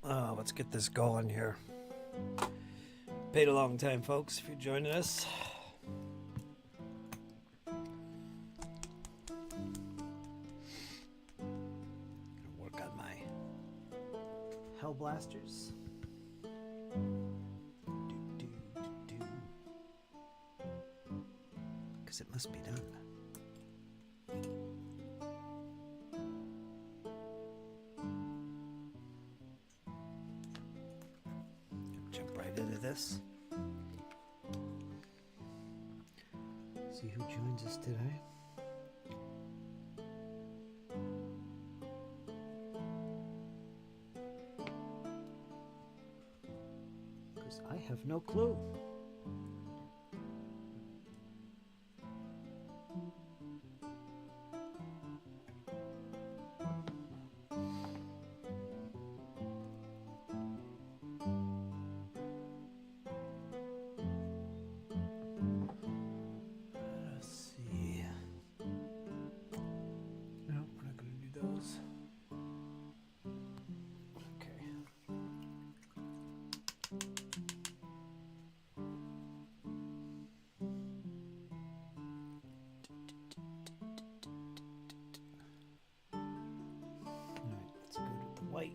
Let's get this going here. Paid a long time, folks, if you're joining us. Gonna work on my Hellblasters. Because it must be done. Jump right into this. See who joins us today. Because I have no clue. White.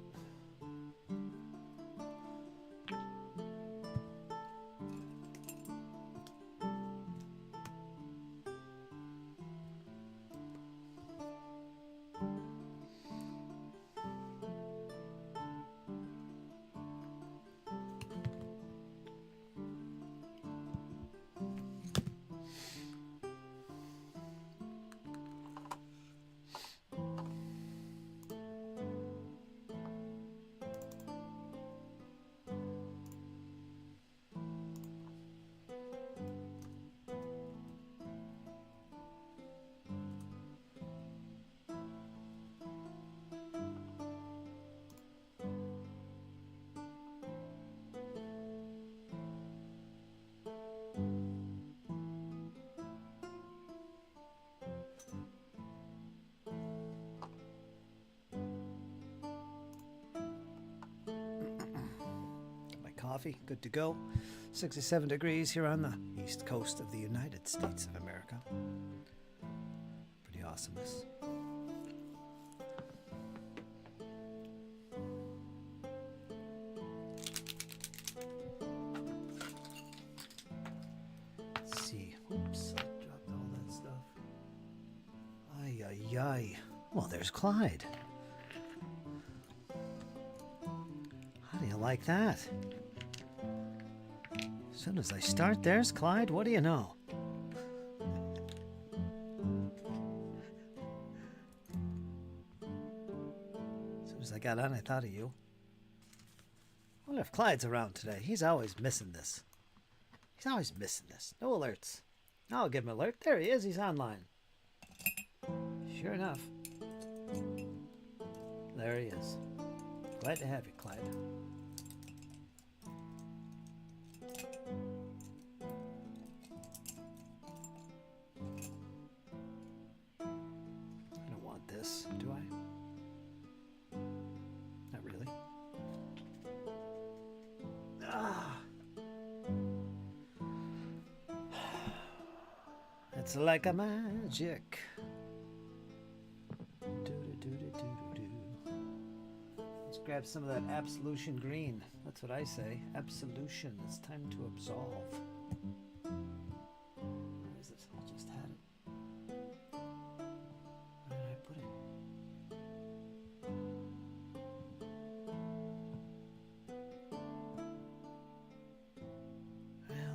Coffee, good to go. 67 degrees here on the east coast of the United States of America. Pretty awesomeness. Let's see. Oops, I dropped all that stuff. Ay, ay, ay. Well, there's Clyde. How do you like that? As soon as I start, there's Clyde. What do you know? As soon as I got on, I thought of you. I wonder if Clyde's around today. He's always missing this. He's always missing this. No alerts. I'll give him an alert. There he is. He's online. Sure enough. There he is. Glad to have you, Clyde. Do I? Not really. Ah. It's like a magic. Let's grab some of that absolution green. That's what I say. Absolution. It's time to absolve. Where is it? I just had it. Where did I put it?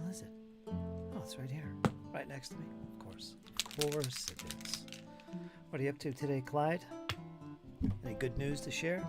Is it? Oh, it's right here. Right next to me. Of course. Of course it is. What are you up to today, Clyde? Any good news to share?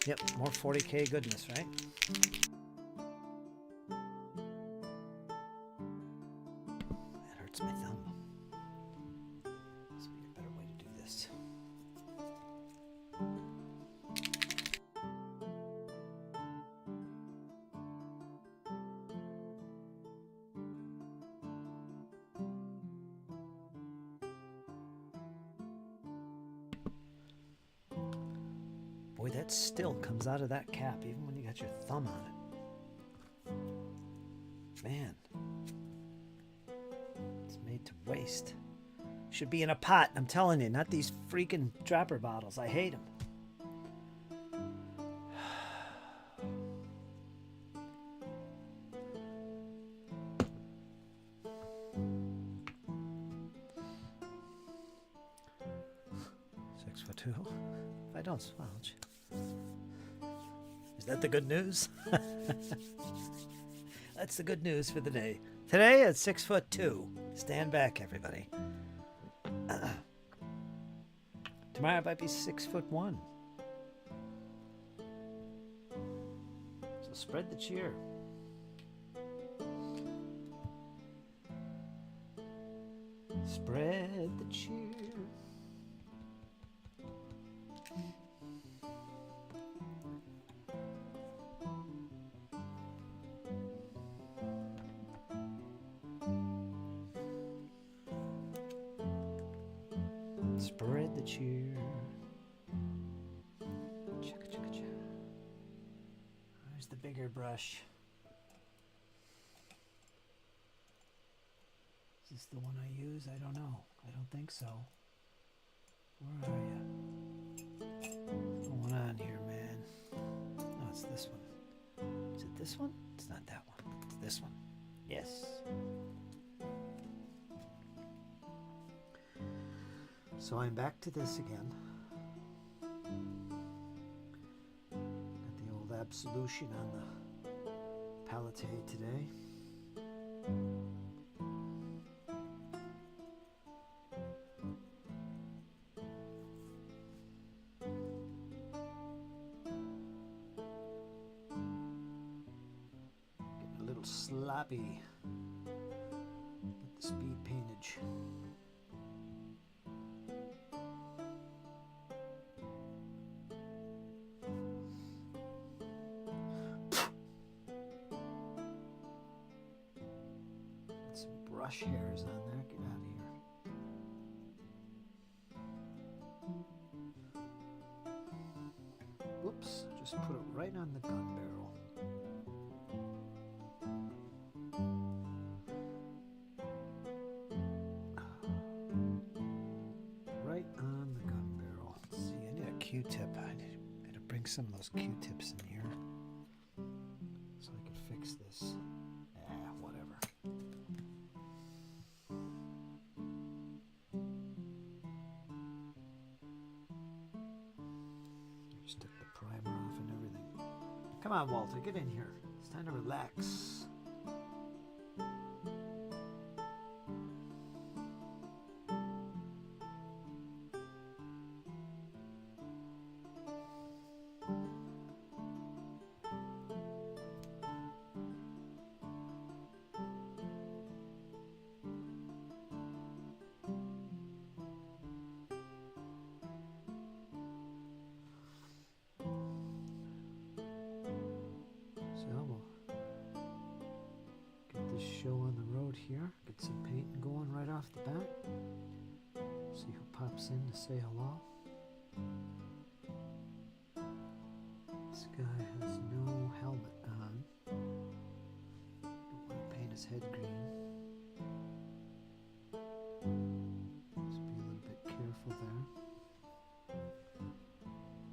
Yep, more 40K goodness, right? That hurts my thumb. Must be a better way to do this. Boy, that still comes out of that cap, even when you got your thumb on it. Man. It's made to waste. Should be in a pot, I'm telling you, not these freaking dropper bottles. I hate them. If I don't slouch. Is that the good news? That's the good news for the day. Today at 6'2". Stand back, everybody. Tomorrow it might be 6'1". So spread the cheer. Spread the cheer. Spread the cheer. Chugga, chugga, chugga. Where's the bigger brush? Is this the one I use? I don't know. I don't think so. Where are you? What's going on here, man? No, it's this one. Is it this one? It's not that one. It's this one. Yes. So I'm back to this again. Got the old absolution on the palette today. Getting a little sloppy with the speed paintage. Brush hairs on there. Get out of here. Whoops, just put it right on the gun barrel. Right on the gun barrel. Let's see, I need a Q-tip. I need to bring some of those Q-tips in here so I can fix this. Whatever. Just took the primer off and everything. Come on, Walter, get in here. It's time to relax. Show on the road here. Get some painting going right off the bat. See who pops in to say hello. This guy has no helmet on. Don't want to paint his head green. Just be a little bit careful there.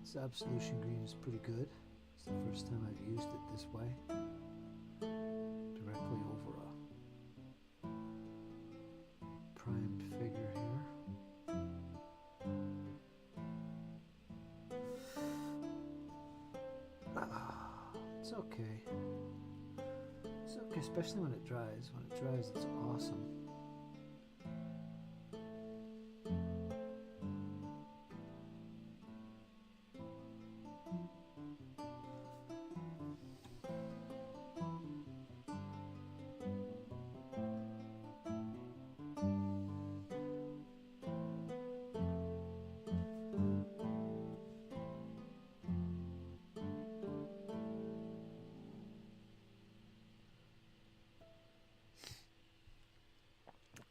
This absolution green is pretty good. It's the first time I've used it this way. Directly over a primed figure here. It's okay. It's okay, especially when it dries. When it dries, it's awesome.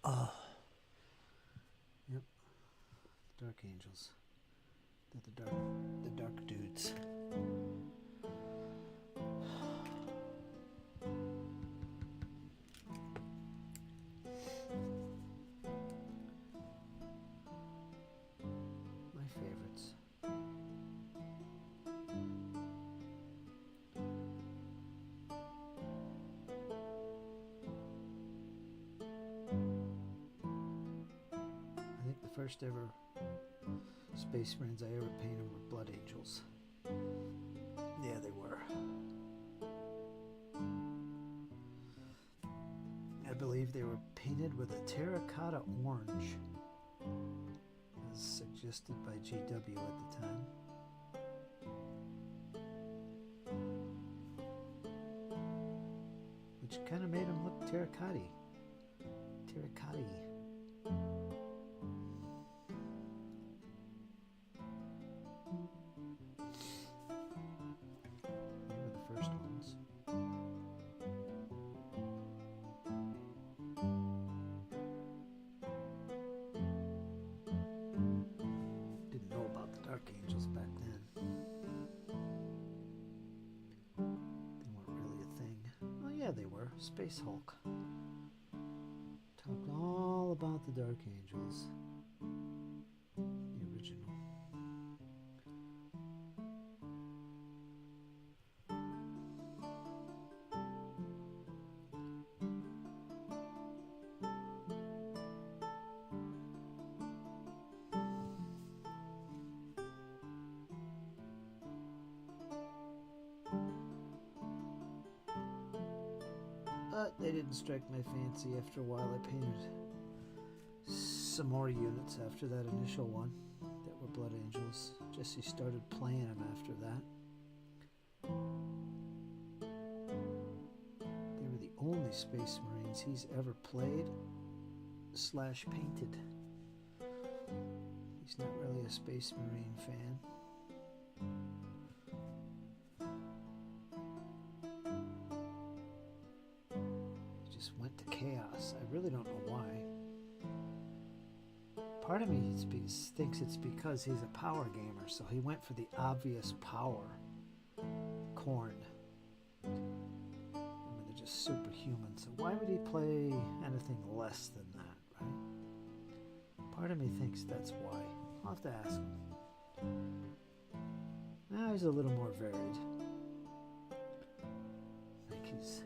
Oh. Yep. Dark Angels. They're the dark dudes. My favorites. I think the first ever Space Marines I ever painted were Blood Angels. Yeah, they were. I believe they were painted with a terracotta orange, as suggested by GW at the time. Which kind of made them look terracotta-y. Terracotta-y. Space Hulk. Talked all about the Dark Angels. The original. But they didn't strike my fancy. After a while I painted some more units after that initial one that were Blood Angels. Jesse started playing them after that. They were the only Space Marines he's ever played / painted. He's not really a Space Marine fan. Went to chaos. I really don't know why. Part of me thinks it's because he's a power gamer, so he went for the obvious power. Corn. I mean, they're just superhuman, so why would he play anything less than that, right? Part of me thinks that's why. I'll have to ask him. Now he's a little more varied. I think he's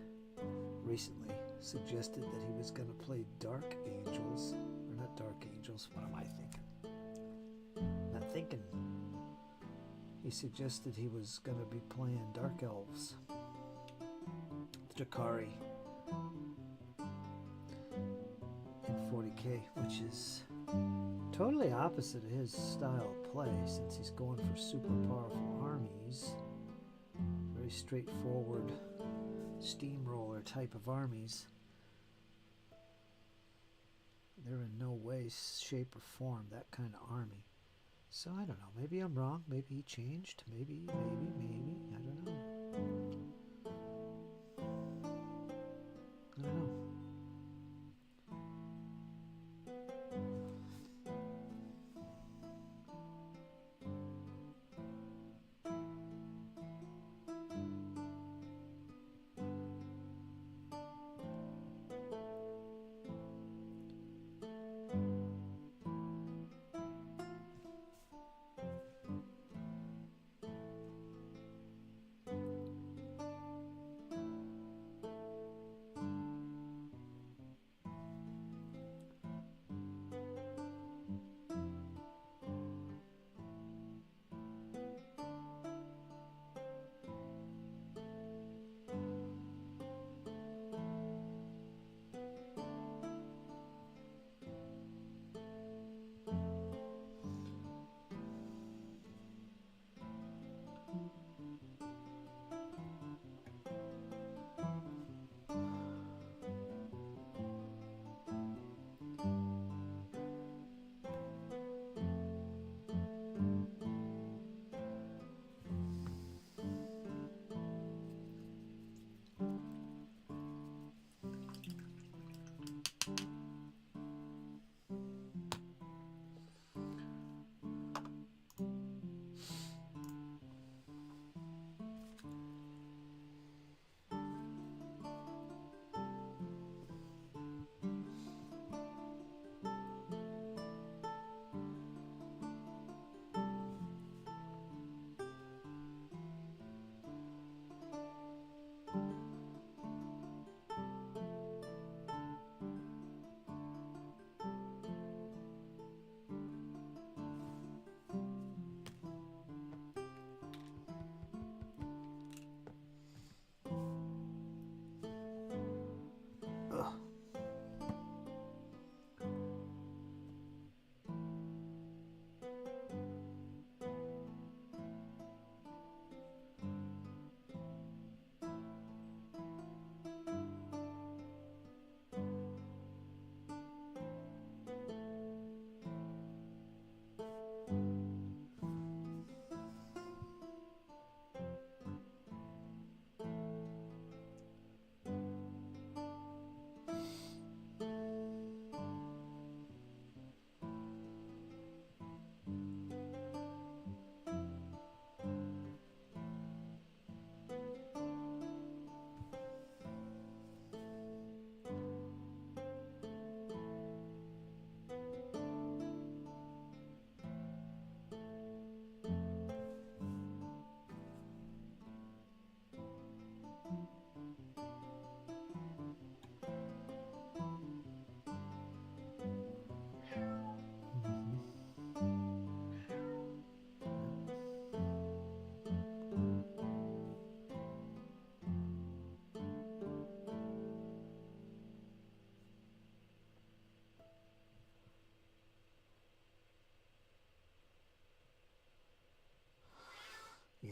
recently suggested that he was going to play Dark Angels. Or not Dark Angels, what am I thinking? Not thinking. He suggested he was going to be playing Dark Elves. Drakari. In 40k, which is totally opposite of his style of play, since he's going for super powerful armies. Very straightforward steamroller type of armies. They're in no way, shape, or form that kind of army. So I don't know. Maybe I'm wrong. Maybe he changed. Maybe. I don't know. I don't know.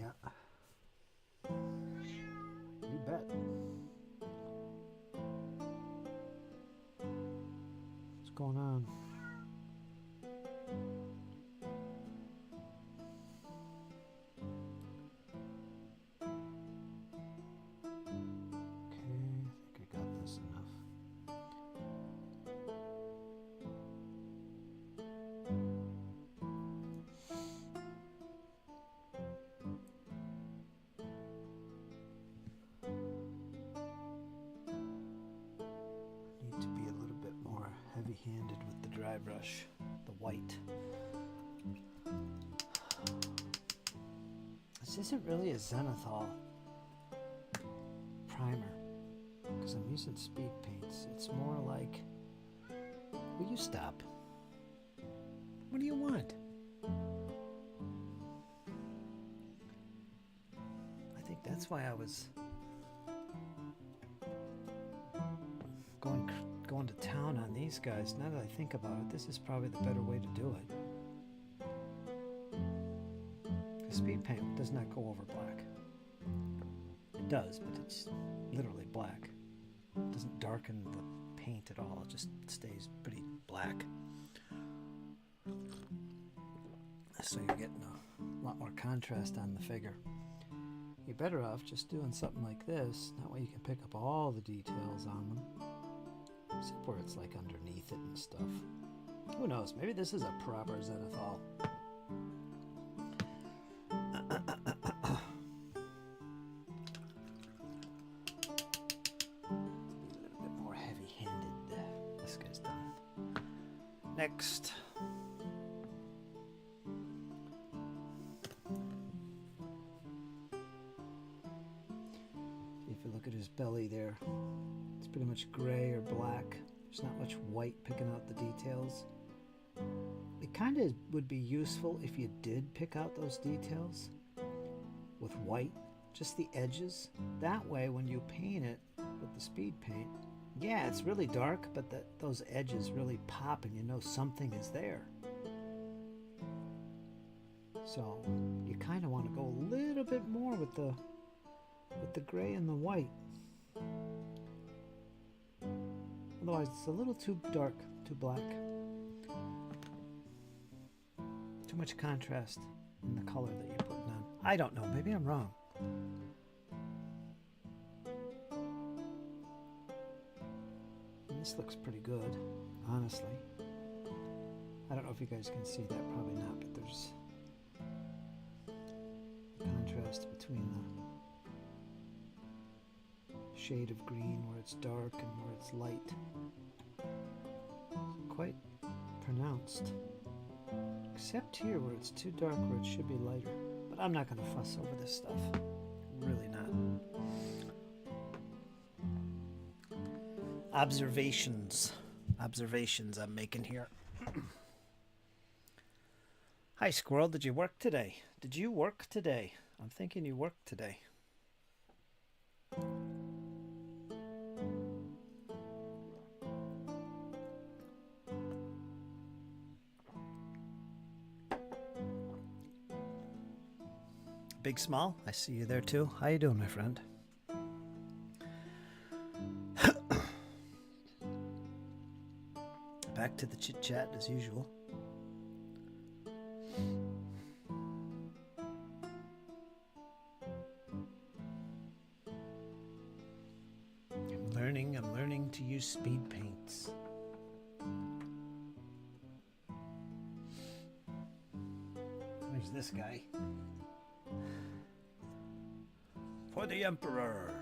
Yeah. You bet. What's going on? Handed with the dry brush, the white. This isn't really a zenithal primer because I'm using speed paints. It's more like, will you stop? What do you want? I think that's why I was going to town on these guys. Now that I think about it, this is probably the better way to do it. The speed paint does not go over black. It does, but it's literally black. It doesn't darken the paint at all. It just stays pretty black. So you're getting a lot more contrast on the figure. You're better off just doing something like this. That way you can pick up all the details on them. Except where it's like underneath it and stuff. Who knows? Maybe this is a proper zenithal. Be a little bit more heavy-handed. This guy's done. Next. If you look at his belly there, it's pretty much gray or black. There's not much white picking out the details. It kind of would be useful if you did pick out those details with white, just the edges. That way when you paint it with the speed paint, yeah, it's really dark, but those edges really pop and you know something is there. So you kind of want to go a little bit more with the gray and the white. Otherwise, it's a little too dark, too black. Too much contrast in the color that you're putting on. I don't know. Maybe I'm wrong. And this looks pretty good, honestly. I don't know if you guys can see that. Probably not, but there's contrast between the shade of green where it's dark and where it's light. Quite pronounced. Except here where it's too dark where it should be lighter. But I'm not going to fuss over this stuff. Really not. Observations I'm making here. Hi Squirrel, did you work today? Did you work today? I'm thinking you worked today. Big Small, I see you there too. How you doing, my friend? Back to the chit-chat as usual. I'm learning to use speed paints. There's this guy. For the Emperor.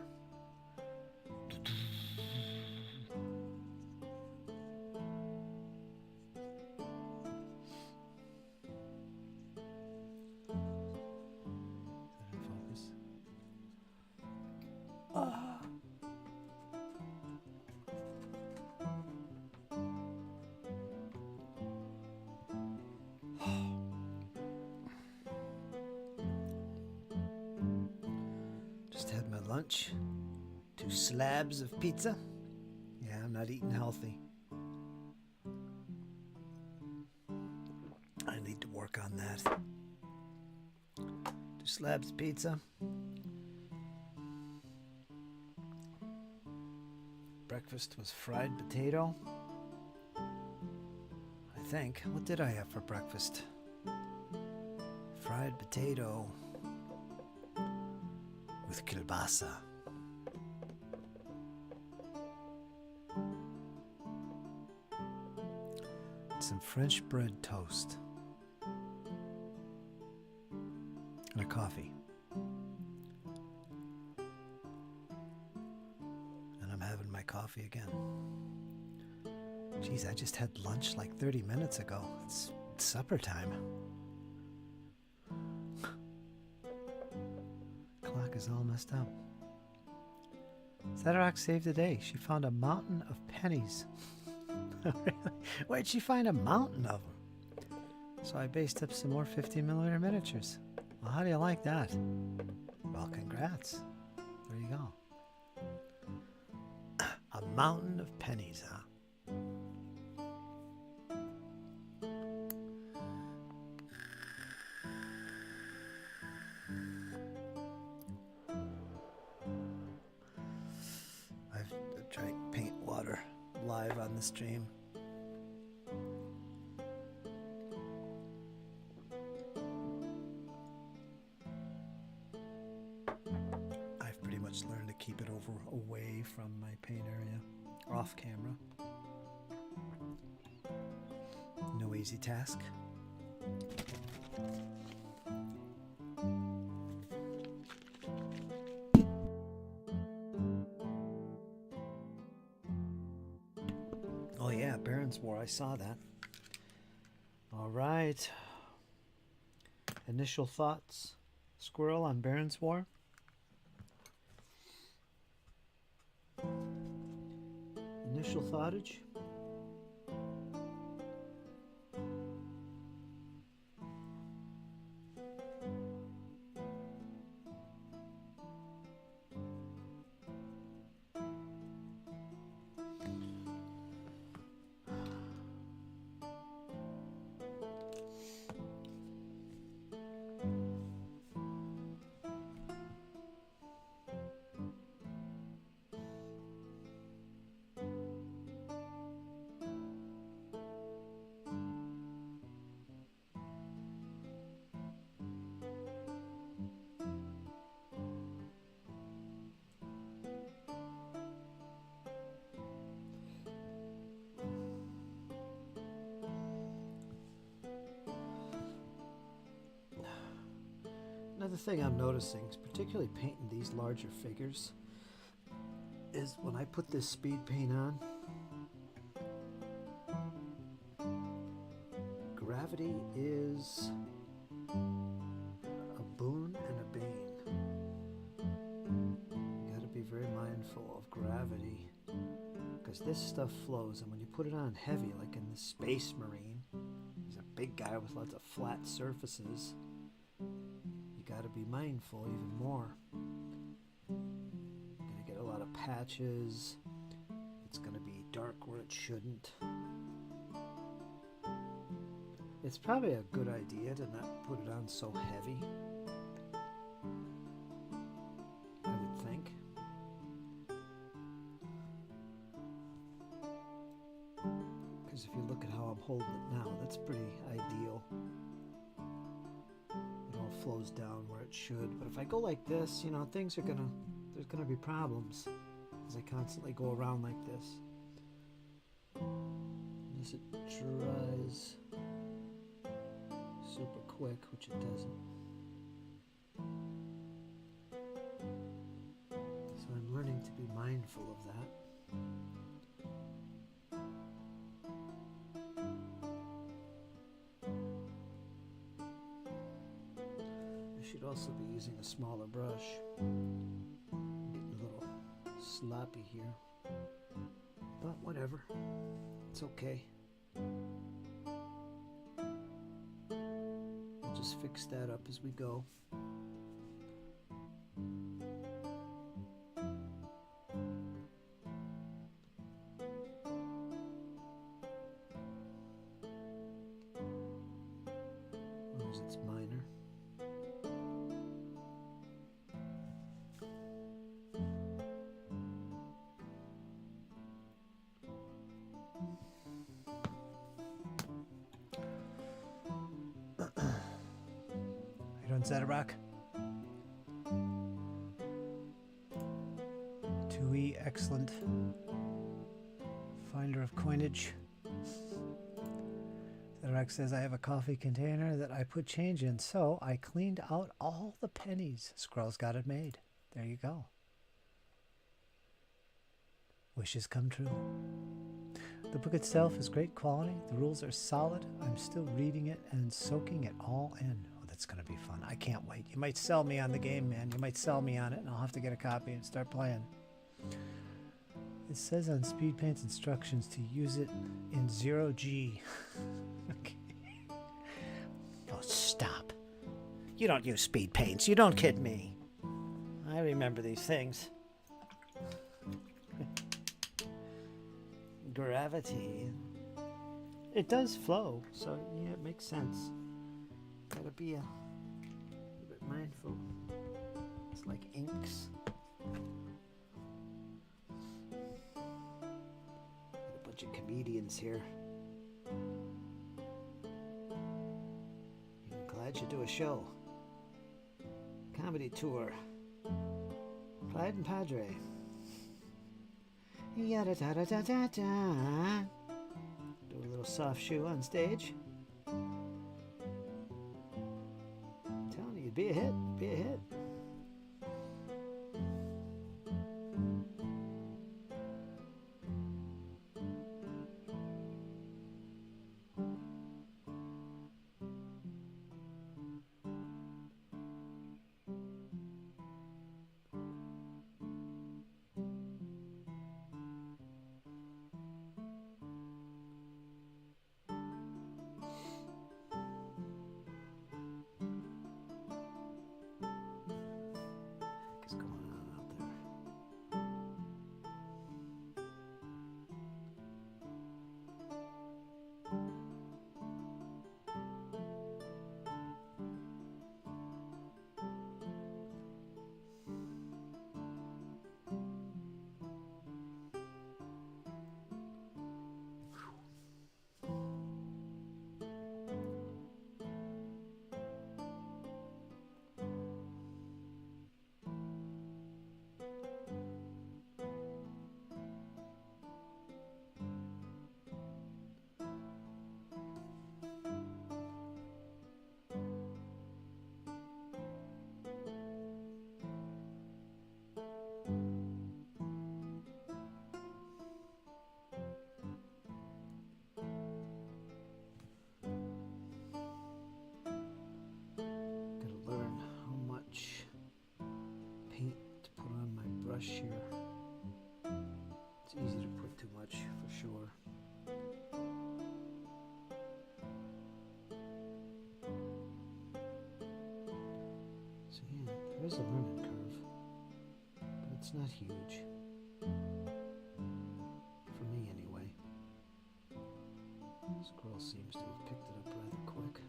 Lunch, 2 slabs of pizza. Yeah, I'm not eating healthy. I need to work on that. 2 slabs of pizza. Breakfast was fried potato. I think. What did I have for breakfast? Fried potato with kielbasa. Some French bread toast. And a coffee. And I'm having my coffee again. Geez, I just had lunch like 30 minutes ago. It's supper time. Clock is all messed up. Zedrock saved the day. She found a mountain of pennies. Really? Where'd she find a mountain of them? So I based up some more 50mm miniatures. Well, how do you like that? Well, congrats. There you go. A mountain of pennies, huh? I've drank paint water live on the stream. I've pretty much learned to keep it away from my paint area, off camera. No easy task. Oh yeah, Baron's War, I saw that. All right. Initial thoughts, Squirrel, on Baron's War? Initial thoughtage? Another thing I'm noticing, particularly painting these larger figures, is when I put this speed paint on, gravity is a boon and a bane. You gotta be very mindful of gravity, because this stuff flows, and when you put it on heavy, like in the Space Marine, he's a big guy with lots of flat surfaces. You got to be mindful even more. You're going to get a lot of patches. It's going to be dark where it shouldn't. It's probably a good idea to not put it on so heavy, I would think. Because if you look at how I'm holding it now, that's pretty ideal. Flows down where it should, but if I go like this, you know, there's gonna be problems as I constantly go around like this. Unless it dries super quick, which it doesn't. So I'm learning to be mindful of that. Should also be using a smaller brush. I'm getting a little sloppy here, but whatever, it's okay. We'll just fix that up as we go. As it's minor. on Zedarok. 2E, excellent. Finder of coinage. Zedarok says, I have a coffee container that I put change in, so I cleaned out all the pennies. Squirrel's got it made. There you go. Wishes come true. The book itself is great quality. The rules are solid. I'm still reading it and soaking it all in. Oh, that's going to be fun. I can't wait. You might sell me on the game, man. You might sell me on it, and I'll have to get a copy and start playing. It says on Speed Paint's instructions to use it in 0G. Okay. Oh, stop. You don't use Speed Paints. You don't kid me. I remember these things. Gravity. It does flow, so yeah, it makes sense. Gotta be a bit mindful. It's like inks. Got a bunch of comedians here. I'm glad you do a show. Comedy tour. Clyde and Padre. Yada da da da da da. Do a little soft shoe on stage. I'm telling you, it'd be a hit. Be a hit. What's going on out there? Here. It's easy to put too much for sure. So yeah, there is a learning curve, but it's not huge. For me anyway. This girl seems to have picked it up rather quick.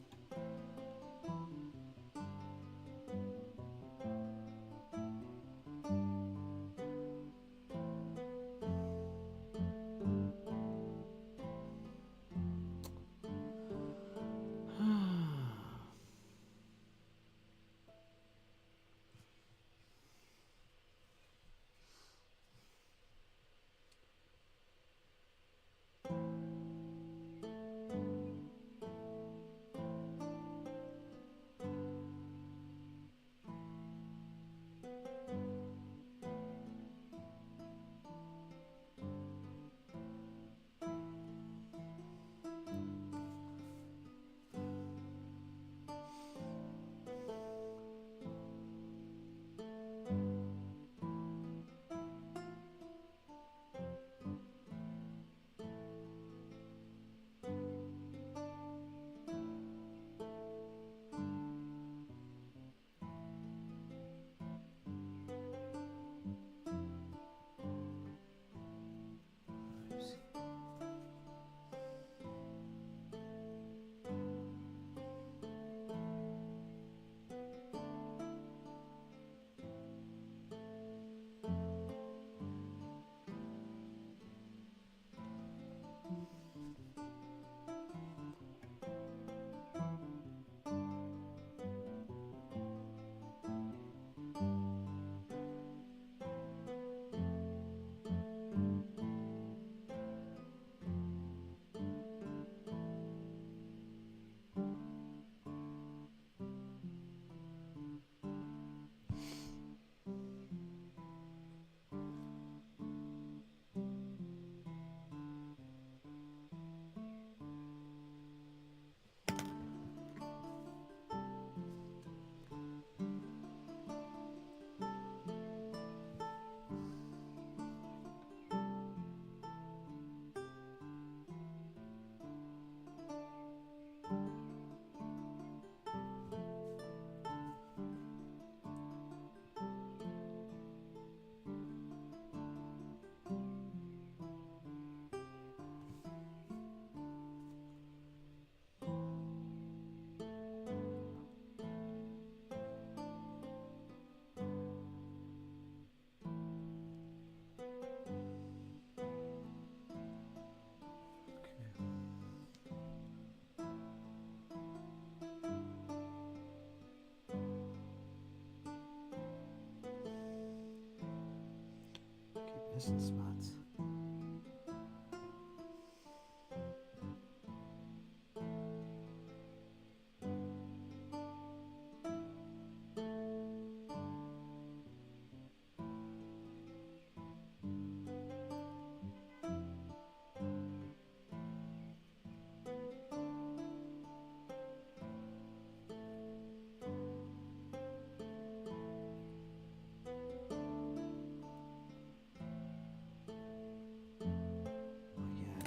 missing spots.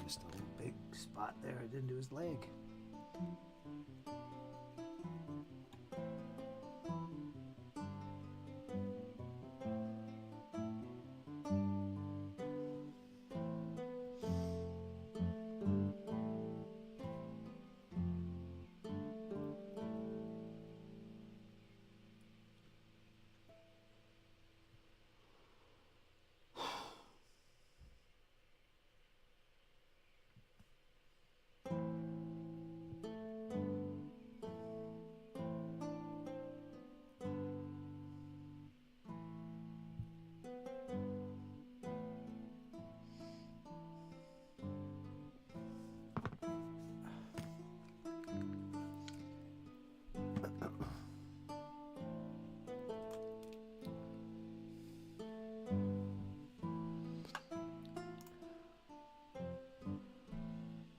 Just a little big spot there. I didn't do his leg.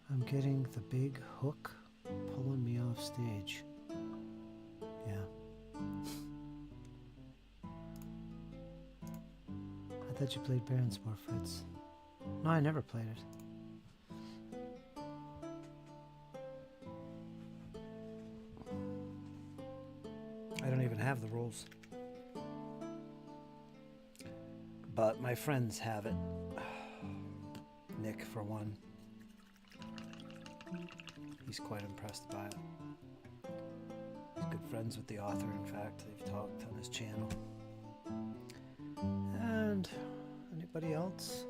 I'm getting the big hook pulling me off stage. Yeah. I thought you played Barons more, Fritz. No, I never played it. I don't even have the rules. But my friends have it. Nick, for one. He's quite impressed by it. He's good friends with the author, in fact. They've talked on his channel. And anybody else?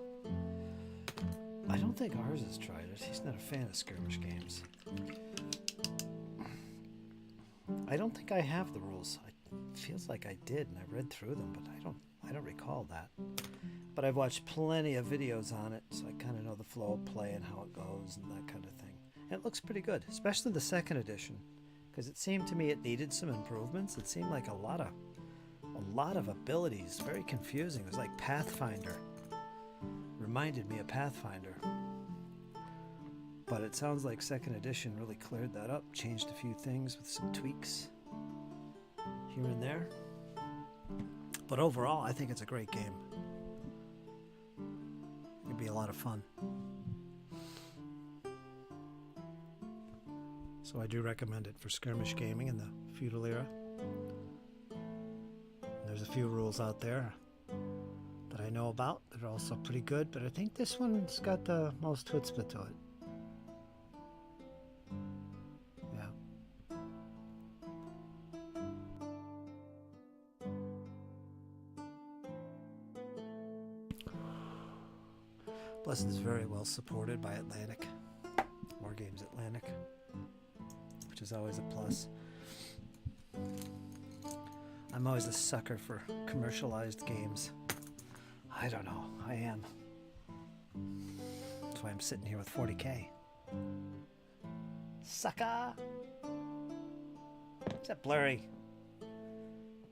I don't think ours has tried it. He's not a fan of skirmish games. I don't think I have the rules. It feels like I did, and I read through them, but I don't recall that. But I've watched plenty of videos on it, so I kind of know the flow of play and how it goes and that kind of thing. And it looks pretty good, especially the second edition, because it seemed to me it needed some improvements. It seemed like a lot of abilities, very confusing. It was like Pathfinder. Reminded me of Pathfinder. But it sounds like second edition really cleared that up, changed a few things with some tweaks here and there. But overall, I think it's a great game. It'd be a lot of fun. So I do recommend it for skirmish gaming in the feudal era. There's a few rules out there that I know about that are also pretty good, but I think this one's got the most chutzpah to it. Yeah. Plus, it's very well supported by Atlantic. War Games Atlantic, which is always a plus. I'm always a sucker for commercialized games. I don't know, I am. That's why I'm sitting here with 40K. Sucker! What's that blurry?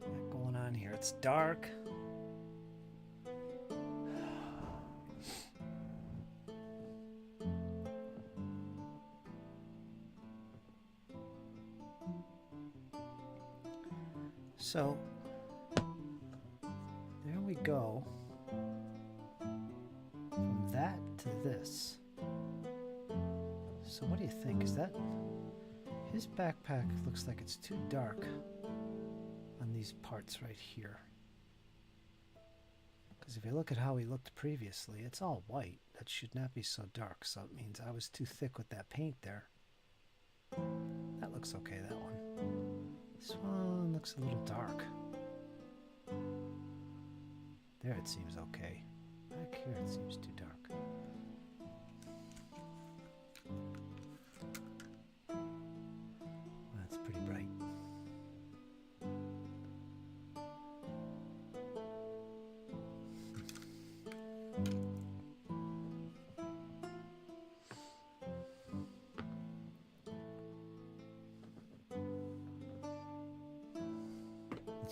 What's going on here? It's dark. So, there we go. From that to this. So what do you think? Is that... His backpack looks like it's too dark on these parts right here. Because if you look at how he looked previously, it's all white. That should not be so dark, so it means I was too thick with that paint there. That looks okay, that one. This one looks a little dark. There it seems okay. Back here it seems too dark. That's pretty bright.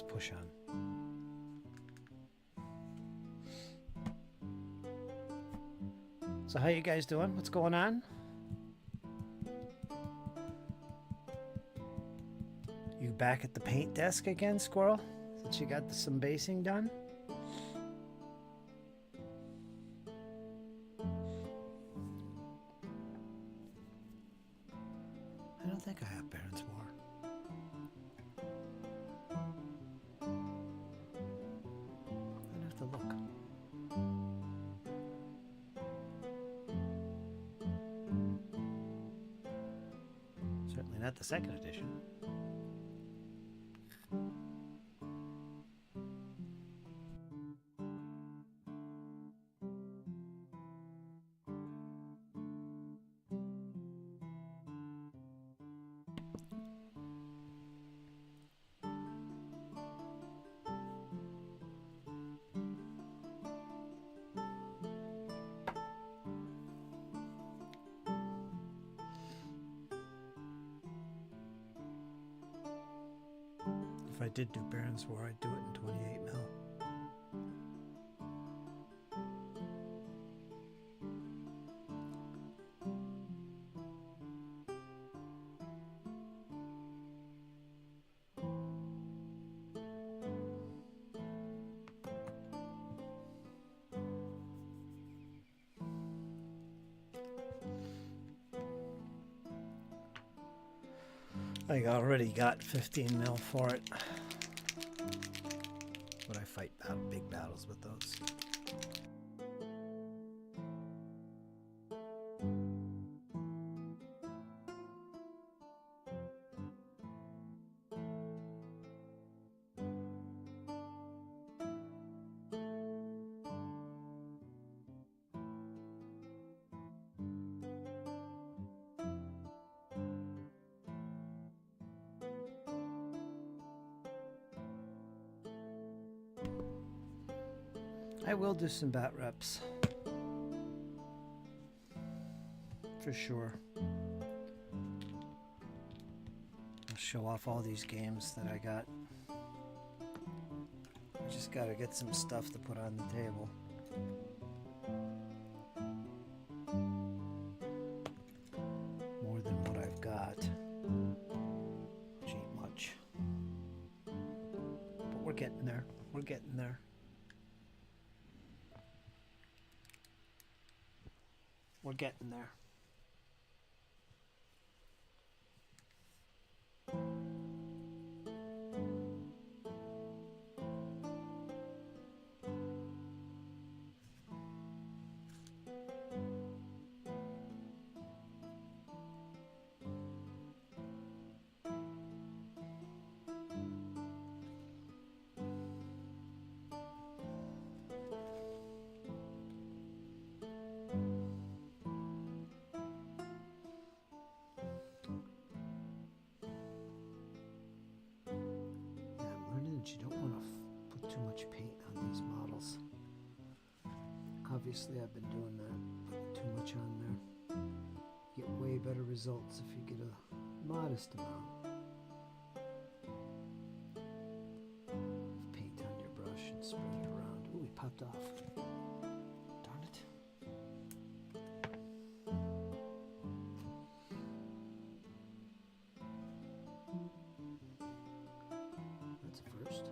Let's push on. So how you guys doing? What's going on? You back at the paint desk again, Squirrel? Since you got some basing done? I don't think I have Baron's War. I'd have to look. Certainly not the second edition. If I did do Baron's War, I'd do it in 28 mil. I already got 15 mil for it. But I fight big battles with those. I will do some bat reps. For sure. I'll show off all these games that I got. I just gotta get some stuff to put on the table. More than what I've got. Which ain't much. But we're getting there. We're getting there. We're getting there. You don't want to put too much paint on these models. Obviously I've been doing that, putting too much on there. You get way better results if you get a modest amount of paint on your brush and spread it around. Ooh, it popped off. Darn it. That's a first.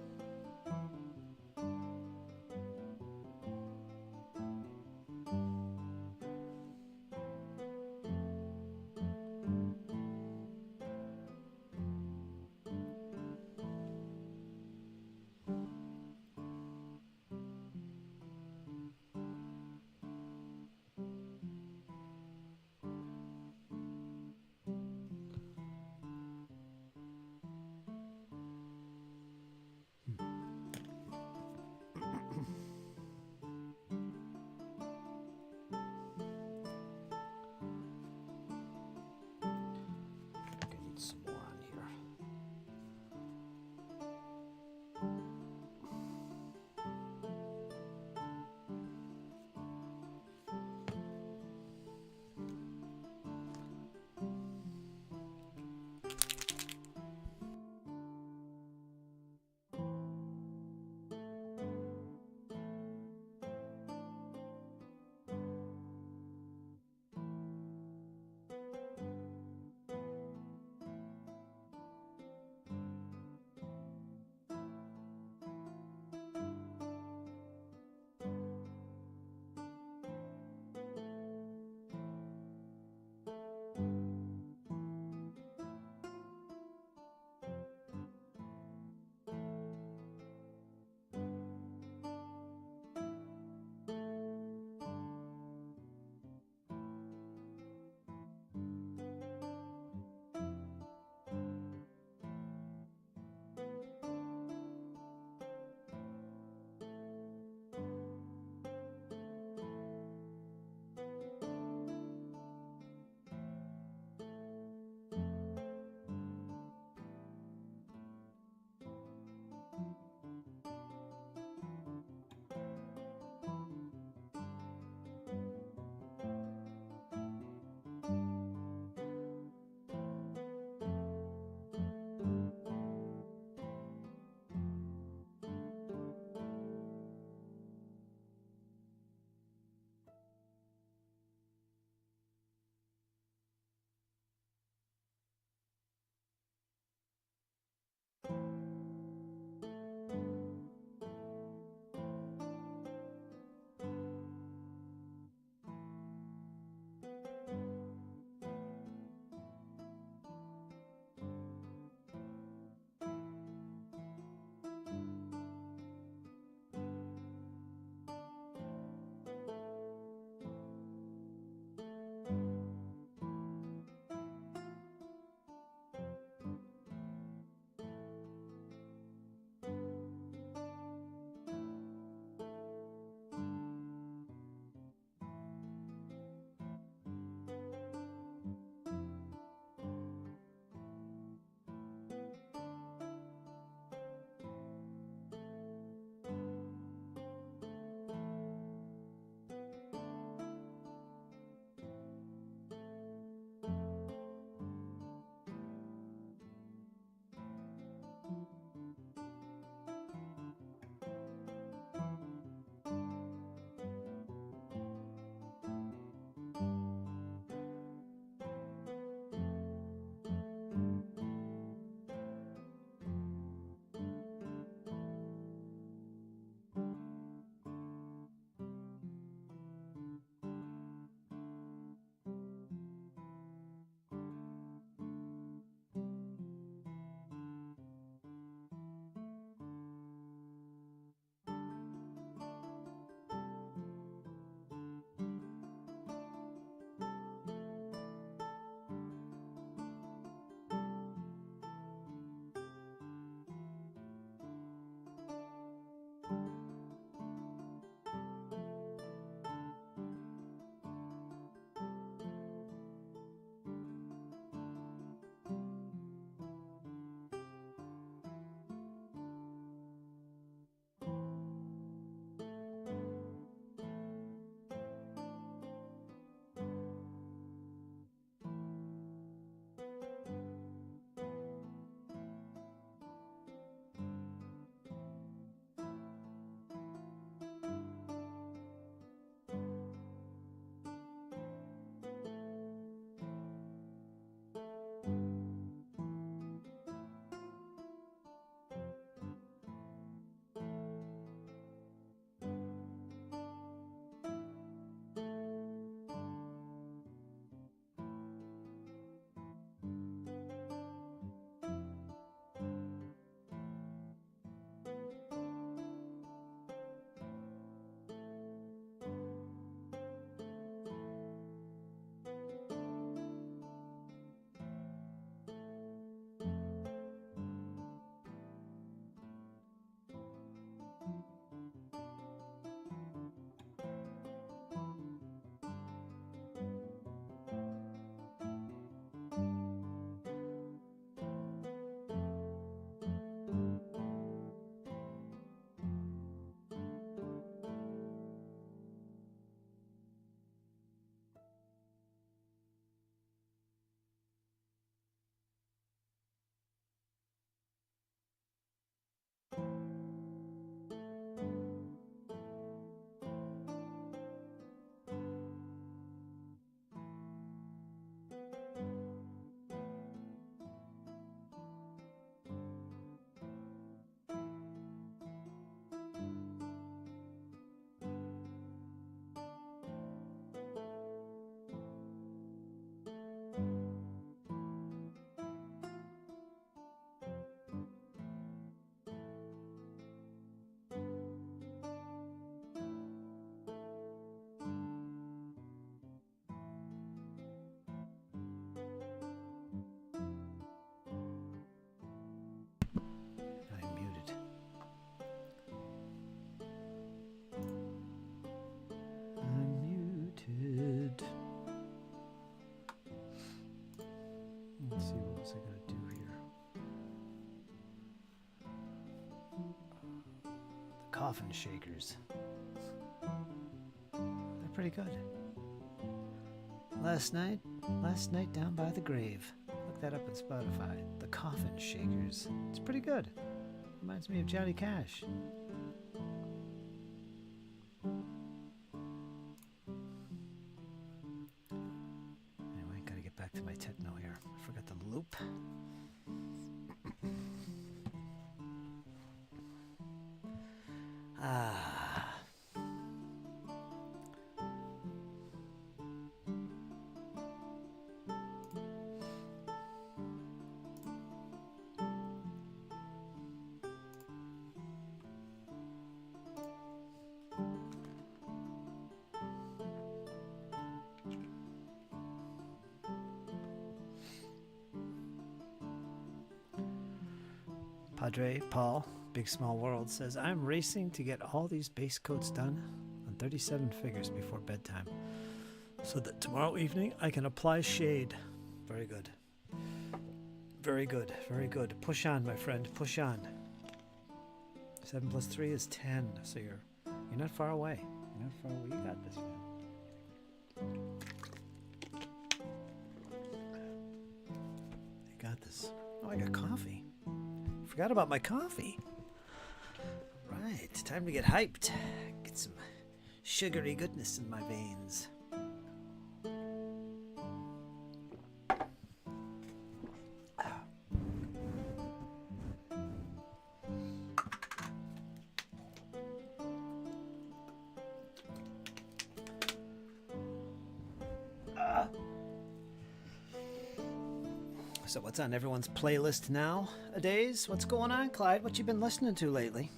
I'm muted. I'm muted. Let's see, what was I going to do here? The coffin shakers. They're pretty good. Last night down by the grave. Look that up on Spotify. The Coffin Shakers. It's pretty good. Reminds me of Johnny Cash. Anyway, gotta get back to my techno here. I forgot the loop. Padre Paul, Big Small World, says, I'm racing to get all these base coats done on 37 figures before bedtime so that tomorrow evening I can apply shade. Very good. Very good. Very good. Push on, my friend. Push on. 7 plus 3 is 10, so you're not far away. You're not far away. You got this, man. You got this. Oh, I got coffee. Forgot about my coffee. Right, time to get hyped. Get some sugary goodness in my veins. So what's on everyone's playlist nowadays? What's going on, Clyde? What you been listening to lately?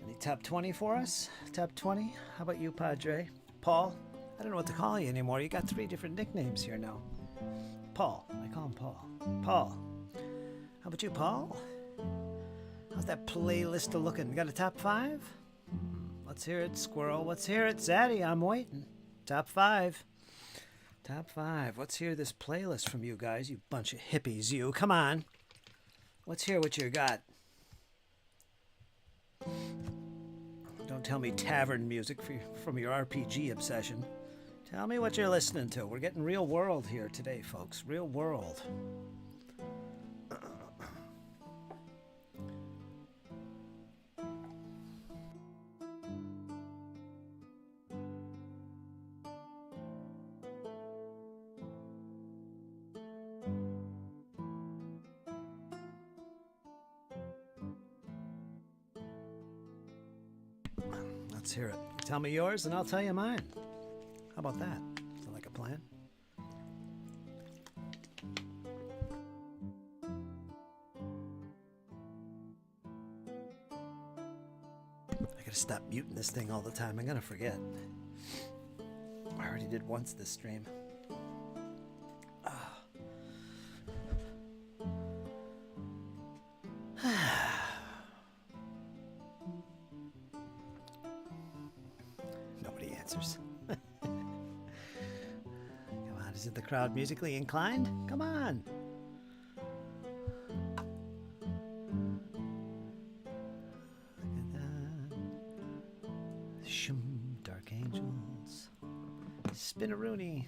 Any top 20 for us? Top 20? How about you, Padre? Paul? I don't know what to call you anymore. You got 3 different nicknames here now. Paul. I call him Paul. Paul. How about you, Paul? How's that playlist looking? Got a top 5? Let's hear it, Squirrel. Let's hear it, Zaddy. I'm waiting. Top 5. Top 5. Let's hear this playlist from you guys, you bunch of hippies, you. Come on. Let's hear what you got. Don't tell me tavern music from your RPG obsession. Tell me what you're listening to. We're getting real world here today, folks. Real world. Let's hear it. Tell me yours and I'll tell you mine. How about that? Sound like a plan? I gotta stop muting this thing all the time. I'm gonna forget. I already did once this stream. Nobody answers. Come on, isn't the crowd musically inclined? Come on. Dark Angels. Spinneroonie.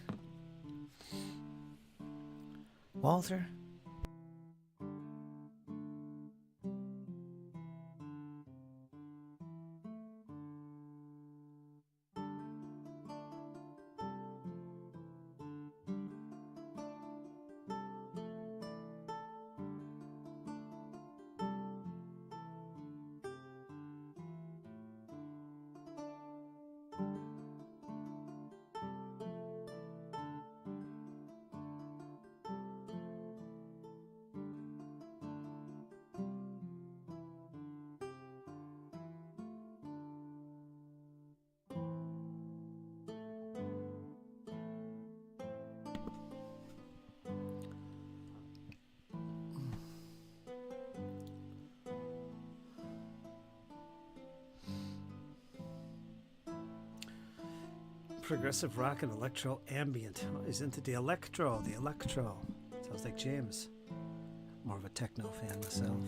Walter. Progressive rock and electro ambient. Oh, he's into the electro. Sounds like James. More of a techno fan myself.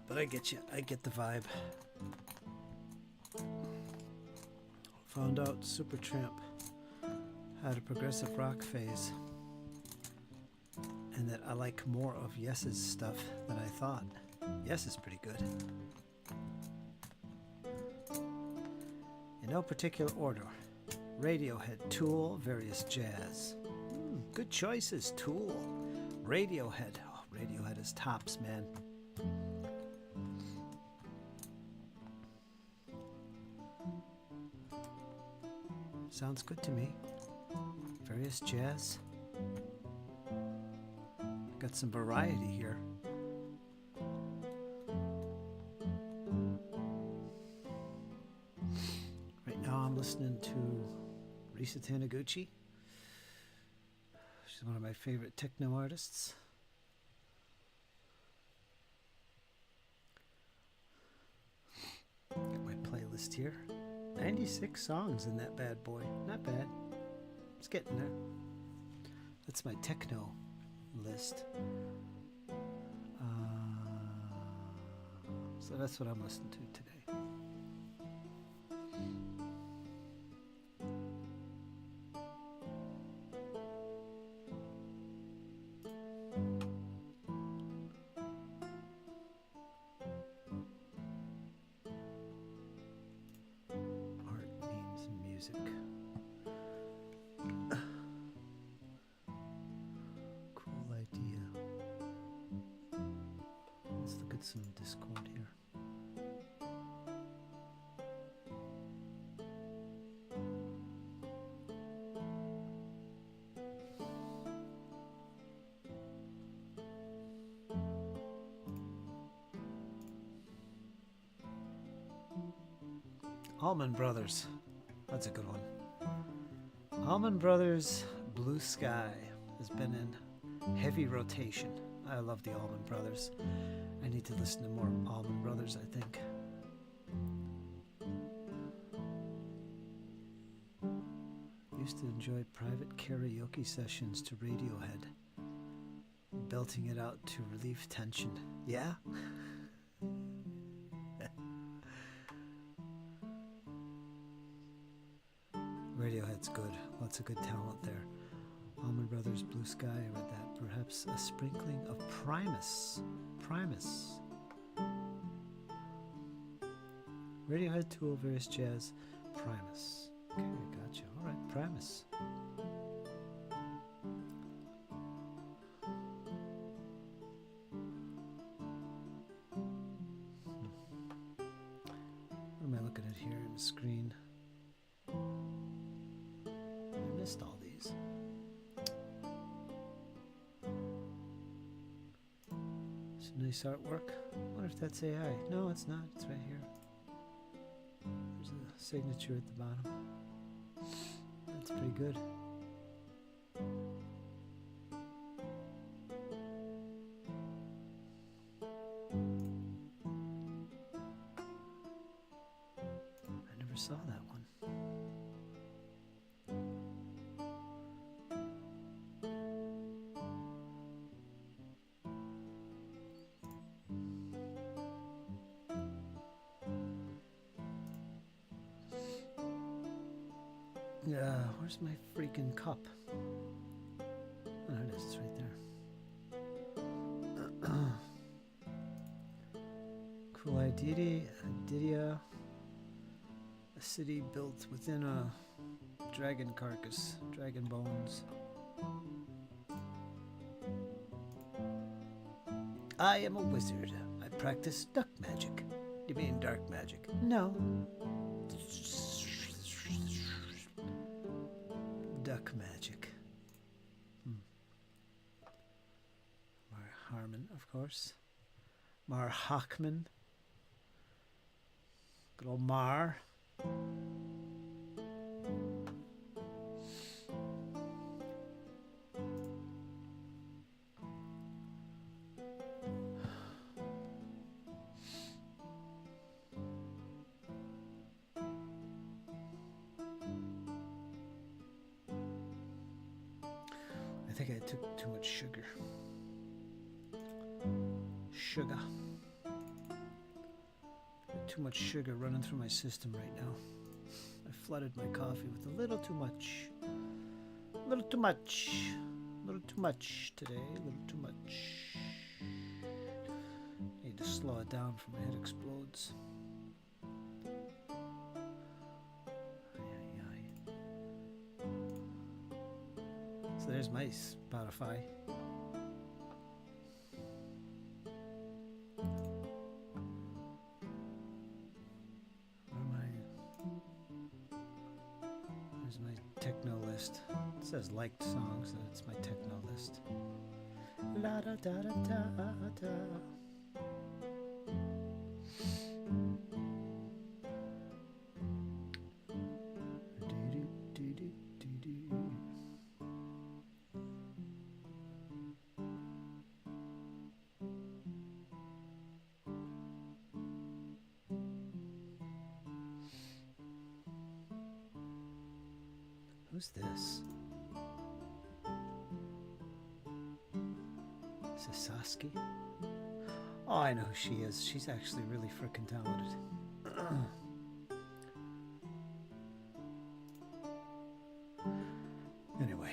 But I get you. I get the vibe. Found out Supertramp had a progressive rock phase. And that I like more of Yes's stuff than I thought. Yes is pretty good. In no particular order. Radiohead, Tool, various jazz. Good choices, Tool. Radiohead. Oh, Radiohead is tops, man. Sounds good to me. Various jazz. Got some variety here. Listening to Risa Taniguchi. She's one of my favorite techno artists. Got my playlist here. 96 songs in that bad boy. Not bad. It's getting there. That's my techno list. So that's what I'm listening to today. Some Discord here. Allman Brothers. That's a good one. Allman Brothers Blue Sky has been in heavy rotation. I love the Allman Brothers. I need to listen to more Allman Brothers, I think. Used to enjoy private karaoke sessions to Radiohead, belting it out to relieve tension. Yeah? Radiohead's good. Lots of good talent there. Allman Brothers, Blue Sky, I read that. Perhaps a sprinkling of Primus. Primus. Radiohead, Tool, Various Jazz, Primus. Okay, gotcha. Alright, Primus. What am I looking at here on the screen? I missed all these. It's nice artwork. I wonder if that's AI. No, it's not. It's right here. There's a signature at the bottom. That's pretty good. I never saw that one. Where's my freaking cup? Oh, there it is. It's right there. Cool idea. A city built within a dragon carcass. Dragon bones. I am a wizard. I practice duck magic. You mean dark magic? No. Duck magic. Mar Harmon, of course. Mar Hockman. Good old Mar. I think I took too much sugar. Too much sugar running through my system right now. I flooded my coffee with a little too much. A little too much. A little too much today. A little too much. Need to slow it down before my head explodes. So there's my Spotify. There's my techno list. It says liked songs, that's my techno list. La da da da da da. Who's this? Is this Saskia? Oh, I know who she is. She's actually really frickin' talented. Anyway.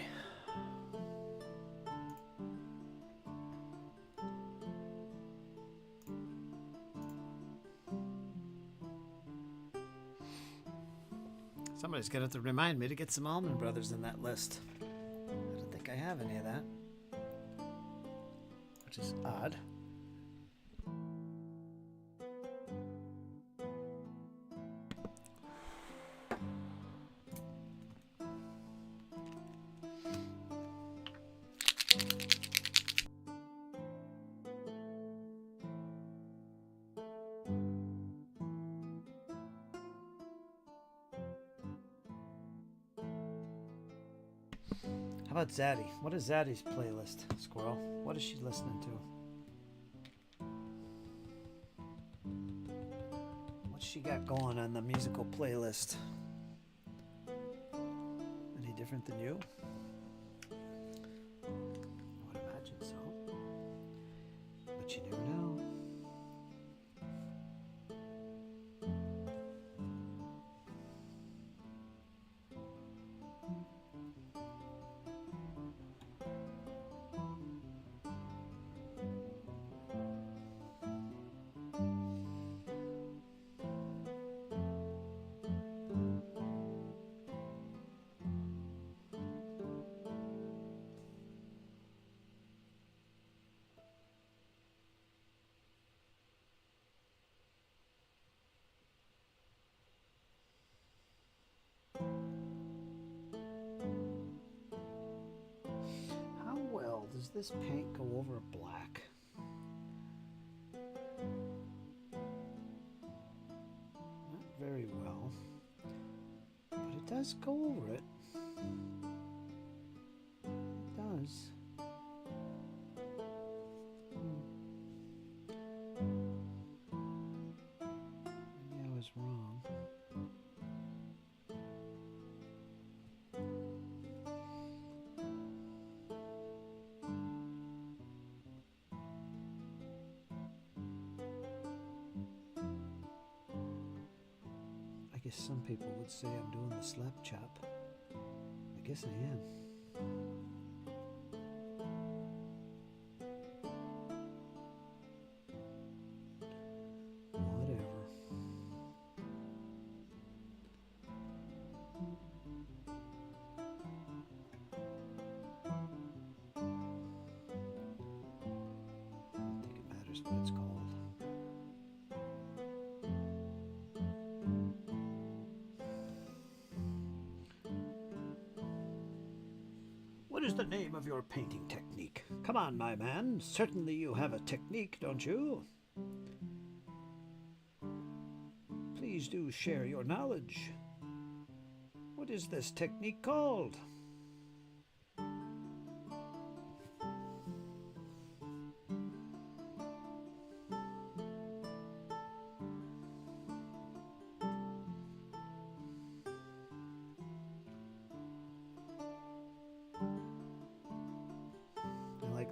Somebody's going to have to remind me to get some Allman Brothers in that list. I don't think I have any of that. Which is odd. How about Zaddy? What is Zaddy's playlist, Squirrel? What is she listening to? What's she got going on the musical playlist? Any different than you? I would imagine so. But you never know. Does this paint go over black? Not very well, but it does go over it. It does. Maybe I was wrong. I guess some people would say I'm doing the slap chop. I guess I am. Whatever. I don't think it matters what it's called. What is the name of your painting technique? Come on, my man. Certainly you have a technique, don't you? Please do share your knowledge. What is this technique called?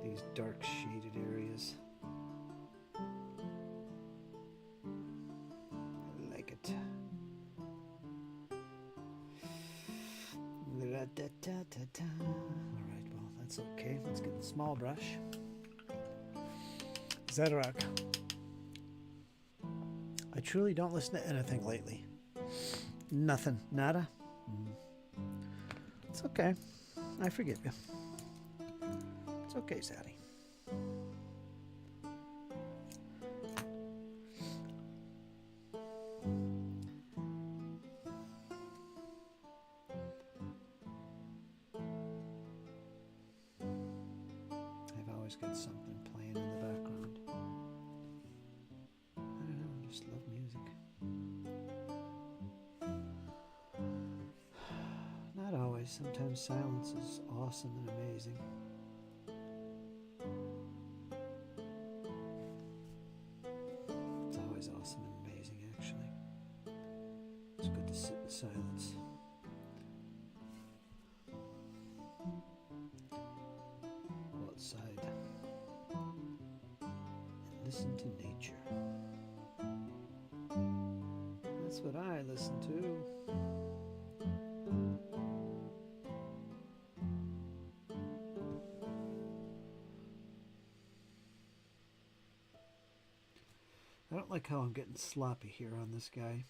These dark shaded areas. I like it. Alright, well, that's okay. Let's get the small brush. Zedrock. I truly don't listen to anything lately. Nothing. Nada. It's okay. I forgive you. It's okay, Zaddy. I've always got something playing in the background. I don't know, I just love music. Not always. Sometimes silence is awesome and amazing. Awesome and amazing, actually. It's good to sit in silence. Go outside and listen to nature. That's what I listen to. I don't like how I'm getting sloppy here on this guy.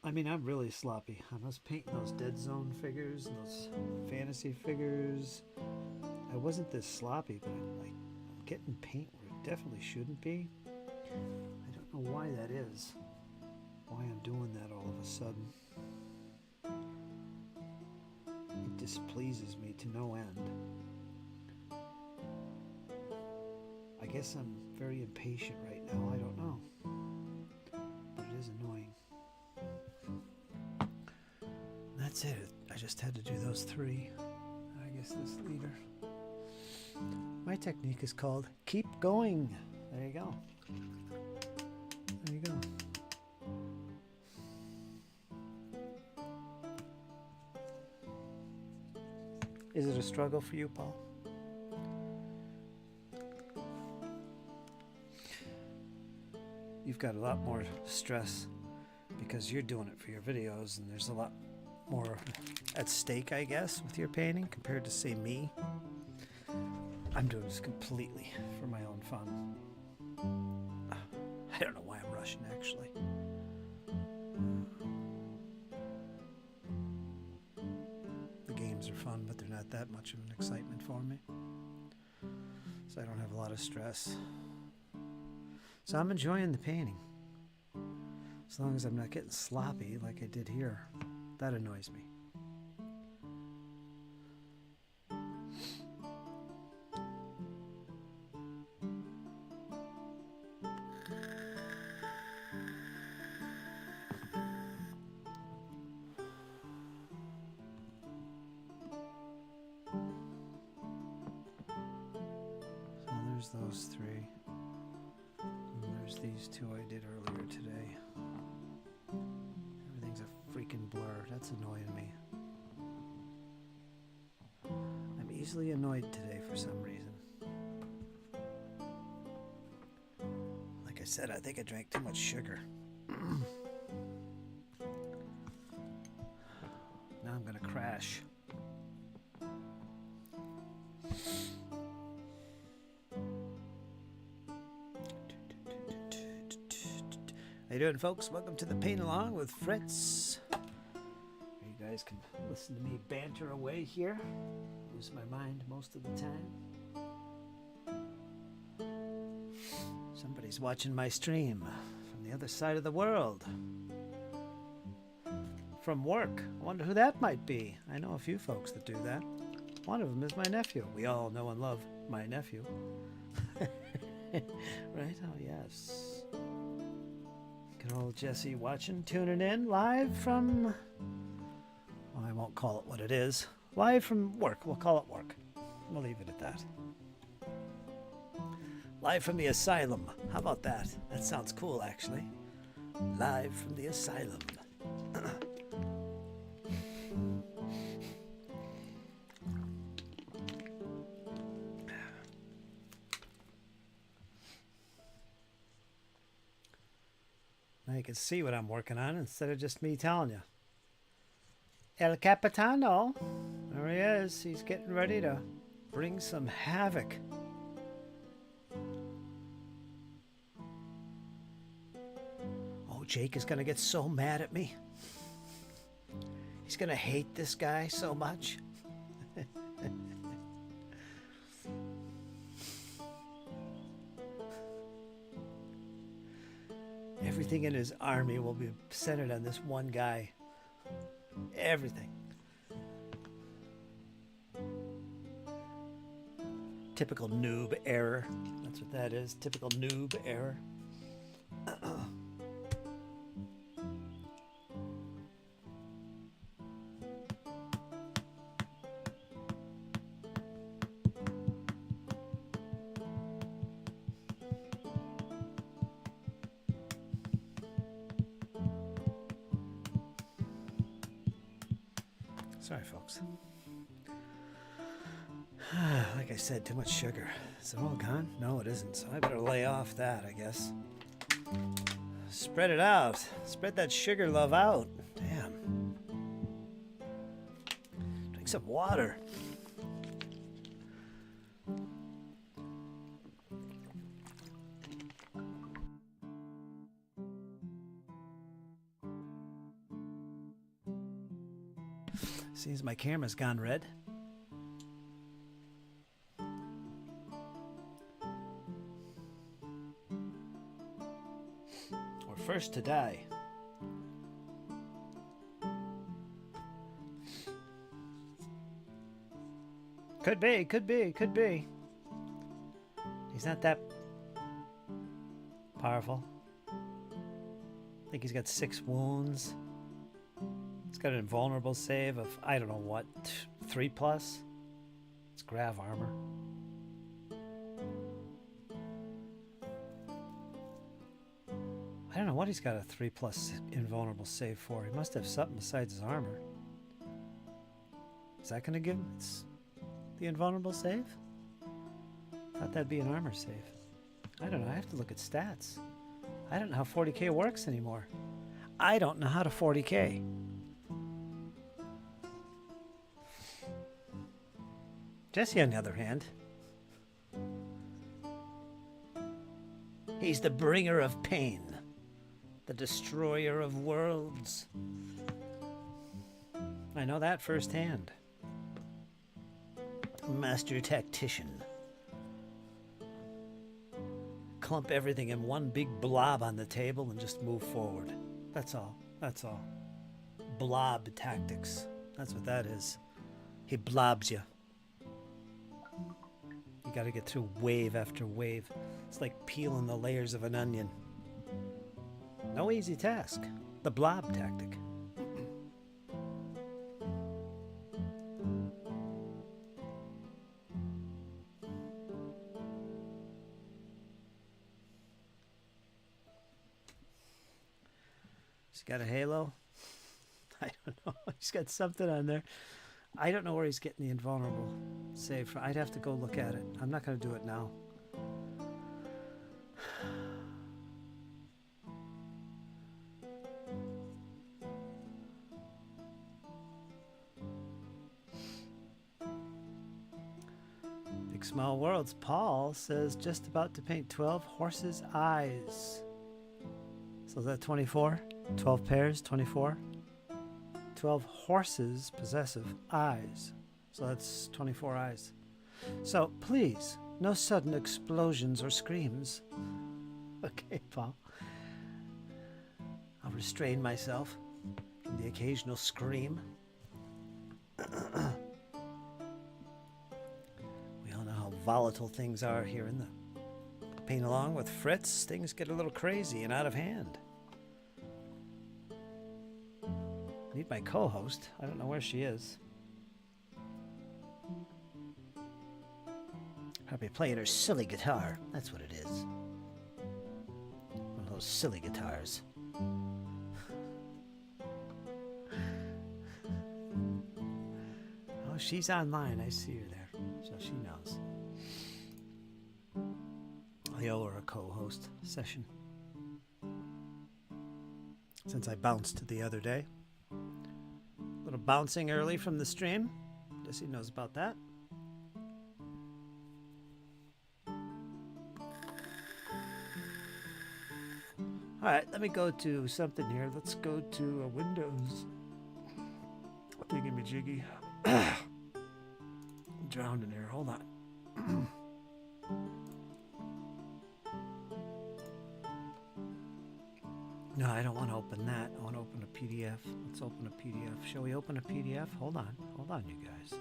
I mean, I'm really sloppy. I was painting those Dead Zone figures and those fantasy figures. I wasn't this sloppy, but I'm getting paint where it definitely shouldn't be. I don't know why that is. Why I'm doing that all of a sudden. It displeases me to no end. I guess I'm very impatient right now. I don't know. But it is annoying. That's it. I just had to do those 3. I guess this leader. My technique is called keep going. There you go. There you go. Is it a struggle for you, Paul? You've got a lot more stress because you're doing it for your videos, and there's a lot more at stake, I guess, with your painting compared to, say, me. I'm doing this completely for my own fun. I don't know why I'm rushing, actually. The games are fun, but they're not that much of an excitement for me. So I don't have a lot of stress. So I'm enjoying the painting. As long as I'm not getting sloppy like I did here. That annoys me. So there's those 3. There's these 2 I did earlier today. Everything's a freaking blur. That's annoying me. I'm easily annoyed today for some reason. Like I said, I think I drank too much sugar. Now I'm gonna crash. How you doing, folks? Welcome to the Paint Along with Fritz. You guys can listen to me banter away here. Lose my mind most of the time. Somebody's watching my stream from the other side of the world. From work. I wonder who that might be. I know a few folks that do that. One of them is my nephew. We all know and love my nephew. Right? Oh, yes. Good old Jesse watching, tuning in live from, well, I won't call it what it is. Live from work. We'll call it work. We'll leave it at that. Live from the asylum. How about that? That sounds cool, actually. Live from the asylum. Now you can see what I'm working on instead of just me telling you. El Capitano. There he is. He's getting ready to bring some havoc. Oh, Jake is going to get so mad at me. He's going to hate this guy so much. Everything in his army will be centered on this one guy. Everything. Typical noob error. That's what that is. Typical noob error. Sorry, folks. Like I said, too much sugar. Is it all gone? No, it isn't. So I better lay off that, I guess. Spread it out. Spread that sugar love out. Damn. Drink some water. Seems my camera's gone red. We're first to die. Could be, could be, could be. He's not that powerful. I think he's got 6 wounds. He's got an invulnerable save of, I don't know what, 3+. It's grav armor. I don't know what he's got a 3+ invulnerable save for. He must have something besides his armor. Is that going to give him the invulnerable save? Thought that'd be an armor save. I don't know. I have to look at stats. I don't know how 40k works anymore. I don't know how to 40k. Jesse, on the other hand, he's the bringer of pain, the destroyer of worlds. I know that firsthand. Master tactician. Clump everything in one big blob on the table and just move forward. That's all. That's all. Blob tactics. That's what that is. He blobs you. You gotta get through wave after wave. It's like peeling the layers of an onion. No easy task. The blob tactic. He's got a halo. I don't know. He's got something on there. I don't know where he's getting the invulnerable save from. I'd have to go look at it. I'm not going to do it now. Big Small Worlds. Paul says just about to paint 12 horses' eyes. So is that 24? 12 pairs, 24? 12 horses possessive eyes. So that's 24 eyes. So please, no sudden explosions or screams. Okay, Paul. I'll restrain myself from the occasional scream. We all know how volatile things are here in the paint along with Fritz. Things get a little crazy and out of hand. I need my co-host. I don't know where she is. Probably playing her silly guitar. That's what it is. One of those silly guitars. Oh, she's online. I see her there. So she knows. I owe her a co-host session. Since I bounced the other day. A little bouncing early from the stream. Jesse knows about that. Alright, let me go to something here. Let's go to Windows. Thingy-majiggy. I'm drowning here. Hold on. No, I don't want to open that. I want to open a PDF. Let's open a PDF. Shall we open a PDF? Hold on. Hold on, you guys.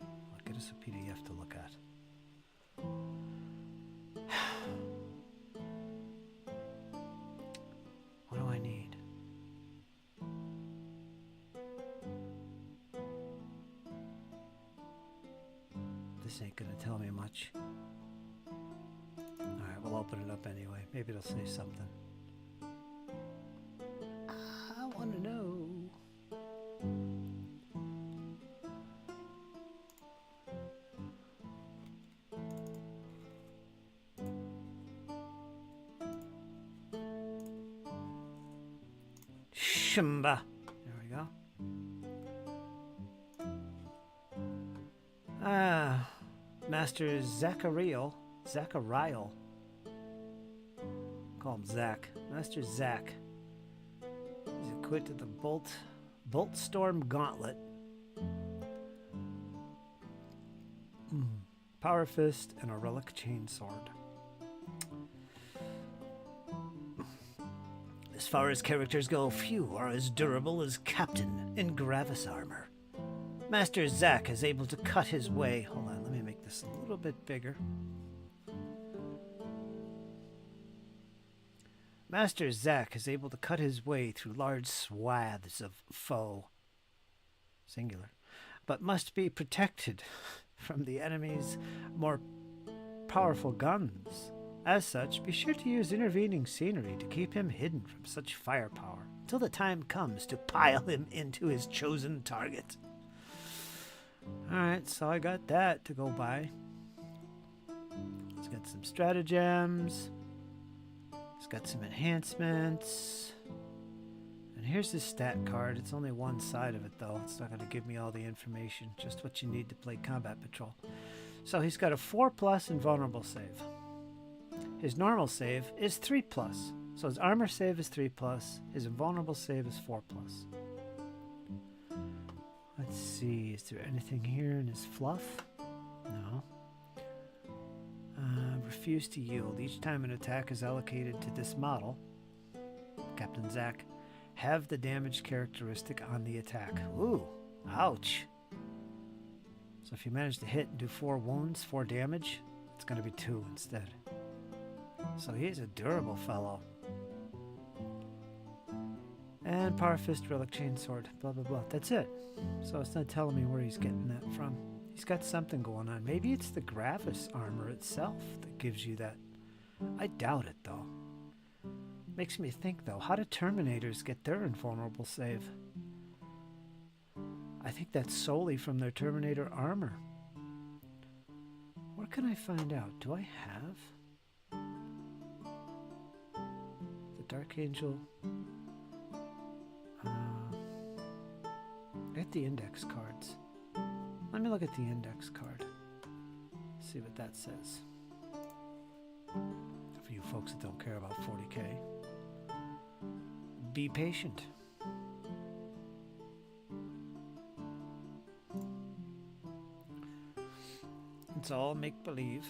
I'll get us a PDF to look at. What do I need? This ain't going to tell me much. Alright, we'll open it up anyway. Maybe it'll say something. I want to know. Shimba. There we go. Master Zachariel. Call him Zach. Master Zach. He's equipped with the Bolt Storm Gauntlet. Power Fist and a Relic Chainsword. As far as characters go, few are as durable as Captain in Gravis armor. Master Zack is able to cut his way. Hold on, let me make this a little bit bigger. Master Zack is able to cut his way through large swaths of foe, singular, but must be protected from the enemy's more powerful guns. As such, be sure to use intervening scenery to keep him hidden from such firepower until the time comes to pile him into his chosen target. Alright, so I got that to go by. Let's get some stratagems. It's got some enhancements. And here's his stat card. It's only one side of it, though. It's not going to give me all the information. Just what you need to play Combat Patrol. So he's got a 4+ invulnerable save. His normal save is 3+. So his armor save is 3+. His invulnerable save is 4+. Let's see. Is there anything here in his fluff? No. Refuse to yield. Each time an attack is allocated to this model, Captain Zack, have the damage characteristic on the attack. Ooh, ouch. So if you manage to hit and do 4 wounds, 4 damage, it's going to be 2 instead. So he's a durable fellow. And Power Fist, Relic Chainsword, blah blah blah. That's it. So it's not telling me where he's getting that from. He's got something going on. Maybe it's the Gravis armor itself that gives you that. I doubt it, though. Makes me think, though, how do Terminators get their invulnerable save? I think that's solely from their Terminator armor. Where can I find out? Do I have the Dark Angel? Get the index cards. Let me look at the index card. See what that says. For you folks that don't care about 40k. Be patient. It's all make-believe.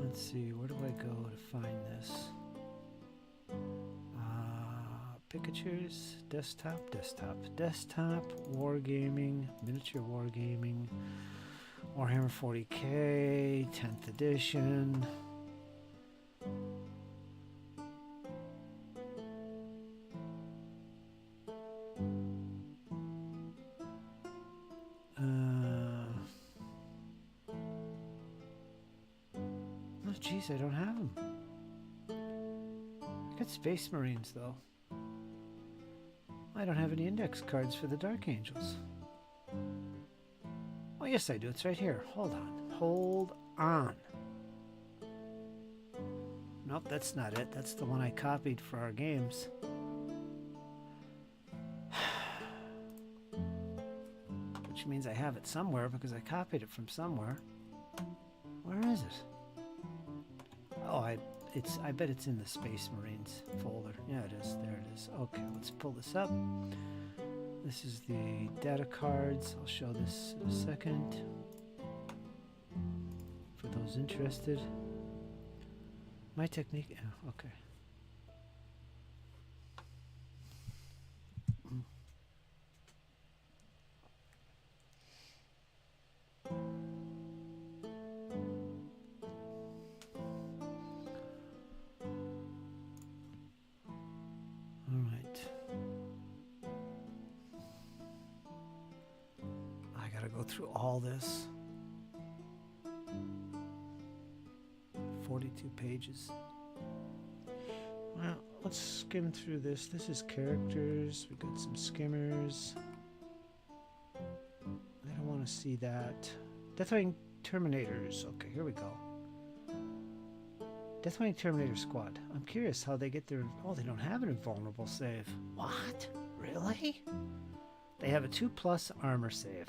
Let's see, where do I go to find this? Picatures, desktop, wargaming, miniature wargaming, Warhammer 40k, 10th edition. Oh jeez, I don't have them. I got Space Marines though. I don't have any index cards for the Dark Angels. Oh, yes, I do. It's right here. Hold on. Hold on. Nope, that's not it. That's the one I copied for our games. Which means I have it somewhere because I copied it from somewhere. Where is it? Oh, I bet it's in the Space Marines folder. Yeah, it is. There it is. Okay, let's pull this up. This is the data cards. I'll show this in a second for those interested. My technique. Oh, okay. Through all this 42 pages. Well, let's skim through this. This is characters. We got some skimmers. I don't want to see that. Deathwing Terminators. Okay, here we go. Deathwing Terminator Squad. I'm curious how they get their... Oh, they don't have an invulnerable save. What? Really? They have a 2+ armor save.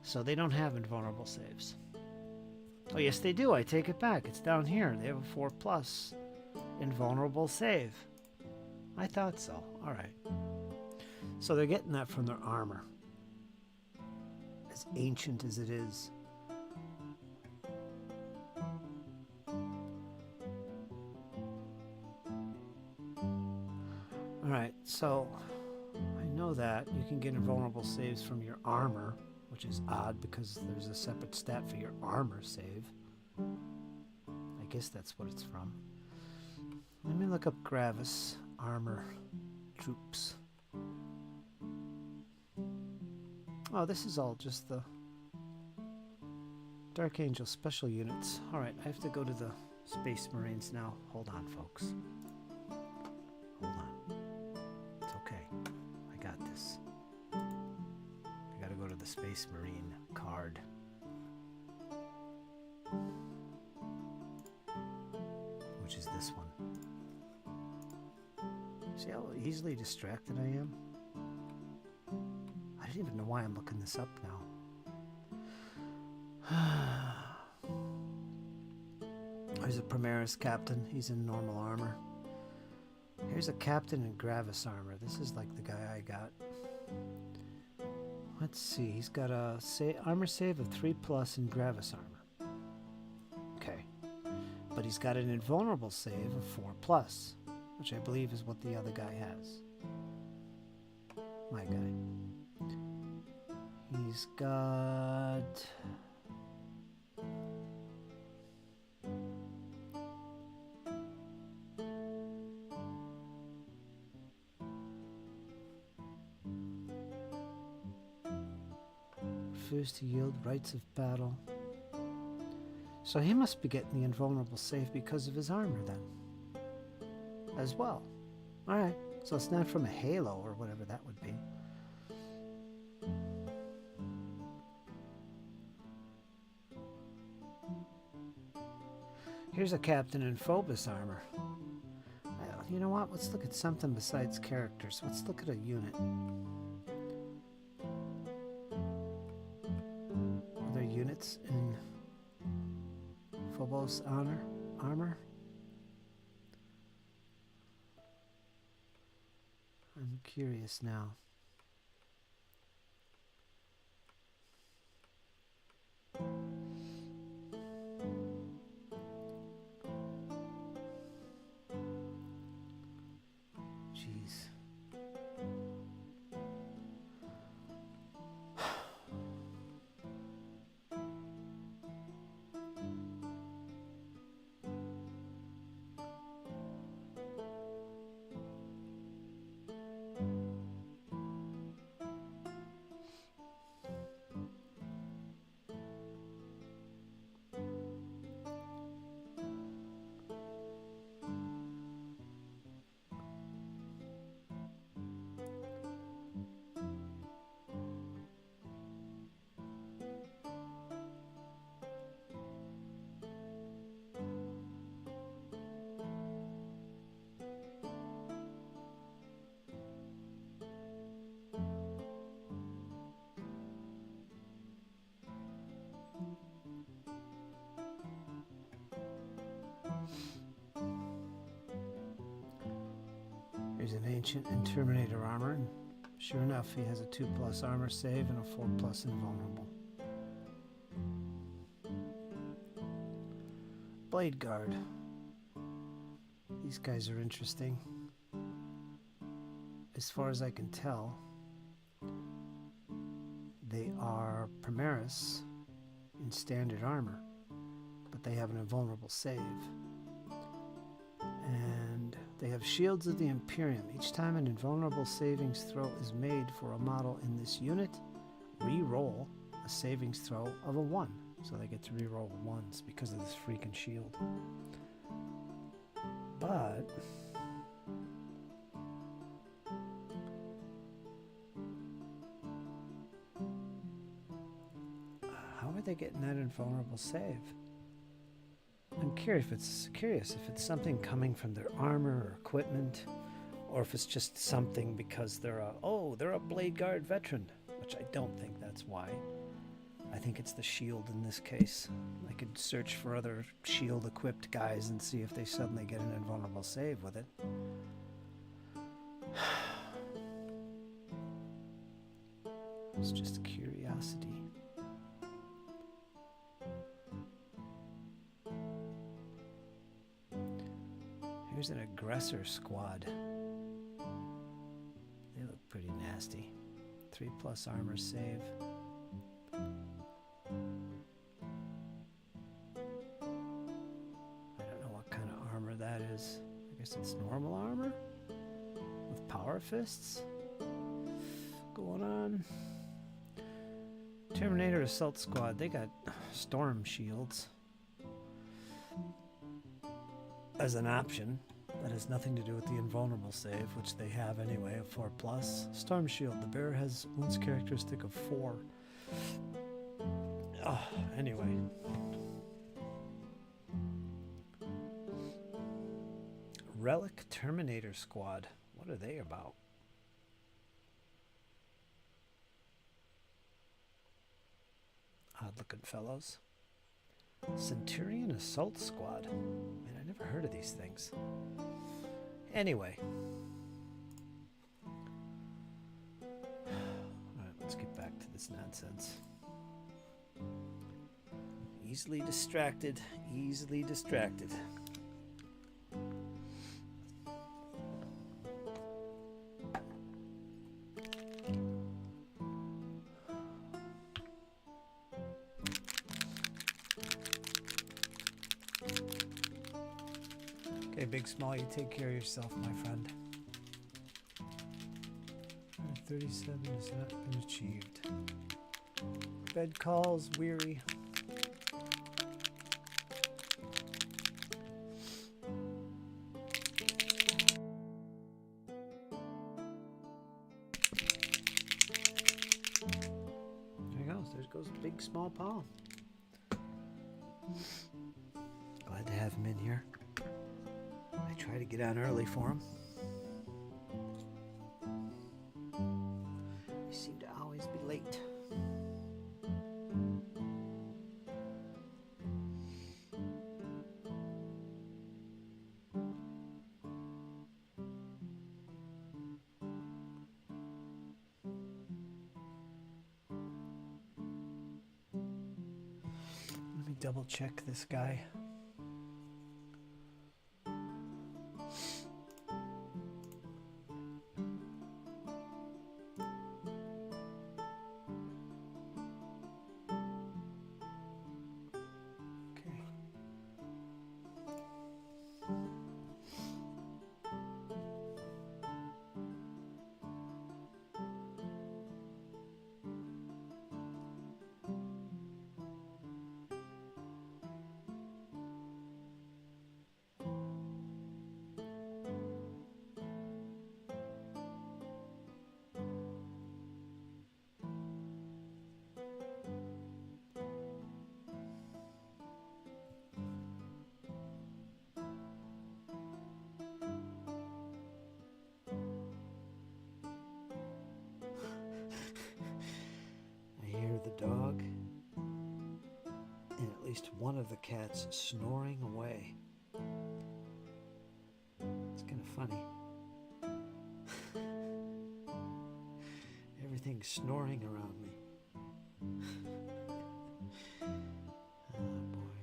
So they don't have invulnerable saves. Oh, yes, they do. I take it back. It's down here. They have a 4+ invulnerable save. I thought so. All right. So they're getting that from their armor. As ancient as it is. All right. So I know that you can get invulnerable saves from your armor, which is odd because there's a separate stat for your armor save. guess that's what it's from. Let me look up Gravis armor troops. Oh, this is all just the Dark Angel special units. Alright, I have to go to the Space Marines now. Hold on, folks. Hold on. It's okay. I got this. I gotta go to the Space Marine card. Which is this one. See how easily distracted I am? I don't even know why I'm looking this up now. There's a Primaris captain. He's in normal armor. Here's a captain in Gravis armor. This is like the guy I got. Let's see. He's got a armor save of 3+ in Gravis armor. Okay. But he's got an invulnerable save of 4+, which I believe is what the other guy has. My guy. He's got... refuse to yield rights of battle. So he must be getting the invulnerable save because of his armor then. As well. Alright, so it's not from a halo or whatever that would be. Here's a captain in Phobos armor. You know what? Let's look at something besides characters. Let's look at a unit. Are there units in Phobos armor? I'm curious now. Here's an ancient in Terminator armor, and sure enough, he has a 2+ armor save and a 4+ invulnerable. Blade Guard. These guys are interesting. As far as I can tell, they are Primaris in standard armor, but they have an invulnerable save. And they have Shields of the Imperium. Each time an invulnerable savings throw is made for a model in this unit, re-roll a savings throw of a 1. So they get to re-roll 1s because of this freaking shield. But how are they getting that invulnerable save? I'm curious if it's something coming from their armor or equipment, or if it's just something because they're a Blade Guard veteran, which I don't think that's why. I think it's the shield in this case. I could search for other shield equipped guys and see if they suddenly get an invulnerable save with it. It's just a curiosity. Here's an aggressor squad. They look pretty nasty. 3+ armor save. I is. I guess it's normal armor with power fists going on. Terminator Assault Squad, they got storm shields as an option. That has nothing to do with the invulnerable save, which they have anyway, of 4+. Storm Shield, the bearer has wounds characteristic of 4. Oh, anyway. Relic Terminator Squad. What are they about? Odd looking fellows. Centurion Assault Squad. Man, I never heard of these things. Anyway. Alright, let's get back to this nonsense. Easily distracted. Easily distracted. Okay, Big Small, you take care of yourself, my friend. 37 has not been achieved. Bed calls, weary. There he goes. There goes Big Small Paul. Glad to have him in here. I try to get on early for him. You seem to always be late. Let me double check this guy. The dog and at least one of the cats snoring away. It's kind of funny. Everything's snoring around me. Oh boy.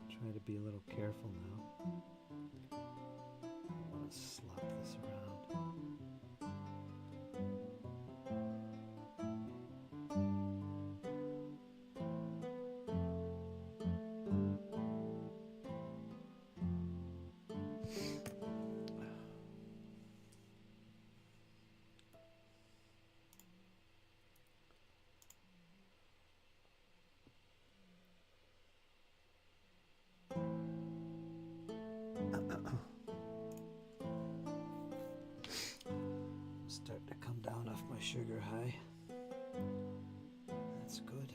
Try to be a little careful now. I don't want to slop this around. Starting to come down off my sugar high. That's good.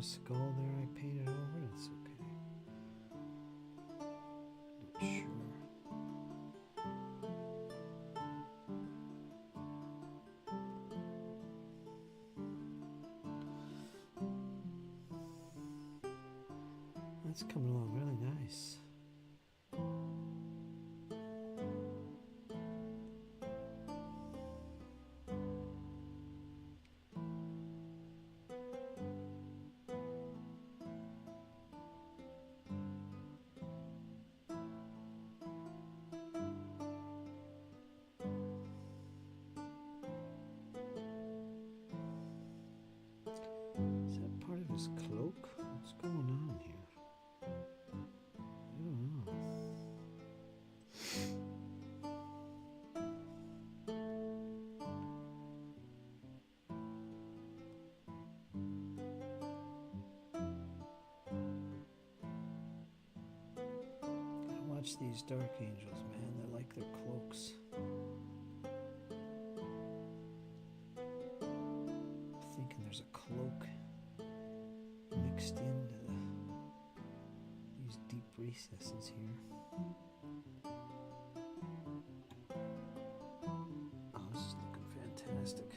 skull there I painted over. That's okay. Not sure. That's coming along really nice. Is that part of his cloak? What's going on here? I don't know. Gotta watch these dark angels, man. They're like their cloaks. Thinking there's a cloak mixed into these deep recesses here. Oh, this is looking fantastic.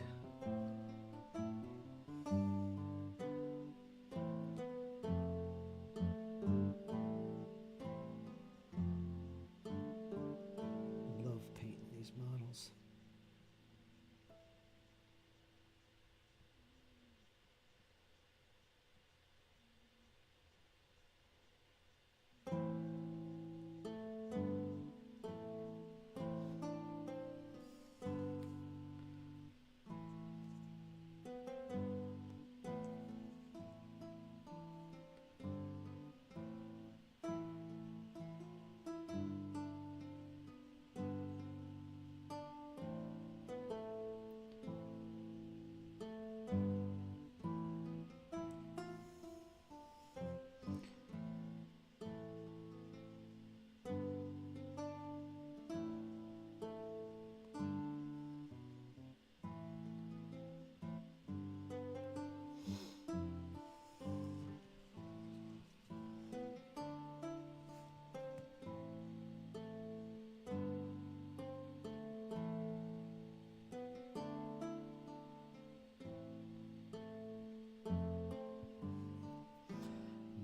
Love painting these models.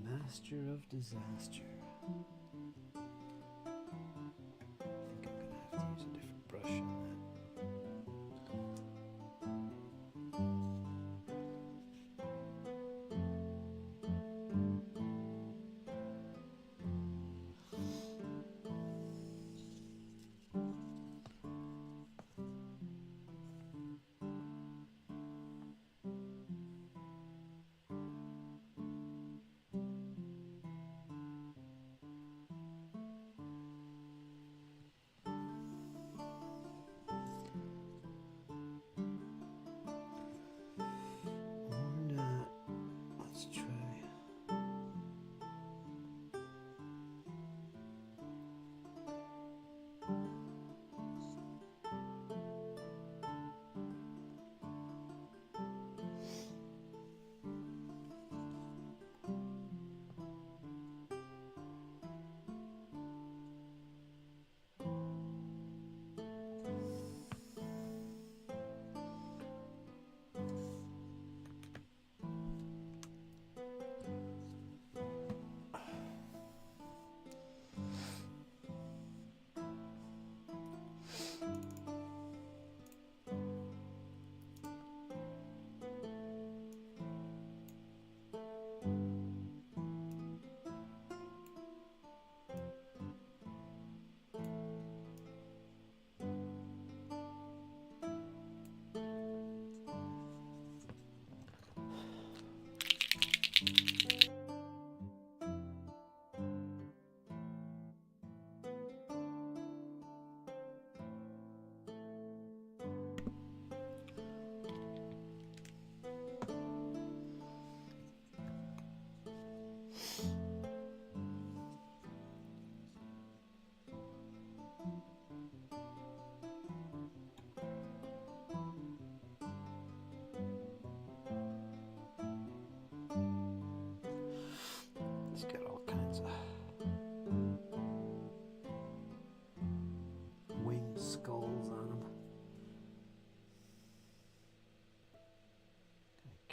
Master of disaster. I think I'm gonna have to use a different brush on that.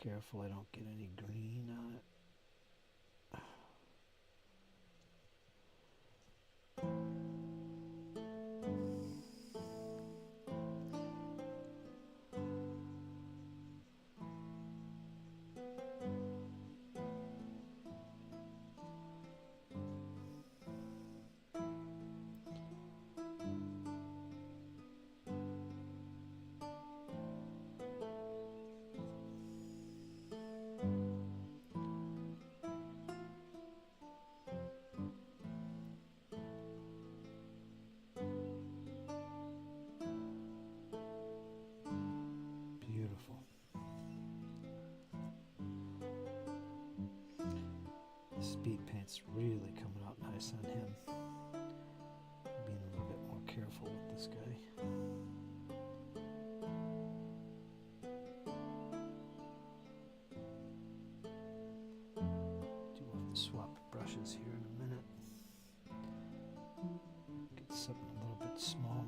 careful I don't get any green on it. Beautiful. The speed paint's really coming out nice on him. Being a little bit more careful with this guy. Do have to swap brushes here in a minute. Get something a little bit smaller.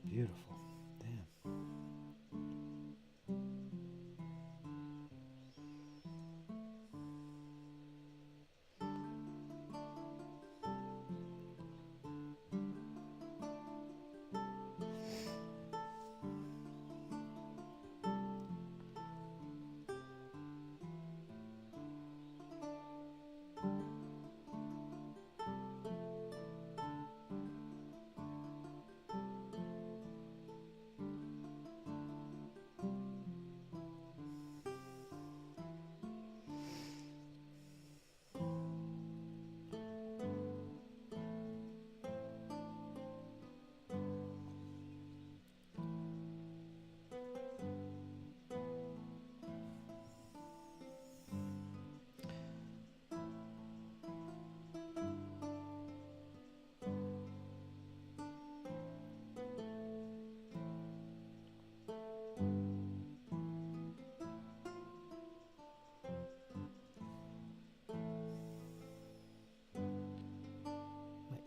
Beautiful. Damn.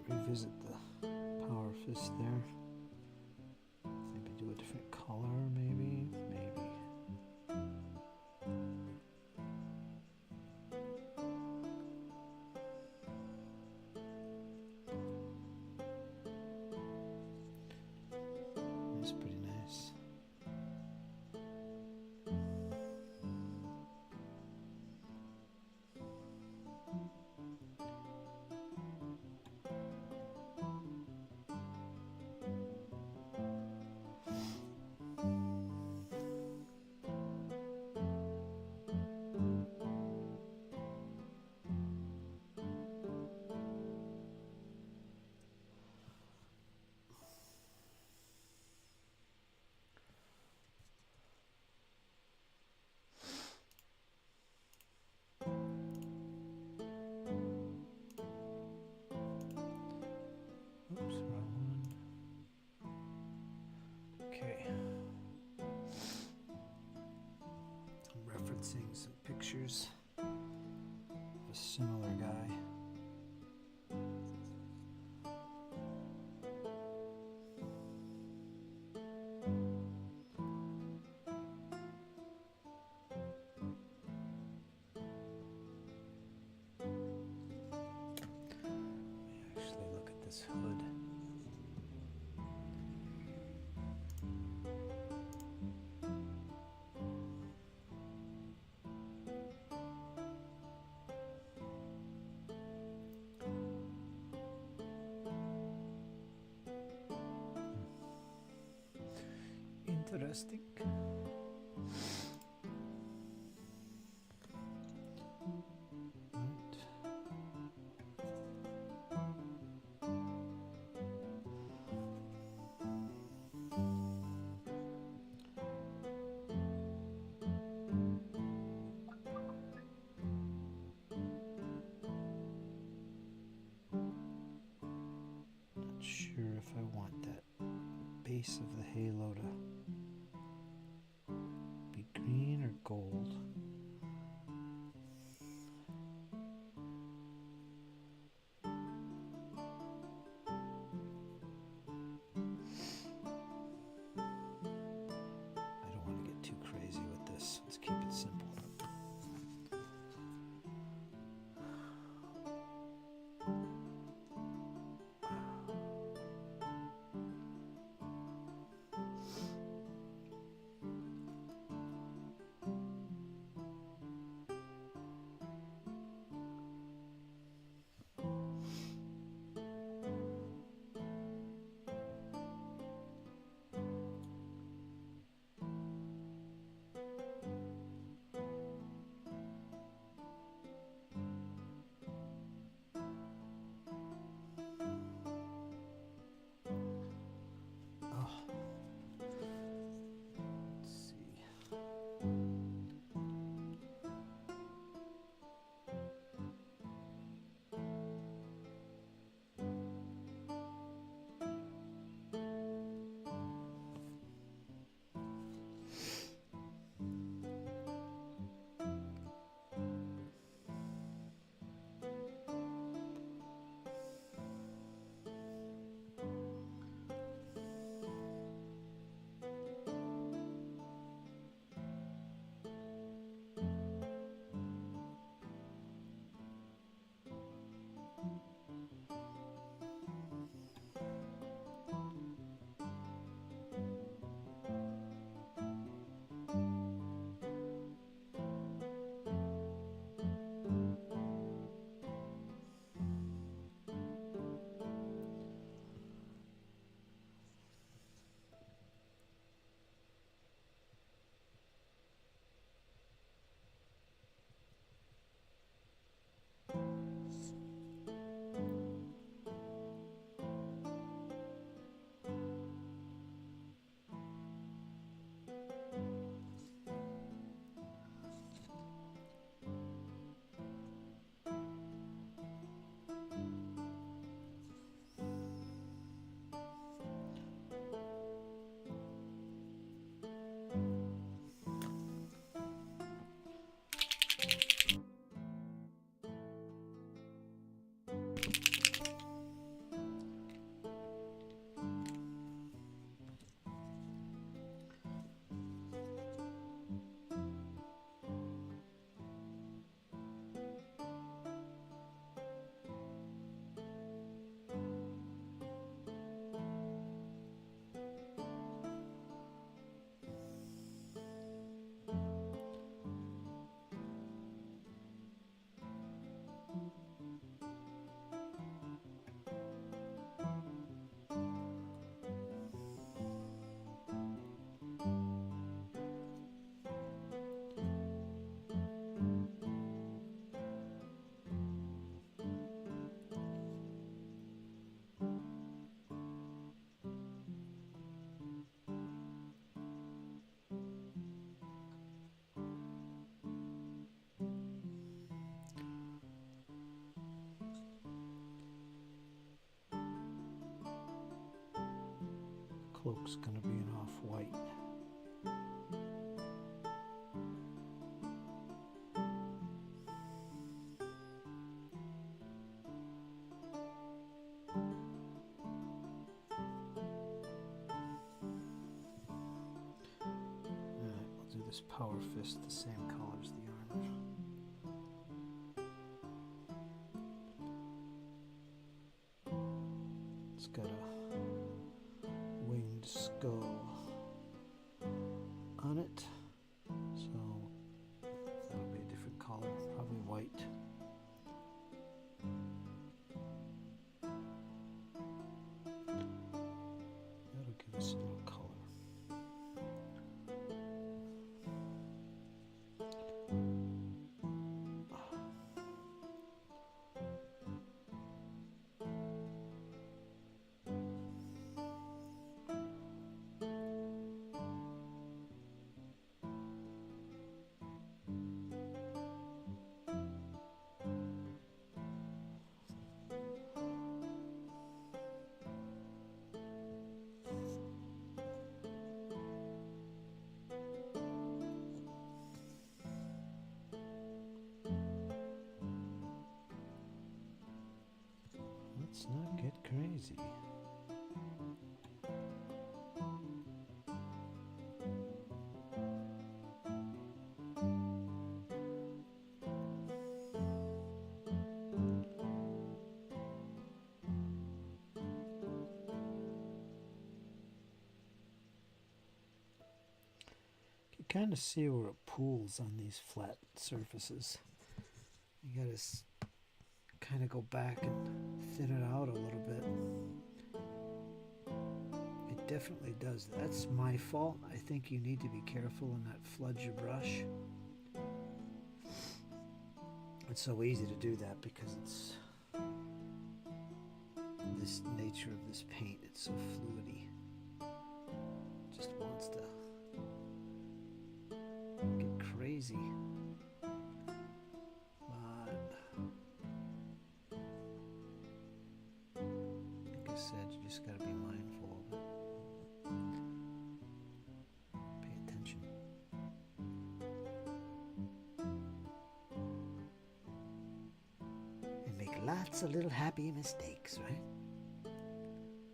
Revisit the power fist there. Maybe do a different color, maybe. That's pretty nice. Oops, wrong one. Okay. I'm referencing some pictures of a similar guy. Actually, look at this hood. Interesting. Right. Not sure. sure if I want that base of the halo to be green or gold. I don't want to get too crazy with this. Let's keep it simple. Cloak's gonna be an off-white. Alright, we'll do this power fist the same color as the armor. It's got a winged skull on it, so that'll be a different color, probably white. That'll give us a little color. Let's not get crazy. You kind of see where it pools on these flat surfaces. You gotta kind of go back and thin it out a little bit. It definitely does. That's my fault. I think you need to be careful and not flood your brush. It's so easy to do that because it's this nature of this paint. It's so fluidy. It just wants to get crazy. Said you just got to be mindful of it. Pay attention. And make lots of little happy mistakes, right?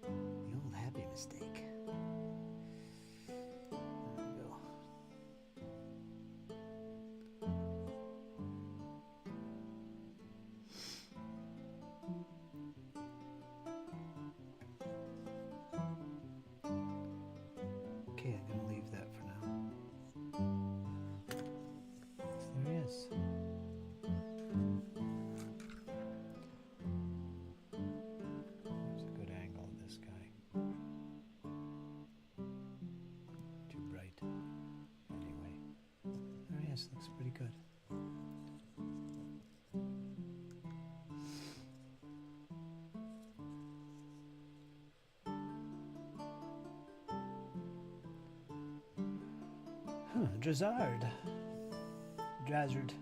The old happy mistake. There we go. Okay, I'm going to leave that for now. So there he is. There's a good angle of this guy. Too bright. Anyway, there he is. Looks pretty good. Drazzard. Drazzard.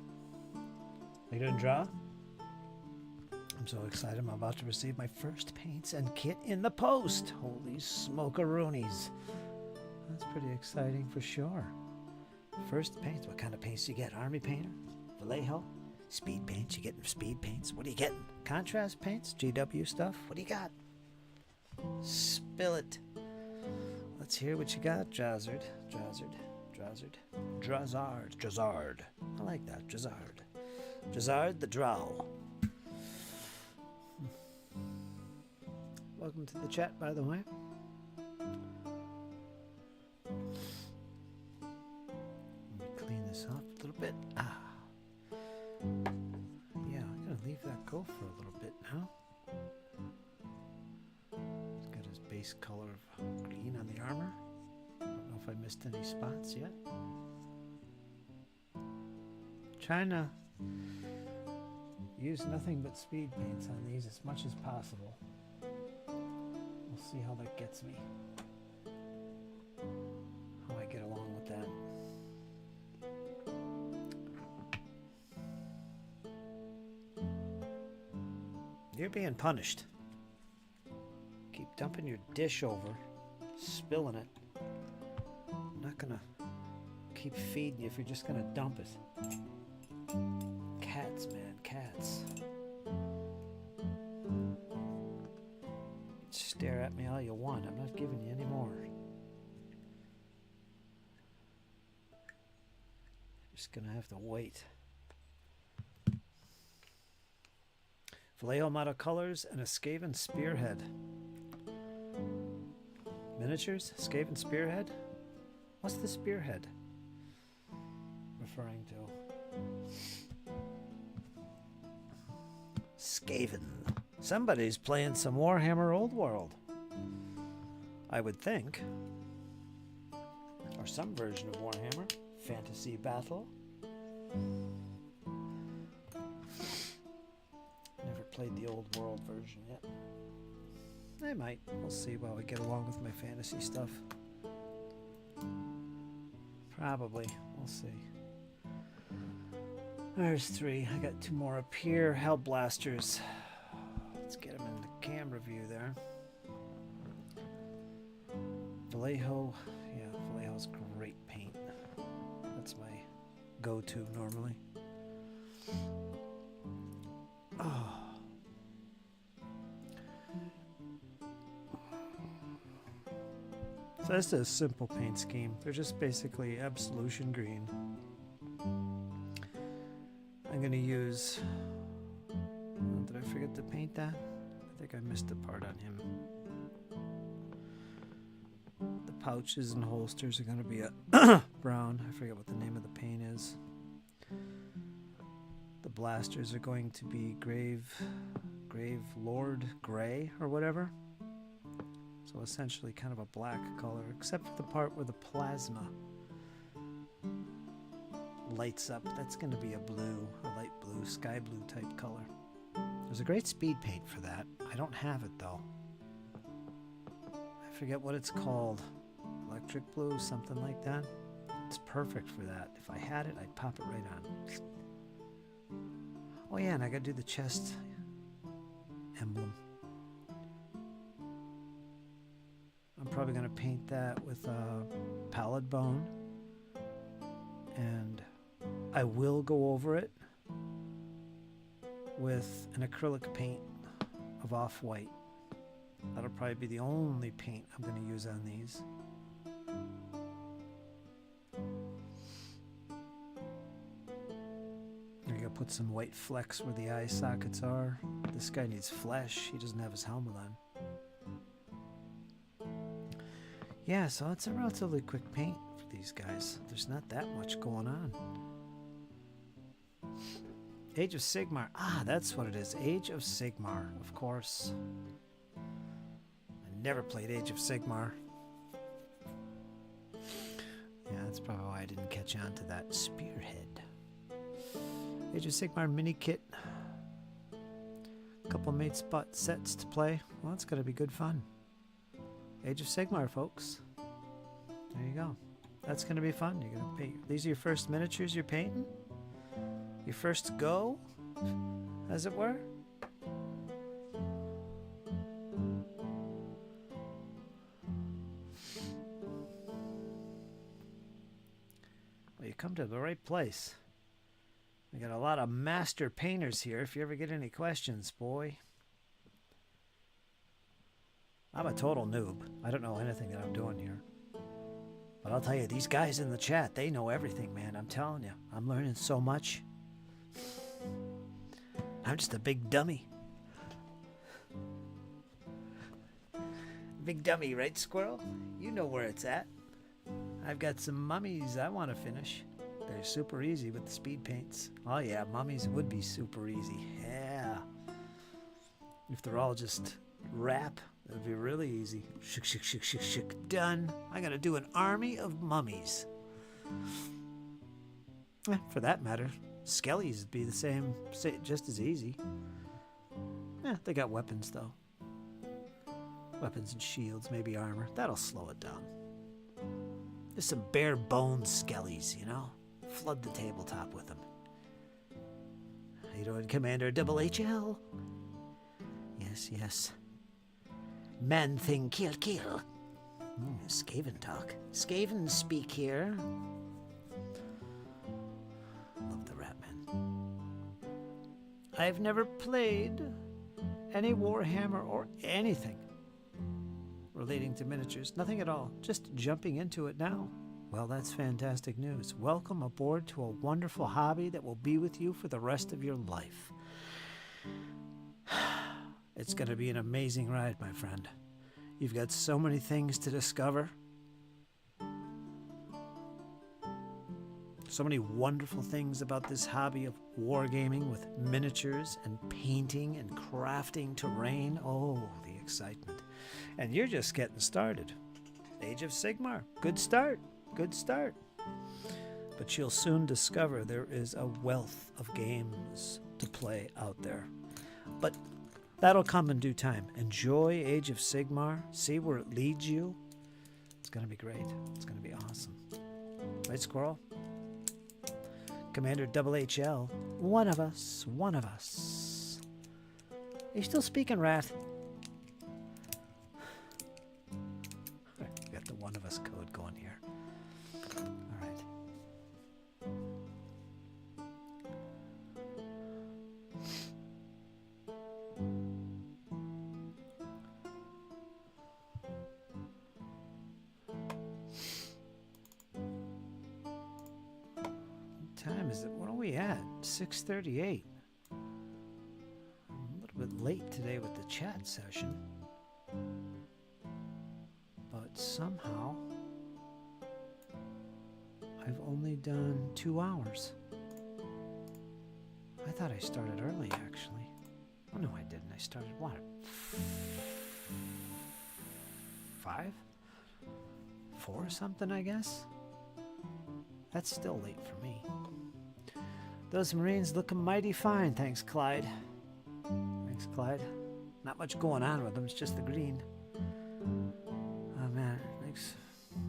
Are you gonna draw? I'm so excited. I'm about to receive my first paints and kit in the post. Holy smokeroonies. That's pretty exciting for sure. First paints. What kind of paints do you get? Army painter? Vallejo? Speed paints? You getting speed paints? What are you getting? Contrast paints? GW stuff? What do you got? Spill it. Let's hear what you got, Drazzard. Drazzard. I like that, Drazzard. Drazzard the Drow. Welcome to the chat, by the way. Let me clean this up a little bit. Yeah, I'm gonna leave that go for a little bit now. He's got his base color of green on the armor. I don't know if I missed any spots yet. Trying to use nothing but speed paints on these as much as possible. We'll see how that gets me. How I get along with that. You're being punished. Keep dumping your dish over, spilling it. I'm not gonna keep feeding you if you're just gonna dump it. Cats, man, cats. Stare at me all you want. I'm not giving you any more. Just gonna have to wait. Vallejo model colors and a Skaven spearhead. Miniatures? Skaven spearhead? What's the spearhead referring to? Skaven. Somebody's playing some Warhammer Old World. I would think. Or some version of Warhammer. Fantasy Battle. Never played the Old World version yet. I might. We'll see while we get along with my fantasy stuff. Probably. We'll see. There's 3. I got 2 more up here. Hellblasters. Let's get them in the camera view there. Vallejo. Yeah, Vallejo's great paint. That's my go-to normally. Oh. So this is a simple paint scheme. They're just basically absolution green. I'm going to use... Oh, did I forget to paint that? I think I missed a part on him. The pouches and holsters are going to be a brown. I forget what the name of the paint is. The blasters are going to be Grave Lord Gray or whatever. So essentially kind of a black color, except for the part where the plasma lights up. That's going to be a blue, a light blue, sky blue type color. There's a great speed paint for that. I don't have it though. I forget what it's called. Electric blue, something like that. It's perfect for that. If I had it, I'd pop it right on. Oh yeah, and I gotta do the chest emblem. I'm probably gonna paint that with a pallid bone. And I will go over it with an acrylic paint of off-white. That'll probably be the only paint I'm going to use on these. I'm going to put some white flecks where the eye sockets are. This guy needs flesh. He doesn't have his helmet on. Yeah, so it's a relatively quick paint for these guys. There's not that much going on. Age of Sigmar. Ah, that's what it is. Age of Sigmar, of course. I never played Age of Sigmar. Yeah, that's probably why I didn't catch on to that. Spearhead. Age of Sigmar mini kit. A couple mate spot sets to play. Well, it's going to be good fun. Age of Sigmar, folks. There you go. That's going to be fun. You're going to paint. These are your first miniatures you're painting? Your first go, as it were. Well, you come to the right place. We got a lot of master painters here. If you ever get any questions, boy. I'm a total noob. I don't know anything that I'm doing here. But I'll tell you, these guys in the chat, they know everything, man. I'm telling you. I'm learning so much. I'm just a big dummy. Big dummy, right, Squirrel? You know where it's at. I've got some mummies I want to finish. They're super easy with the speed paints. Oh yeah, mummies would be super easy. Yeah. If they're all just wrap, it'd be really easy. Shik, shik, shik, shik, shik. Done. I gotta do an army of mummies. For that matter, skellies would be the same, just as easy. They got weapons though. Weapons and shields, maybe armor. That'll slow it down. Just some bare bones skellies, you know? Flood the tabletop with them. How you doing, Commander HL? Yes, yes. Man thing kill kill. Skaven talk. Skaven speak here. Love the Ratman. I've never played any Warhammer or anything relating to miniatures. Nothing at all. Just jumping into it now. Well, that's fantastic news. Welcome aboard to a wonderful hobby that will be with you for the rest of your life. It's going to be an amazing ride, my friend. You've got so many things to discover. So many wonderful things about this hobby of wargaming with miniatures and painting and crafting terrain. Oh, the excitement. And you're just getting started. Age of Sigmar. Good start. Good start. But you'll soon discover there is a wealth of games to play out there. But that'll come in due time. Enjoy Age of Sigmar. See where it leads you. It's going to be great. It's going to be awesome. Right, Squirrel? Commander HL. One of us. One of us. Are you still speaking, Rat? We got the one of us code going here. All right. 6:38. I'm a little bit late today with the chat session. But somehow I've only done 2 hours. I thought I started early, actually. Oh, no, I didn't. I started, what, 5? 4 or something, I guess? That's still late for me. Those Marines looking mighty fine. Thanks, Clyde. Thanks, Clyde. Not much going on with them. It's just the green. Oh, man. It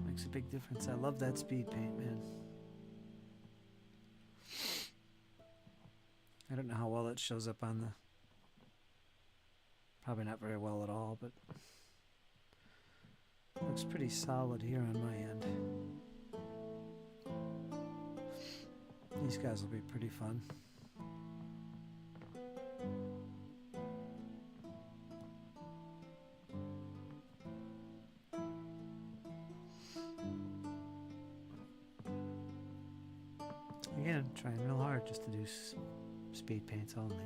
makes a big difference. I love that speed paint, man. I don't know how well it shows up on the... Probably not very well at all, but... Looks pretty solid here on my end. These guys will be pretty fun. Again, trying real hard just to do speed paints only.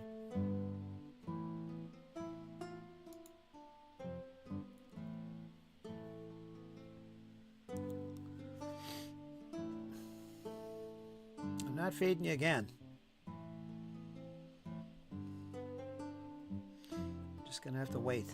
I'm not feeding you again. Just gonna have to wait.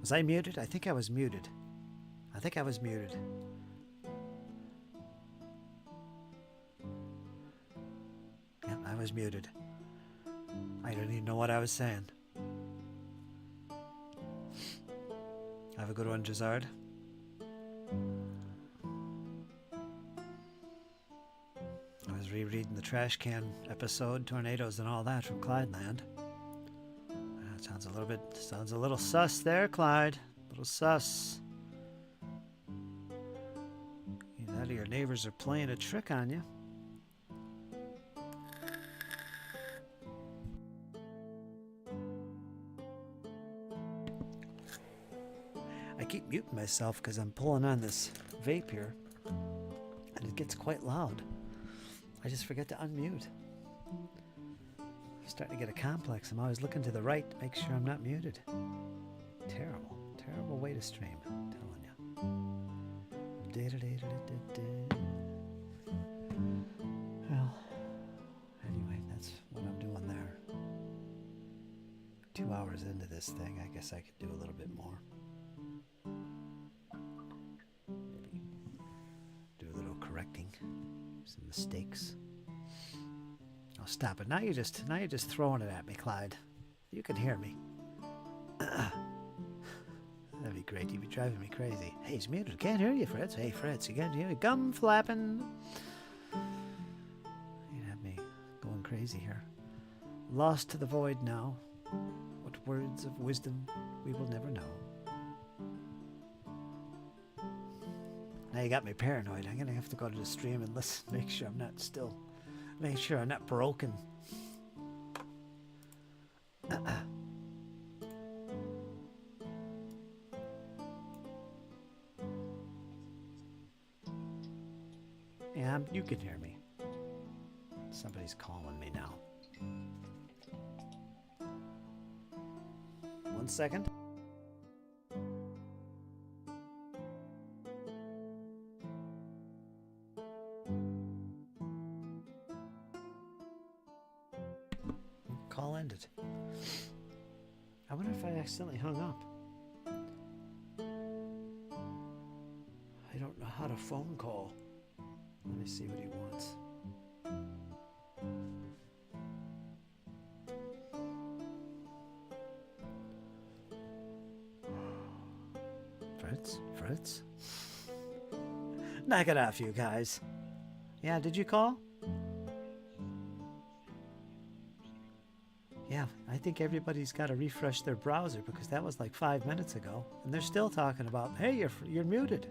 Was I muted? I think I was muted. I think I was muted. Yeah, I was muted. I don't even know what I was saying. Have a good one, Jazard. I was rereading the Trash Can episode, Tornadoes and all that from Clydeland. Sounds a little sus there, Clyde. A little sus. Either that or your neighbors are playing a trick on you. I keep muting myself because I'm pulling on this vape here, and it gets quite loud. I just forget to unmute. I'm starting to get a complex. I'm always looking to the right to make sure I'm not muted. Terrible, terrible way to stream, I'm telling you. Well, anyway, that's what I'm doing there. 2 hours into this thing, I guess I could do a little bit more. Maybe do a little correcting, some mistakes. Oh, stop it! Now you're just throwing it at me, Clyde. You can hear me. That'd be great. You'd be driving me crazy. Hey, he's muted. Can't hear you, Fritz. Hey, Fritz, you can't hear me. Gum flapping. You'd have me going crazy here. Lost to the void now. What words of wisdom we will never know. Now you got me paranoid. I'm gonna have to go to the stream and listen. Make sure I'm not broken. Yeah, you can hear me. Somebody's calling me now. 1 second. Call ended. I wonder if I accidentally hung up. I don't know how to phone call. Let me see what he wants. Fritz? Knock it off, you guys. Yeah, did you call? Yeah, I think everybody's got to refresh their browser because that was like 5 minutes ago. And they're still talking about, hey, you're muted.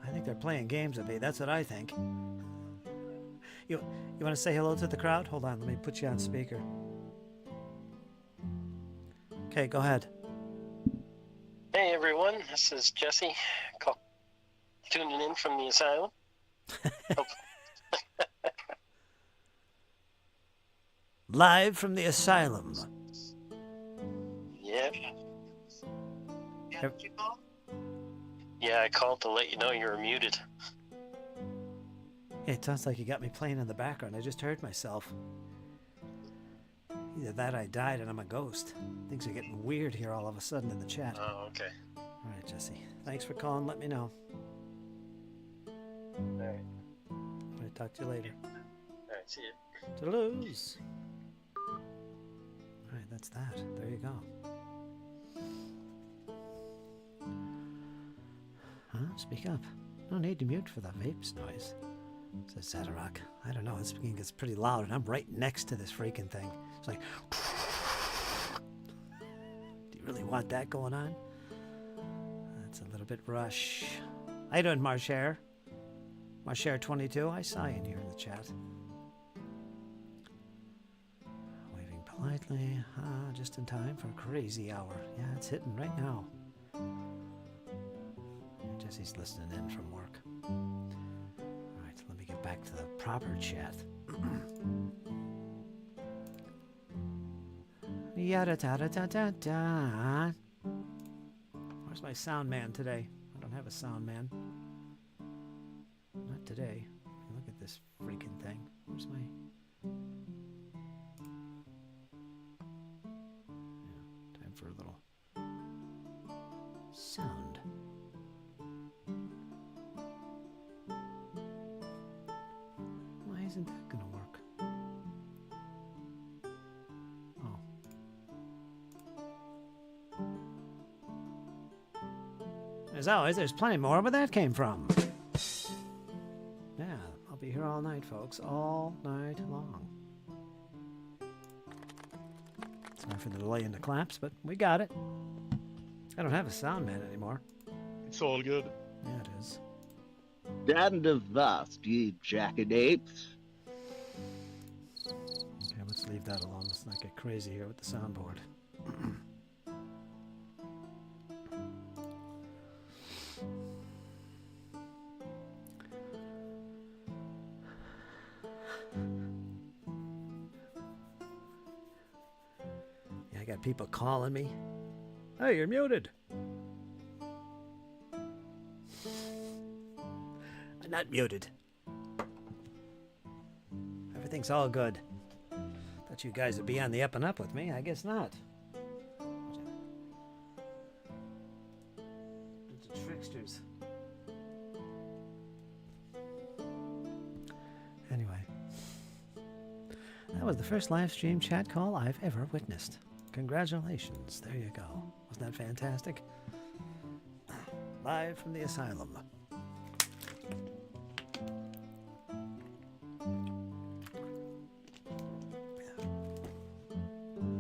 I think they're playing games with me. That's what I think. You want to say hello to the crowd? Hold on, let me put you on speaker. Okay, go ahead. Hey everyone, this is Jesse tuning in from the asylum. Live from the asylum. Yep. Yeah, I called to let you know you were muted. Yeah, it sounds like you got me playing in the background. I just heard myself. Either that or I died and I'm a ghost. Things are getting weird here all of a sudden in the chat. Oh, okay. All right, Jesse. Thanks for calling. Let me know. All right. All right, talk to you later. All right, see you. Toodaloo's. All right, that's that. There you go. Huh? Speak up. No need to mute for the vapes noise. Says Zadarok. I don't know. This thing gets pretty loud, and I'm right next to this freaking thing. It's like, do you really want that going on? That's a little bit rush. How you doing, Marshare? Marshare22, I saw you in here in the chat. Waving politely, just in time for a crazy hour. Yeah, it's hitting right now. Jesse's listening in from work. Alright, let me get back to the proper chat. Yada da da da da da. Where's my sound man today? I don't have a sound man. Not today. Look at this freaking thing. Where's my... Yeah, time for a little sound. Why isn't that gonna work? Oh. As always, there's plenty more where that came from. Yeah, I'll be here all night, folks. All night long. Sorry for the delay in the claps, but we got it. I don't have a sound man anymore. It's all good. Yeah, it is. Stand of thus, ye jackanapes. Okay, let's leave that alone. Let's not get crazy here with the soundboard. Yeah, I got people calling me. Hey, you're muted. I'm not muted. Everything's all good. Thought you guys would be on the up and up with me. I guess not. Bunch of tricksters. Anyway, that was the first live stream chat call I've ever witnessed. Congratulations. There you go. Wasn't that fantastic? Live from the asylum.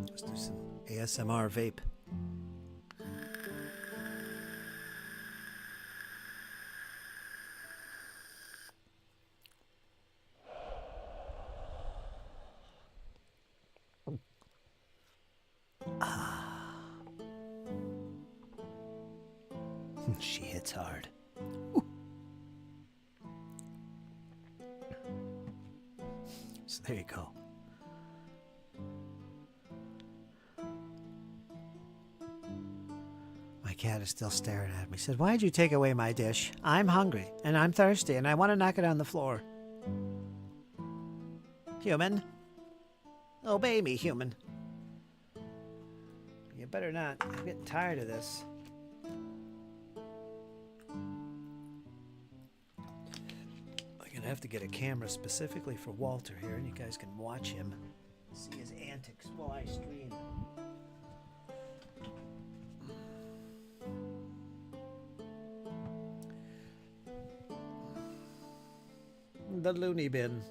Let's do some ASMR vape. She hits hard. Ooh. So there you go. My cat is still staring at me. He said, "Why'd you take away my dish? I'm hungry, and I'm thirsty, and I want to knock it on the floor." Human. Obey me, human. You better not. I'm getting tired of this. I'm gonna have to get a camera specifically for Walter here, and you guys can watch him, see his antics while I stream. The loony bin.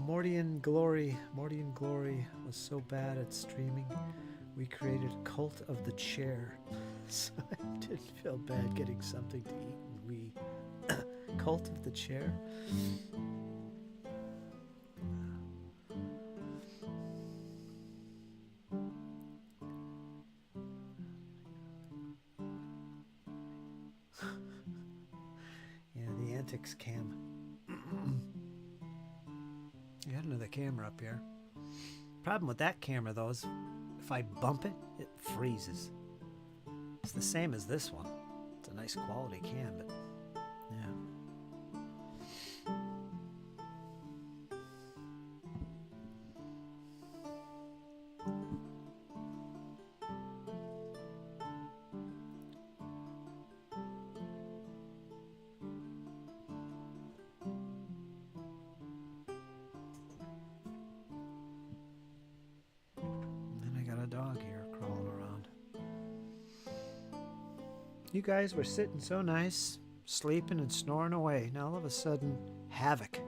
Mordian Glory was so bad at streaming, we created Cult of the Chair. So I didn't feel bad getting something to eat. We Cult of the Chair. Yeah, the antics cam. I got another camera up here. Problem with that camera though is if I bump it, it freezes. It's the same as this one. It's a nice quality cam, but yeah. Dog here crawling around. You guys were sitting so nice, sleeping and snoring away. Now all of a sudden, havoc.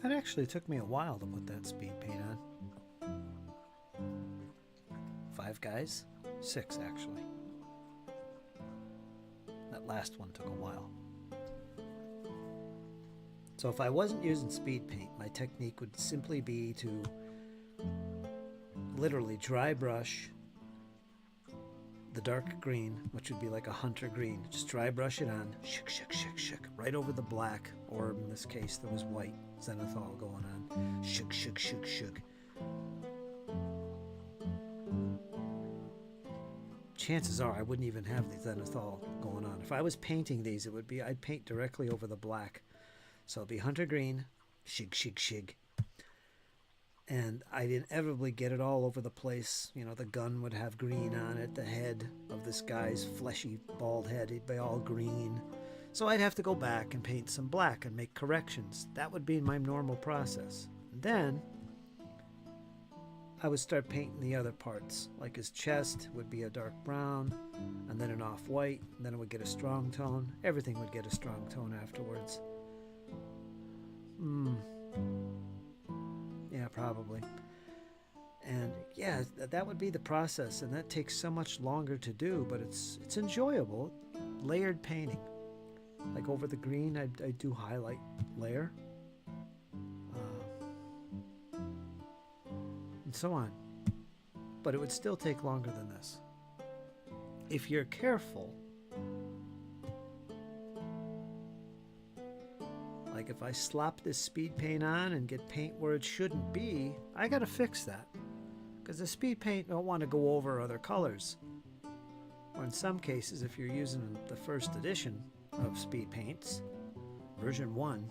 That actually took me a while to put that speed paint on. 5 guys? 6 actually. That last one took a while. So if I wasn't using speed paint, my technique would simply be to literally dry brush the dark green, which would be like a hunter green. Just dry brush it on, shook, shook, shook, shook, right over the black, or in this case there was white zenithal going on. Shook, shook, shook, shook. Chances are I wouldn't even have the zenithal going on. If I was painting these, it would be, I'd paint directly over the black. So it'd be hunter green, shig, shig, shig. And I'd inevitably get it all over the place. You know, the gun would have green on it. The head of this guy's fleshy, bald head, he'd be all green. So I'd have to go back and paint some black and make corrections. That would be my normal process. And then I would start painting the other parts. Like his chest would be a dark brown, and then an off-white, and then it would get a strong tone. Everything would get a strong tone afterwards. Yeah, probably. And yeah, that would be the process, and that takes so much longer to do, but it's enjoyable. Layered painting. Like over the green, I do highlight layer. And so on. But it would still take longer than this. If you're careful, like if I slop this speed paint on and get paint where it shouldn't be, I gotta fix that. Because the speed paint don't want to go over other colors. Or in some cases, if you're using the first edition of speed paints, version 1,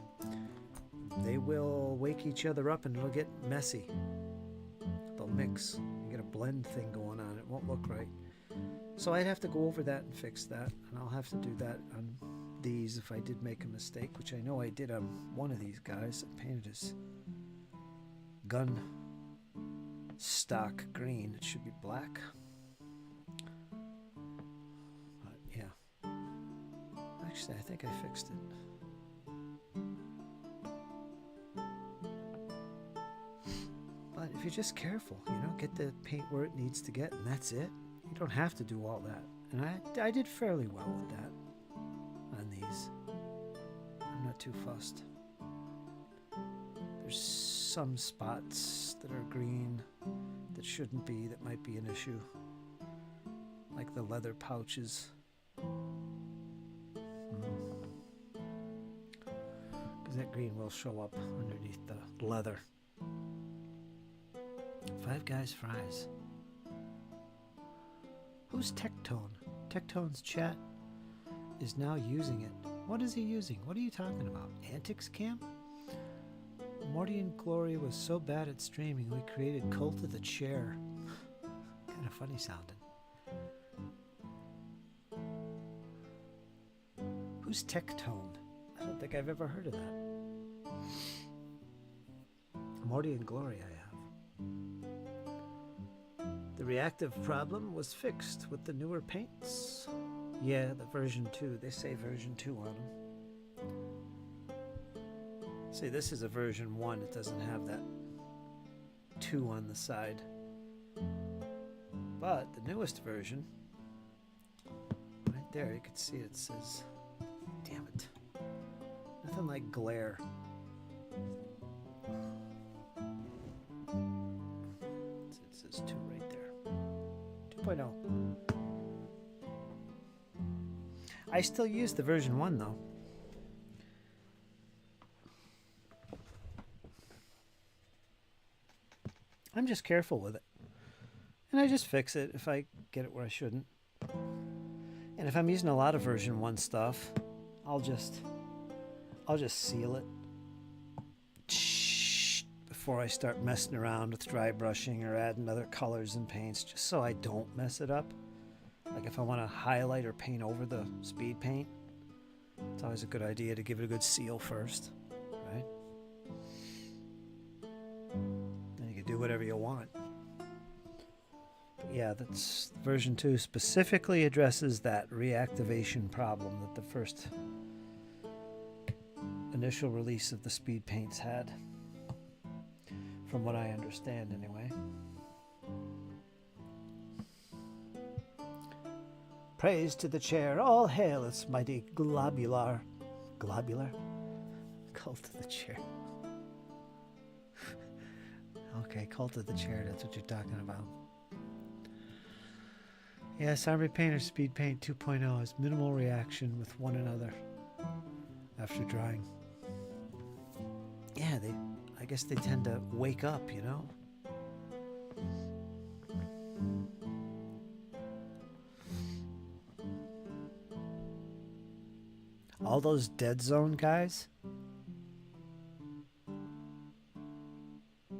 they will wake each other up and it'll get messy. They'll mix. You get a blend thing going on. It won't look right. So I'd have to go over that and fix that. And I'll have to do that on these if I did make a mistake, which I know I did on one of these guys. I painted his gun stock green. It should be black. But yeah. Actually, I think I fixed it. But if you're just careful, you know, get the paint where it needs to get, and that's it. You don't have to do all that. And I did fairly well with that on these. I'm not too fussed. There's some spots that are green that shouldn't be, that might be an issue. Like the leather pouches. Because that green will show up underneath the leather. Five Guys Fries. Who's Tectone? Tectone's chat is now using it. What is he using? What are you talking about? Antics Cam? Morty and Glory was so bad at streaming, we created Cult of the Chair. Kind of funny sounding. Who's Tectone? I don't think I've ever heard of that. Morty and Glory I have. The reactive problem was fixed with the newer paints. Yeah, the version 2. They say version 2 on them. See, this is a version 1. It doesn't have that 2 on the side. But the newest version, right there, you can see it says, damn it, nothing like glare. It says 2 right there. 2.0. I still use the version 1 though. I'm just careful with it. And I just fix it if I get it where I shouldn't. And if I'm using a lot of version 1 stuff, I'll just seal it before I start messing around with dry brushing or adding other colors and paints, just so I don't mess it up. Like if I want to highlight or paint over the speed paint, it's always a good idea to give it a good seal first, right? Then you can do whatever you want. But yeah, that's version 2 specifically addresses that reactivation problem that the first initial release of the speed paints had, from what I understand anyway. Praise to the chair, all hail its mighty globular cult of the chair. Okay, cult of the chair, that's what you're talking about. Yes, Army Painter Speed Paint 2.0 has minimal reaction with one another after drying. Yeah, I guess they tend to wake up, you know? All those Dead Zone guys,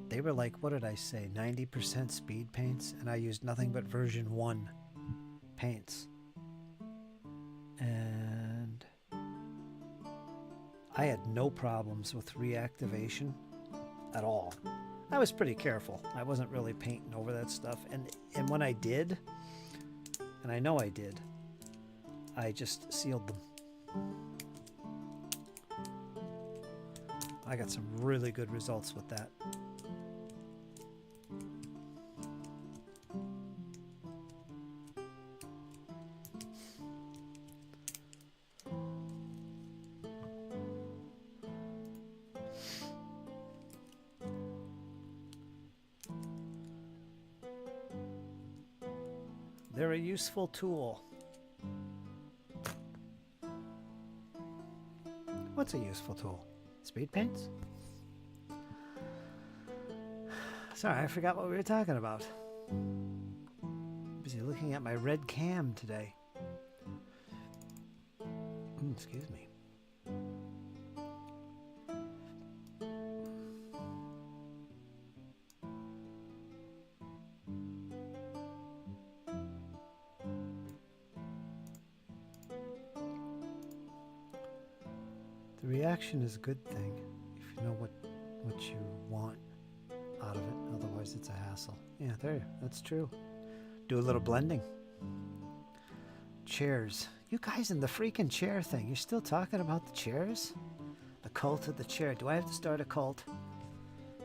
they they were like, what did I say, 90% speed paints, and I used nothing but version 1 paints. And I had no problems with reactivation at all. I was pretty careful. I wasn't really painting over that stuff. And when I did, and I know I did, I just sealed them. I got some really good results with that. They're a useful tool. What's a useful tool? Speed paints? Sorry, I forgot what we were talking about. Busy looking at my red cam today. Excuse me. The reaction is a good thing if you know what you want out of it. Otherwise, it's a hassle. Yeah, there. That's true. Do a little blending. Chairs. You guys in the freaking chair thing. You're still talking about the chairs? The cult of the chair. Do I have to start a cult?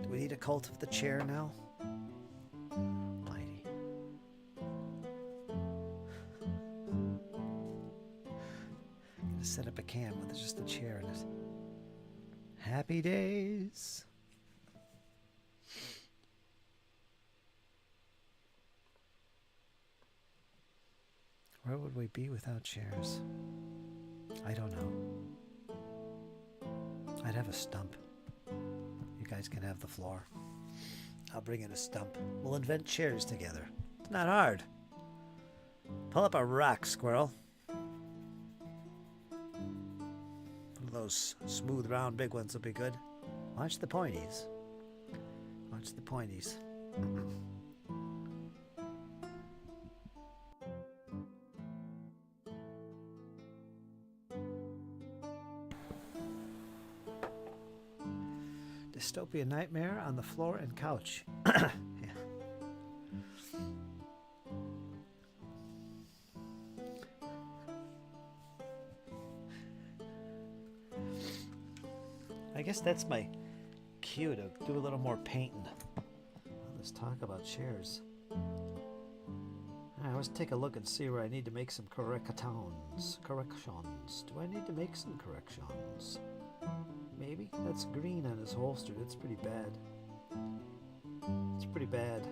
Do we need a cult of the chair now? Mighty. Gonna set up a cam with just a chair in it. Happy days. Where would we be without chairs? I don't know. I'd have a stump. You guys can have the floor. I'll bring in a stump. We'll invent chairs together. It's not hard. Pull up a rock, squirrel. One of those smooth, round, big ones will be good. Watch the pointies. Watch the pointies. Dystopia nightmare on the floor and couch. Yeah. I guess that's my cue to do a little more painting. Let's talk about chairs. I always take a look and see where I need to make some corrections. Do I need to make some corrections? Maybe? That's green on his holster. That's pretty bad. It's pretty bad.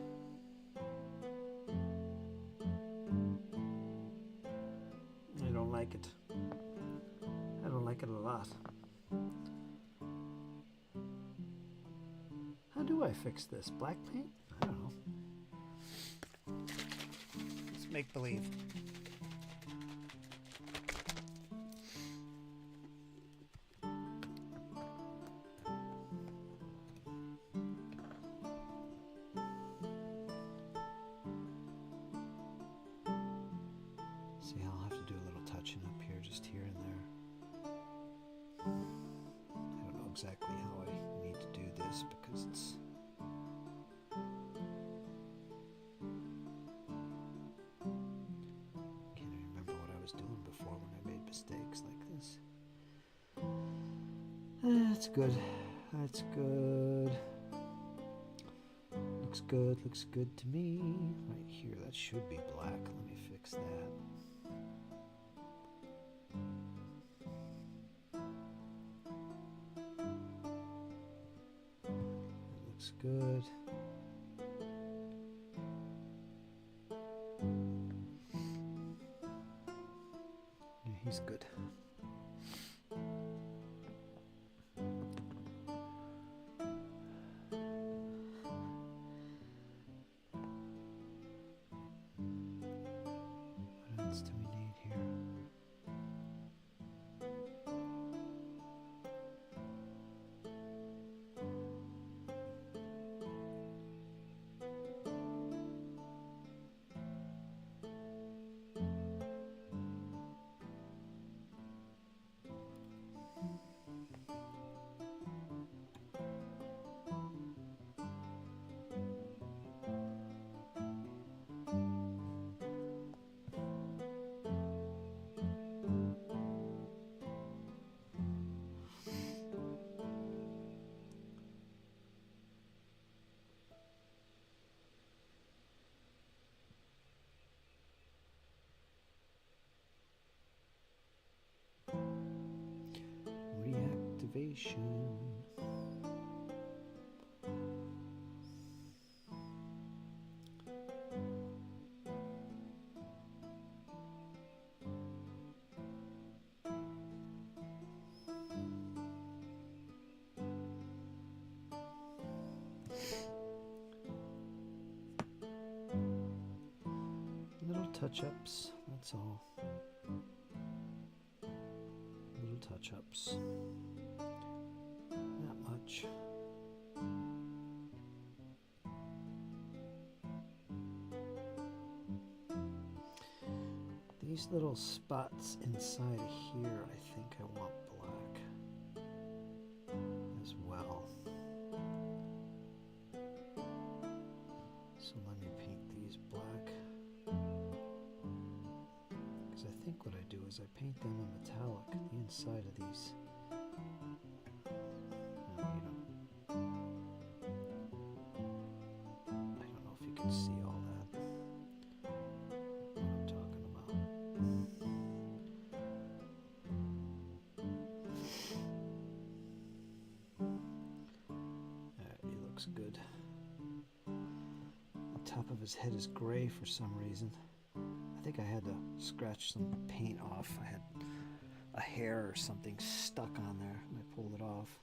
I don't like it. I don't like it a lot. How do I fix this? Black paint? I don't know. Let's make believe. See, I'll have to do a little touching up here, just here and there. I don't know exactly how I need to do this because it's... Can't even remember what I was doing before when I made mistakes like this. That's good. That's good. Looks good to me. Right here, that should be black. Let me fix that. Looks good. Yeah, he's good. What else do we need here? motivation. Little touch-ups, that's all. Little touch-ups. Not much. These little spots inside of here, I think I want black as well. So let me paint these black. Because I think what I do is I paint them in metallic, the inside of these. I don't know if you can see all that. What I'm talking about. He looks good. The top of his head is gray for some reason. I think I had to scratch some paint off. I had a hair or something stuck on there and I pulled it off.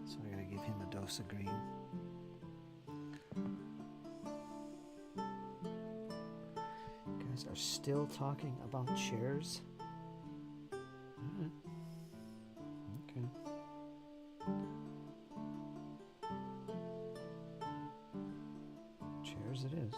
So I gotta give him a dose of green. You guys are still talking about chairs? Alright. Okay. Chairs it is.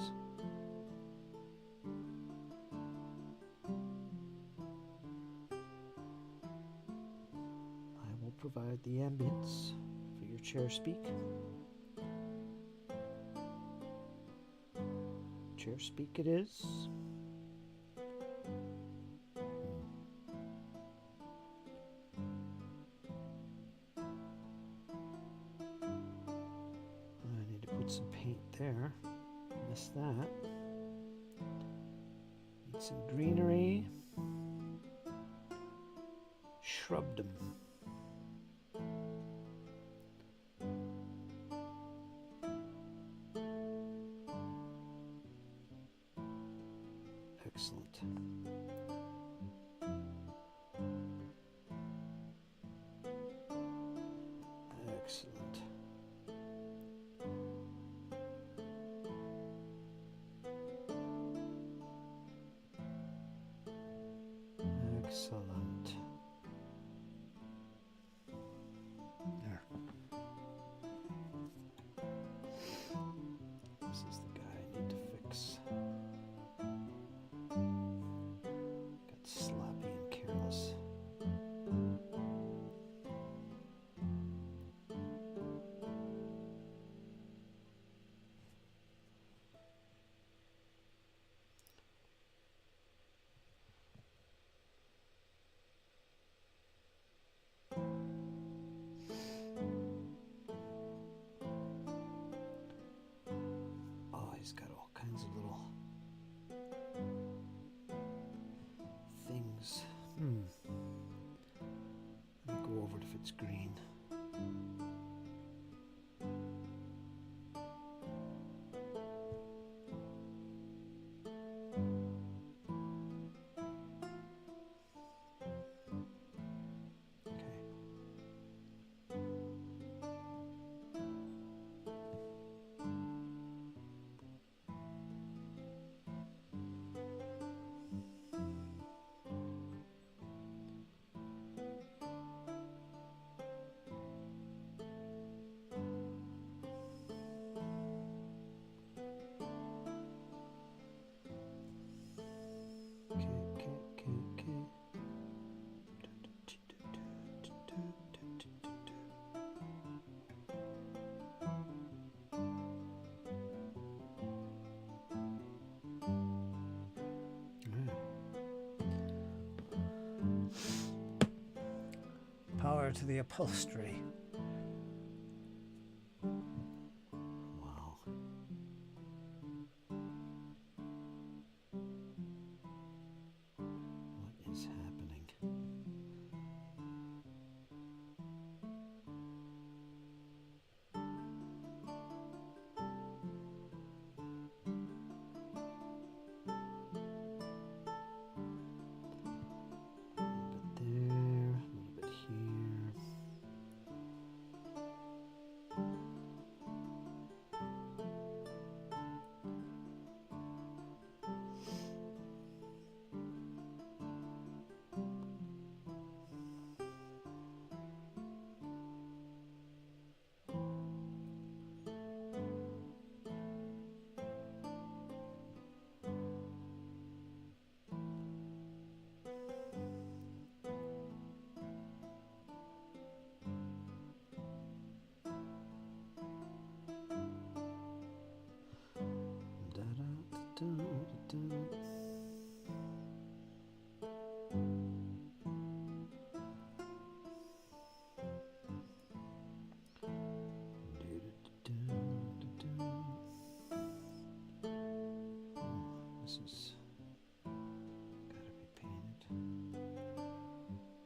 I will provide the ambience for your chair speak. Chair speak it is. I need to put some paint there. Missed that. Need some greenery. Shrubbed 'em. Excellent. Excellent. Excellent. There. This is the guy I need to fix. Got sloppy and careless. Oh, he's got all kinds of little things. Let me go over it if it's green. Okay. Power to the upholstery. Wow. What is happening? This is gotta be painted.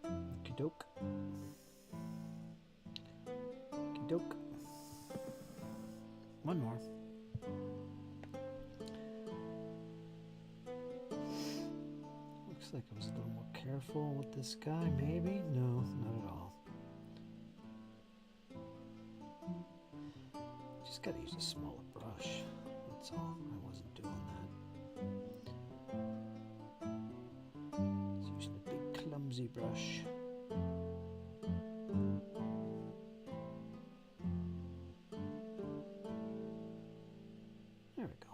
Okie doke. Okie doke. One more. Looks like I was a little more careful with this guy, maybe? No, not at all. Just gotta use a smaller brush. That's all. I wasn't doing that. I was using a big clumsy brush. There we go.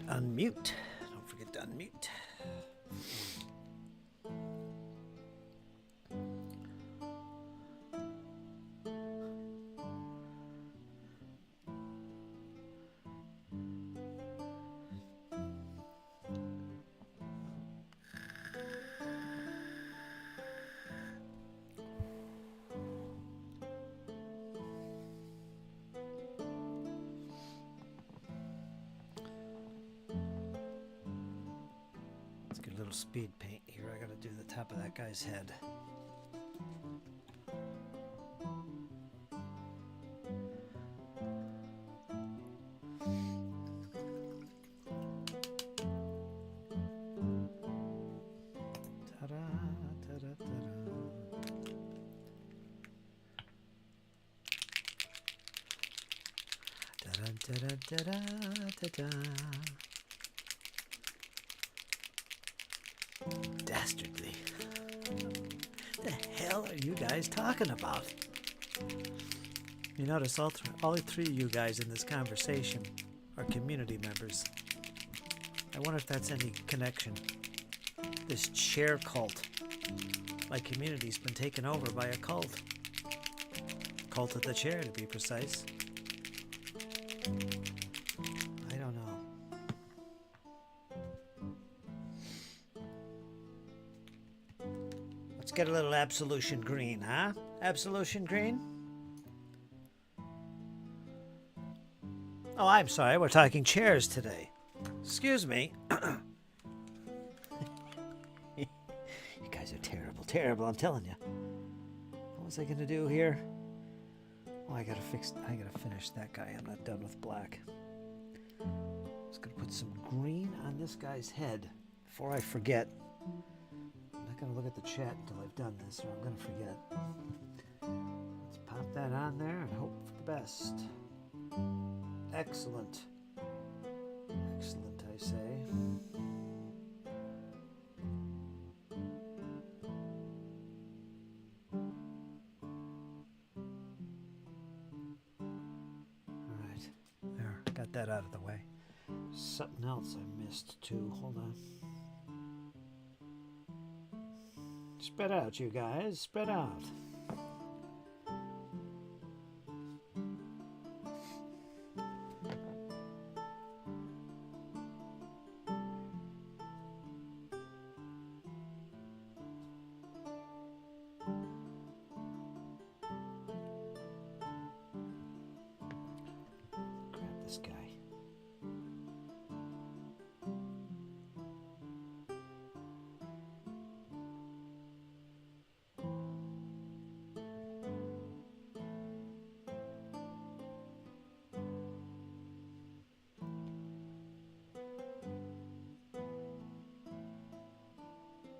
Unmute. Don't forget to unmute. Speed paint here. I gotta do the top of that guy's head. Ta-da, ta-da, ta-da. Ta-da, ta-da, ta-da, ta-da. Dastardly. What the hell are you guys talking about? You notice all three of you guys in this conversation are community members. I wonder if that's any connection. This chair cult. My community's been taken over by a cult. Cult of the chair, to be precise. I don't know. Let's get a little absolution green, huh? Absolution green? Oh, I'm sorry. We're talking chairs today. Excuse me. You guys are terrible, terrible. I'm telling you. What was I gonna do here? Oh, I gotta finish that guy. I'm not done with black. I was gonna put some green on this guy's head before I forget. I'm not gonna look at the chat until I've done this, or I'm gonna forget. Let's pop that on there and hope for the best. Excellent. Excellent, I say. Alright, there, got that out of the way. Something else I missed too. Hold on. Spread out, you guys. Spread out. Grab this guy.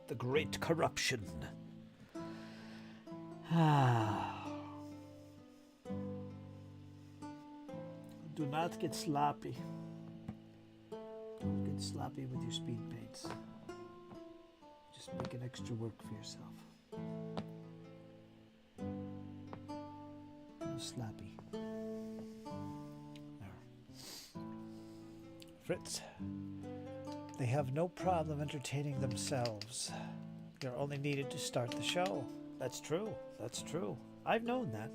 The great corruption. Do not get sloppy. Don't get sloppy with your speed paints. Just make an extra work for yourself. No sloppy. There. Fritz. They have no problem entertaining themselves. They're only needed to start the show. That's true. That's true. I've known that.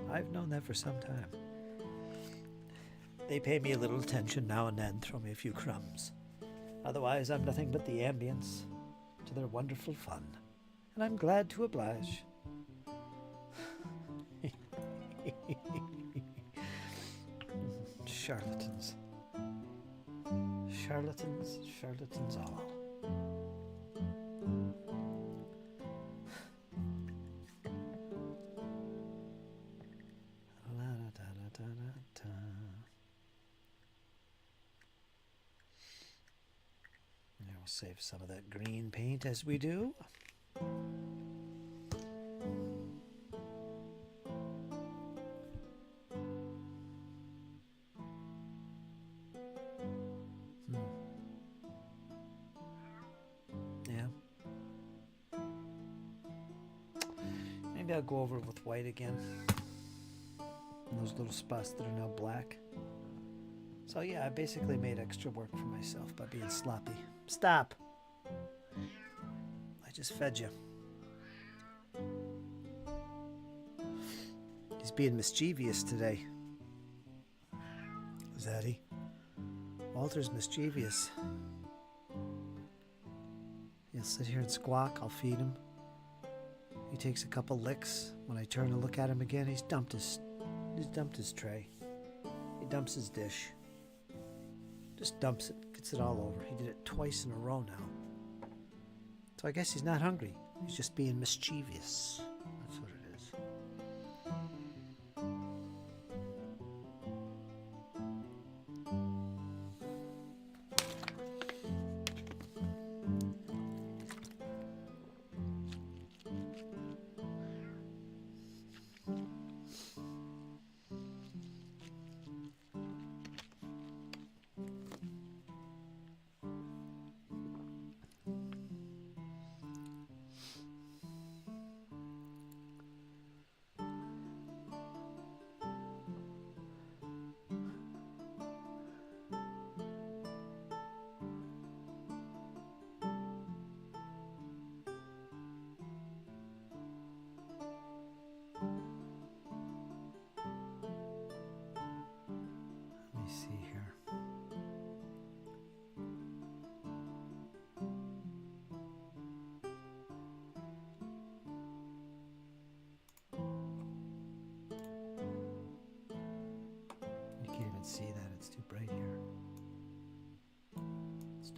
I've known that for some time. They pay me a little attention now and then, throw me a few crumbs. Otherwise, I'm nothing but the ambience to their wonderful fun. And I'm glad to oblige. Charlatans. Charlatans, charlatans all. Now we'll save some of that green paint as we do. Maybe I'll go over it with white again. And those little spots that are now black. So yeah, I basically made extra work for myself by being sloppy. Stop! I just fed you. He's being mischievous today. Is that he? Walter's mischievous. He'll sit here and squawk. I'll feed him. He takes a couple licks. When I turn to look at him again, he's dumped his tray. He dumps his dish. Just dumps it, gets it all over. He did it twice in a row now. So I guess he's not hungry. He's just being mischievous. That's what it is.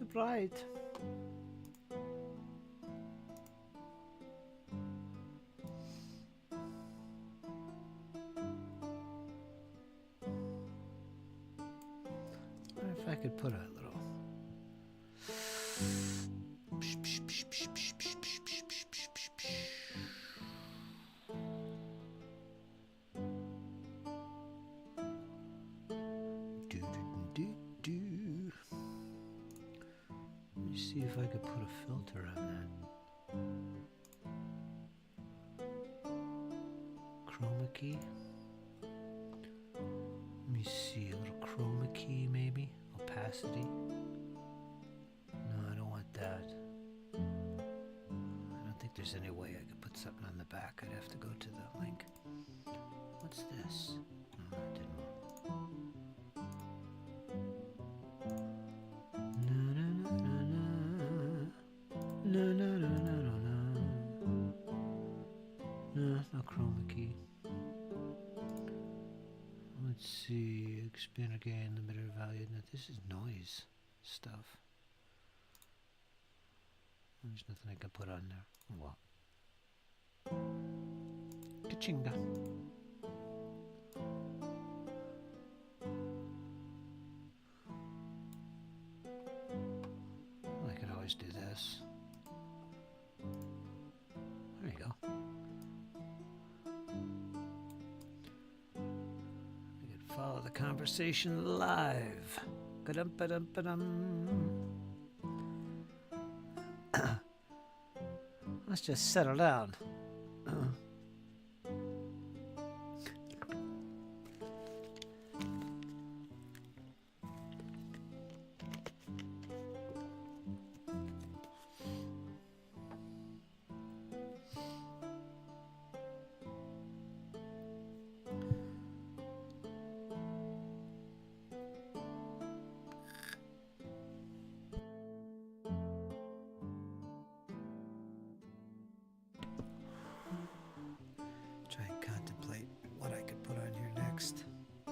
The bride. I wonder if I could put a little. Let me see if I could put a filter on that. Chroma key. Let me see, a little chroma key maybe. Opacity. No, I don't want that. I don't think there's any way I could put something on the back. I'd have to go to the link. What's this? No, that didn't work. No, no, no, no, no, no. No, no chroma key. Let's see. Expand again, limiter value. Now this is noise stuff. There's nothing I can put on there. What? Kachinga. I could always do this. There you go. I could follow the conversation live. Ka-dum-ba-dum-ba-dum. Let's just settle down. Try and contemplate what I could put on here next. I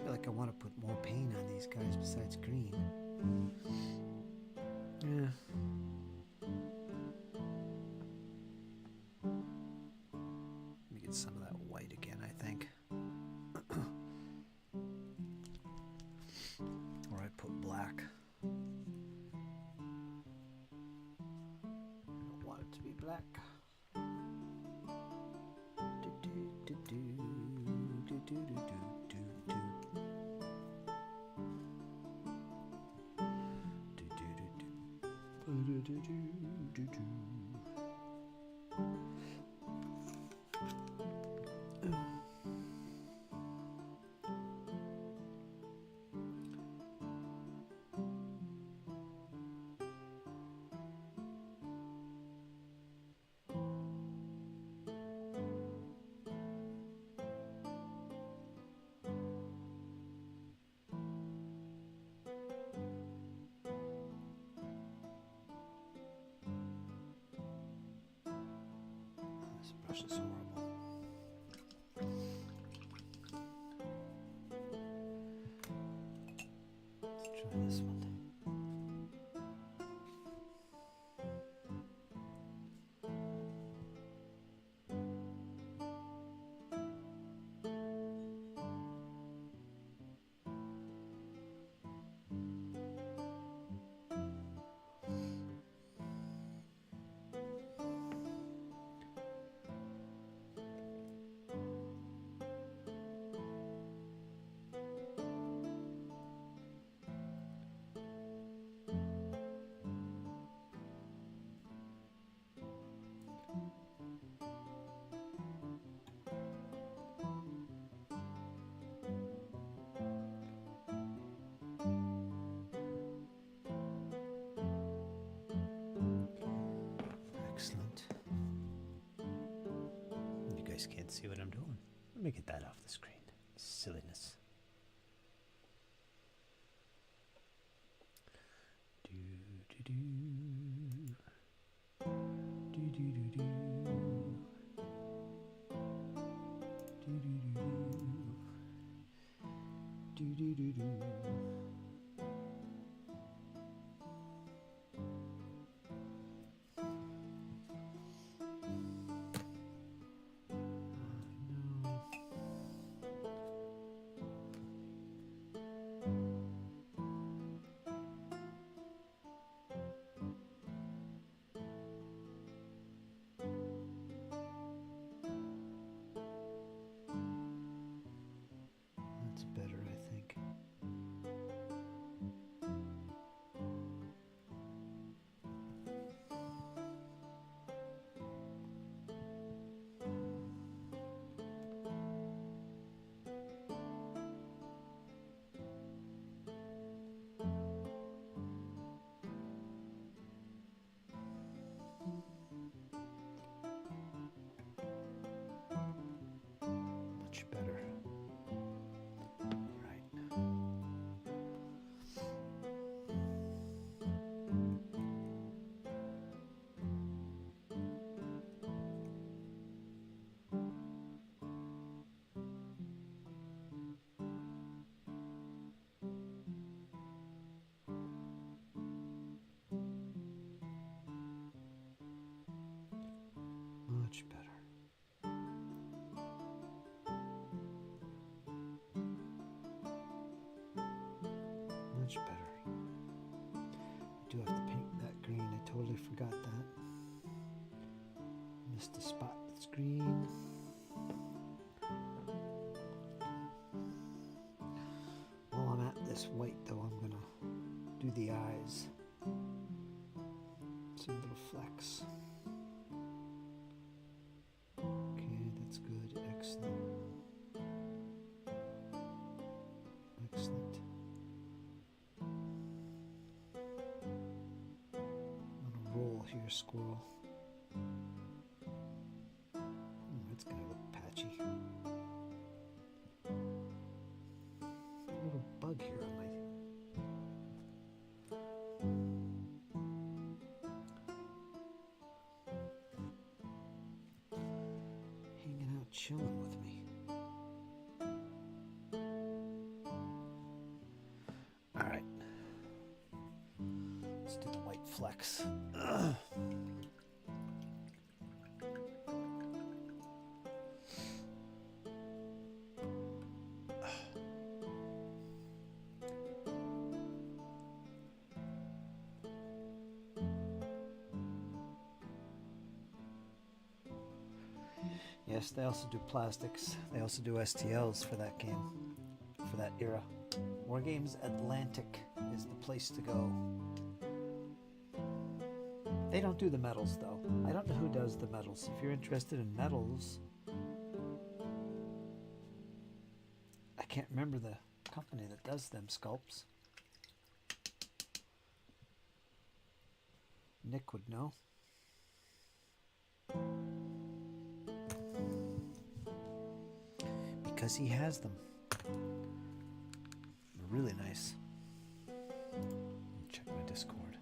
feel like I want to put more paint on these guys besides green. Yeah. Let me get some of that white again, I think. Or I put black. To be black. This brush is horrible. Let's try this one. Excellent. You guys can't see what I'm doing. Let me get that off the screen. Silliness. Do do do. Do do do do. Do do do do. Do do do do. No. That's better, I think. Much better. Right. Much better. Much better. I do have to paint that green. I totally forgot that. Missed a spot that's green. While I'm at this white though, I'm gonna do the eyes. Some little flecks. Okay, that's good. Excellent. Excellent. I'm gonna roll here, squirrel. That's gonna look patchy. A little bug here on my. Hanging out, chilling with me. All right. Let's do the white flecks. Yes, they also do plastics. They also do STLs for that game, for that era. Wargames Atlantic is the place to go. They don't do the medals though. I don't know who does the medals. If you're interested in medals, I can't remember the company that does them sculpts. Nick would know. Because he has them. They're really nice. Check my Discord.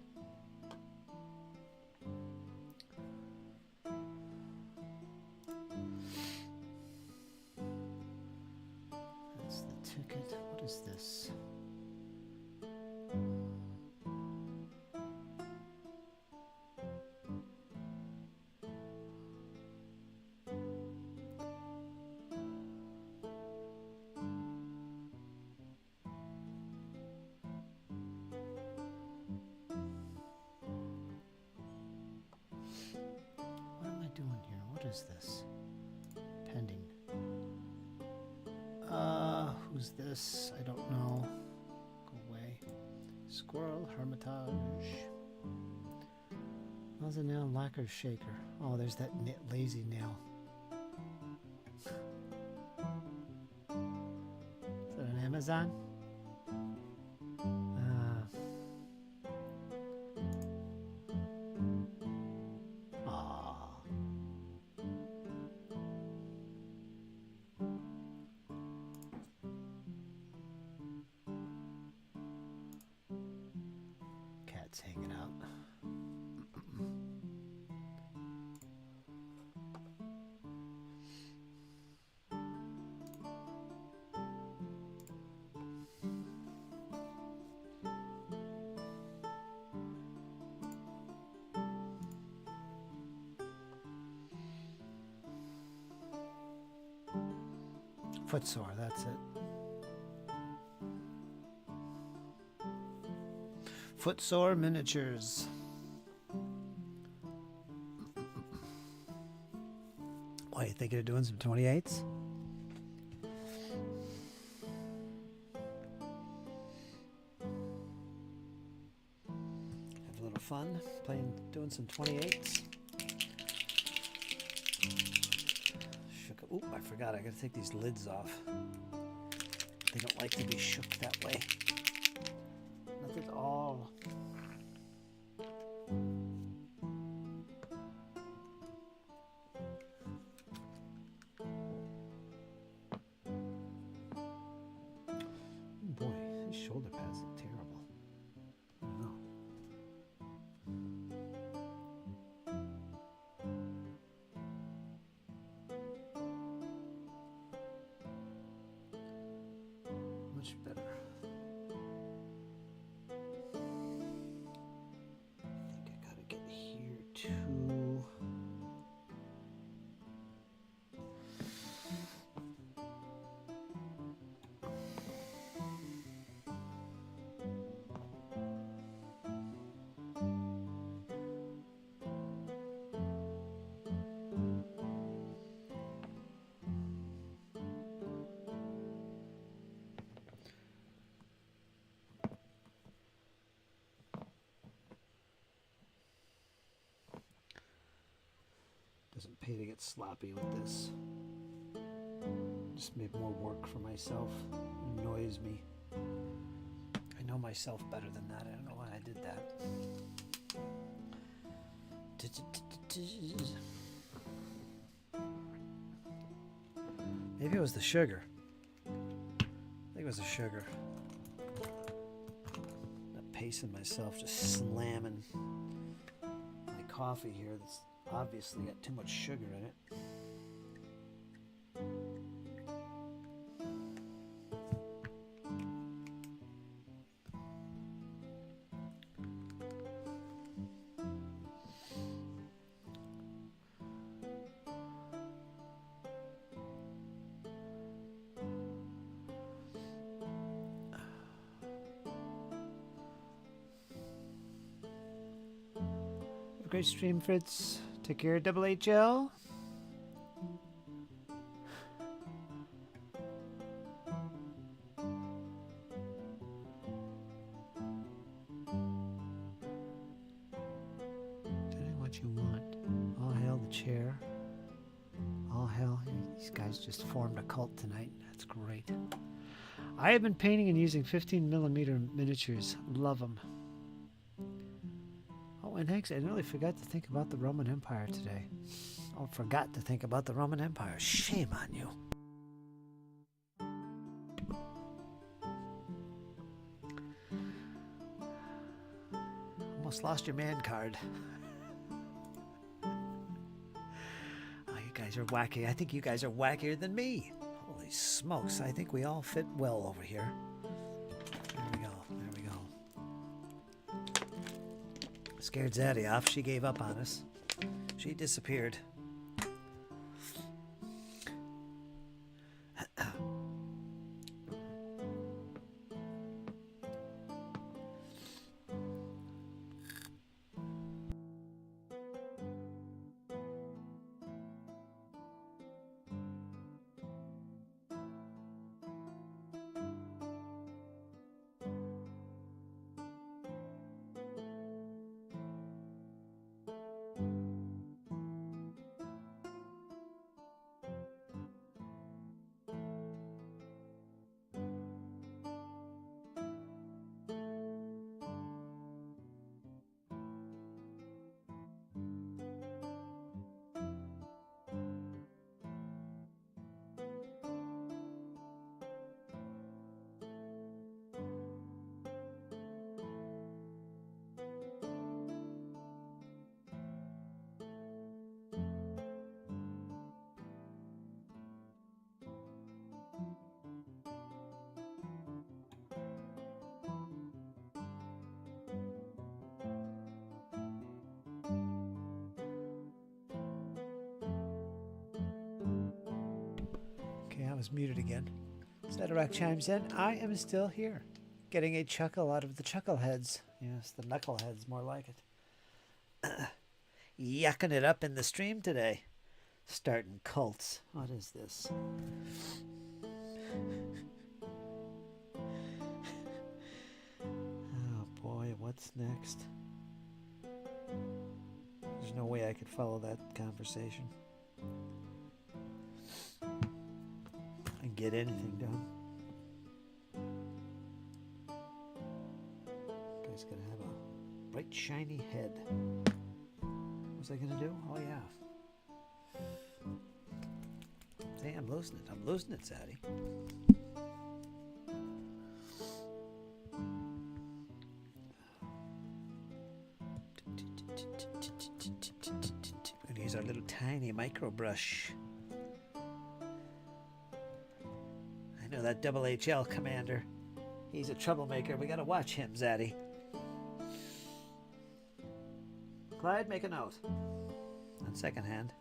That's the ticket. What is this? What am I doing here? What is this? Pending. Who's this? I don't know. Go away. Squirrel, Hermitage. How's a nail lacquer shaker? Oh, there's that lazy nail. Is that on Amazon? Cat's hanging out. footsore, that's it. Footsore miniatures. Why, you thinking of doing some 28s? Have a little fun doing some 28s. Oop, I forgot, I gotta take these lids off. They don't like to be shook that way. Not at all. Boy, these shoulder pads look terrible. I don't know. Much better. I think I gotta get here too. Doesn't pay to get sloppy with this. Just made more work for myself. It annoys me. I know myself better than that. I don't know why I did that. Maybe it was the sugar. I think it was the sugar. Not pacing myself, just slamming my coffee here that's obviously got too much sugar in it. Have a great stream, Fritz. Take care, Double HL. Doing what you want. All hail the chair. All hail. These guys just formed a cult tonight. That's great. I have been painting and using 15mm miniatures. Love them. Oh, and thanks. I nearly forgot to think about the Roman Empire today. Oh, forgot to think about the Roman Empire. Shame on you. Almost lost your man card. Oh, you guys are wacky. I think you guys are wackier than me. Holy smokes. I think we all fit well over here. There we go. There we go. Scared Zaddy off. She gave up on us. She disappeared. was muted again. Zedarak chimes in. I am still here, getting a chuckle out of the chuckleheads. Yes, the knuckleheads, more like it. Yucking it up in the stream today. Starting cults. What is this? Oh boy, what's next? There's no way I could follow that conversation and get anything done. Guy's gonna have a bright shiny head. What was I gonna do? Oh yeah. Hey, I'm losing it. I'm losing it, Zaddy. We're gonna use our little tiny micro brush. I know that double HL commander. He's a troublemaker. We gotta watch him, Zaddy. Clyde, make a note. On second hand,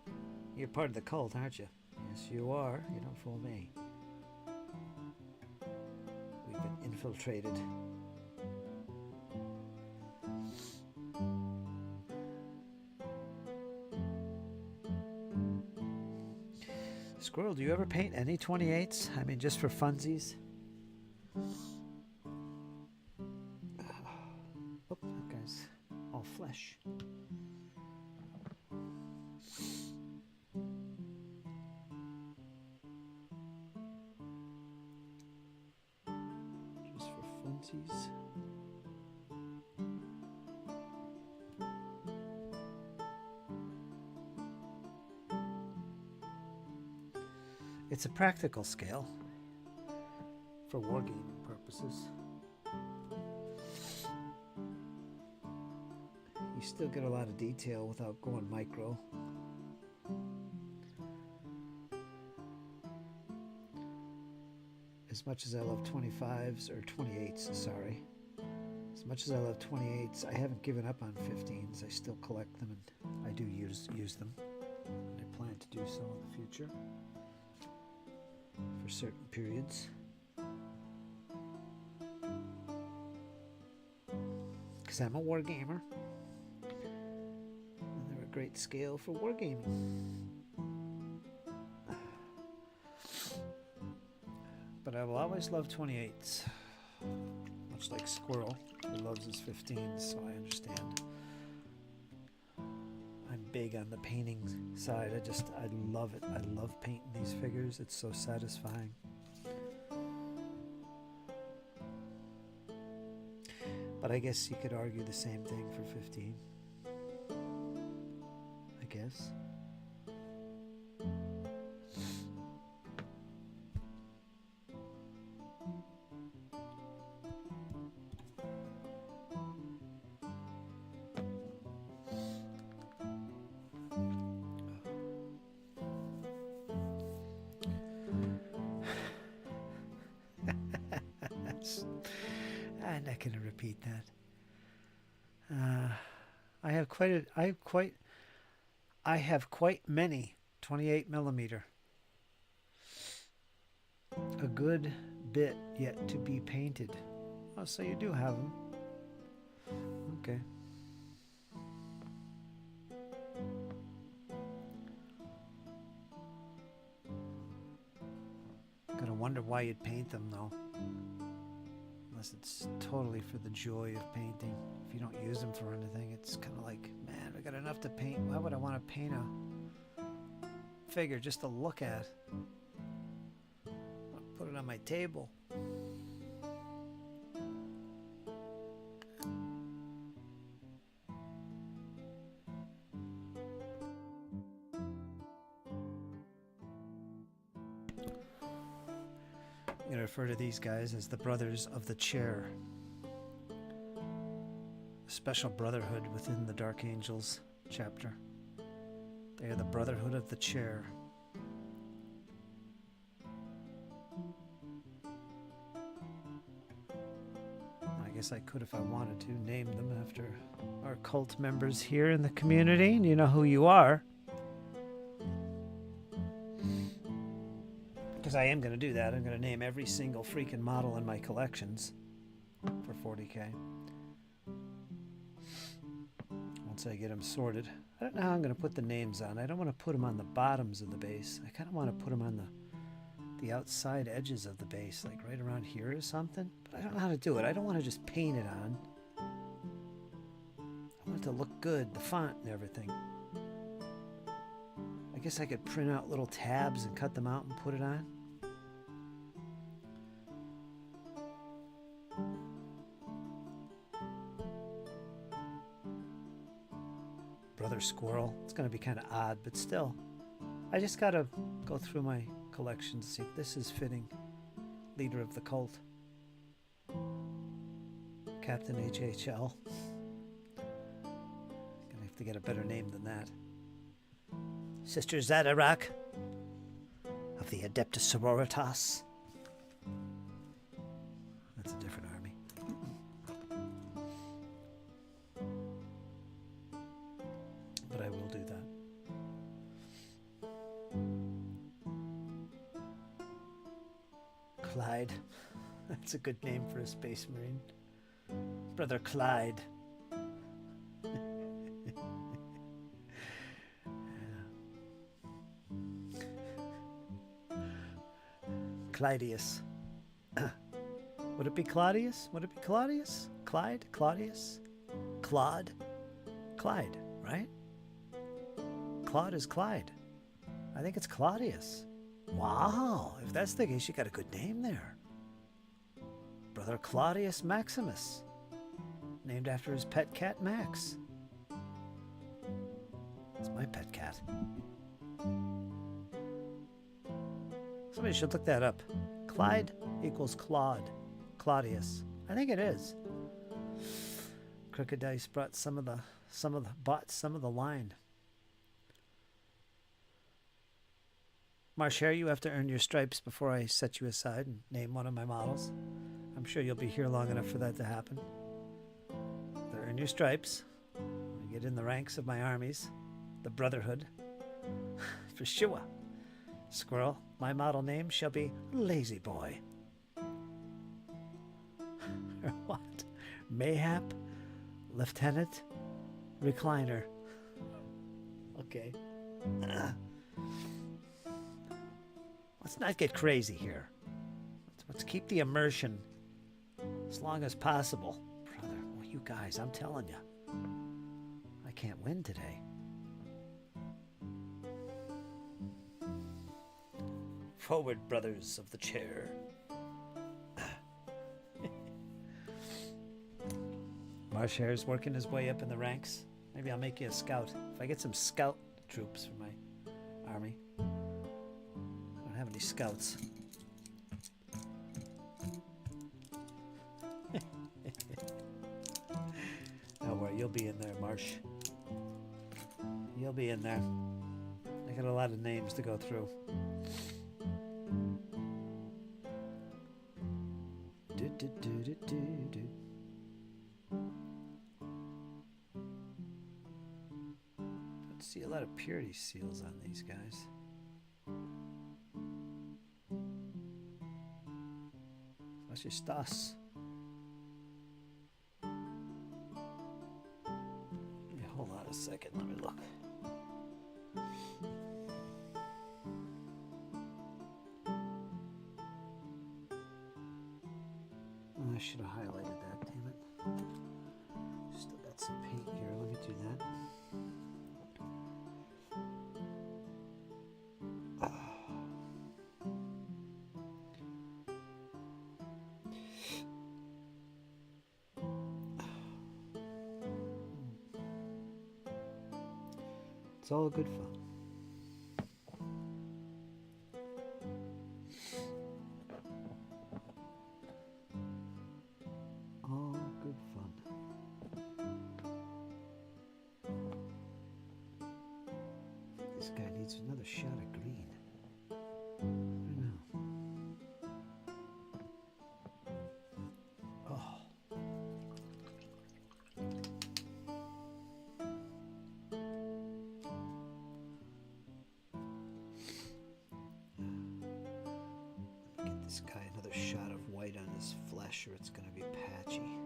you're part of the cult, aren't you? Yes, you are. You don't fool me. We've been infiltrated. Squirrel, do you ever paint any 28s? I mean, just for funsies? Oh, that guy's all flesh. Just for funsies. It's a practical scale for wargaming purposes. You still get a lot of detail without going micro. As much as I love 25s, or 28s, sorry. As much as I love 28s, I haven't given up on 15s. I still collect them and I do use them. And I plan to do so in the future. For certain periods. Because I'm a wargamer. And they're a great scale for wargaming. But I will always love 28s. Much like Squirrel, who loves his 15s, so I understand. I'm big on the painting side. I love it. I love painting these figures. It's so satisfying. But I guess you could argue the same thing for 15. I guess. I'm not going to repeat that. I have quite many 28 millimeter. A good bit yet to be painted. Oh, so you do have them. Okay. Gotta wonder why you'd paint them though. Unless it's totally for the joy of painting. If you don't use them for anything, it's kind of like, man, we got enough to paint. Why would I want to paint a figure just to look at? I'll put it on my table. I'm going to refer to these guys as the Brothers of the Chair. A special brotherhood within the Dark Angels chapter. They are the Brotherhood of the Chair. I guess I could, if I wanted to, name them after our cult members here in the community. And you know who you are. Because I am going to do that. I'm going to name every single freaking model in my collections for 40k. Once I get them sorted. I don't know how I'm going to put the names on. I don't want to put them on the bottoms of the base. I kind of want to put them on the outside edges of the base, like right around here or something. But I don't know how to do it. I don't want to just paint it on. I want it to look good, the font and everything. I guess I could print out little tabs and cut them out and put it on. Brother Squirrel. It's going to be kind of odd, but still. I just got to go through my collection to see if this is fitting. Leader of the cult. Captain HHL. Gonna have to get a better name than that. Sister Zadarak of the Adeptus Sororitas. That's a different army. But I will do that. Clyde. That's a good name for a Space Marine. Brother Clyde. Claudius. Would it be Claudius? Would it be Claudius? Clyde? Claudius? Claude? Clyde, right? Claude is Clyde. I think it's Claudius. Wow, if that's the case, you got a good name there. Brother Claudius Maximus. Named after his pet cat, Max. It's my pet cat. Somebody should look that up. Clyde equals Claude. Claudius. I think it is. Crooked Dice bought some of the line. Marshare, you have to earn your stripes before I set you aside and name one of my models. I'm sure you'll be here long enough for that to happen. To earn your stripes. You get in the ranks of my armies. The Brotherhood. For sure. Squirrel, my model name shall be Lazy Boy. Or what? Mayhap? Lieutenant? Recliner. Okay. Let's not get crazy here. Let's keep the immersion as long as possible. Brother, well, you guys, I'm telling you. I can't win today. Forward, brothers of the chair. Marshare's working his way up in the ranks. Maybe I'll make you a scout. If I get some scout troops for my army. I don't have any scouts. Don't worry, you'll be in there, Marsh. You'll be in there. I got a lot of names to go through. Don't see a lot of purity seals on these guys. Was ist das? Hold on a second, let me look. I should have highlighted that, damn it. Still got some paint here, let me do that. It's all good fun. All good fun. This guy needs another shot of green. I don't know. Oh. this guy another shot of white on his flesh or it's going to be patchy.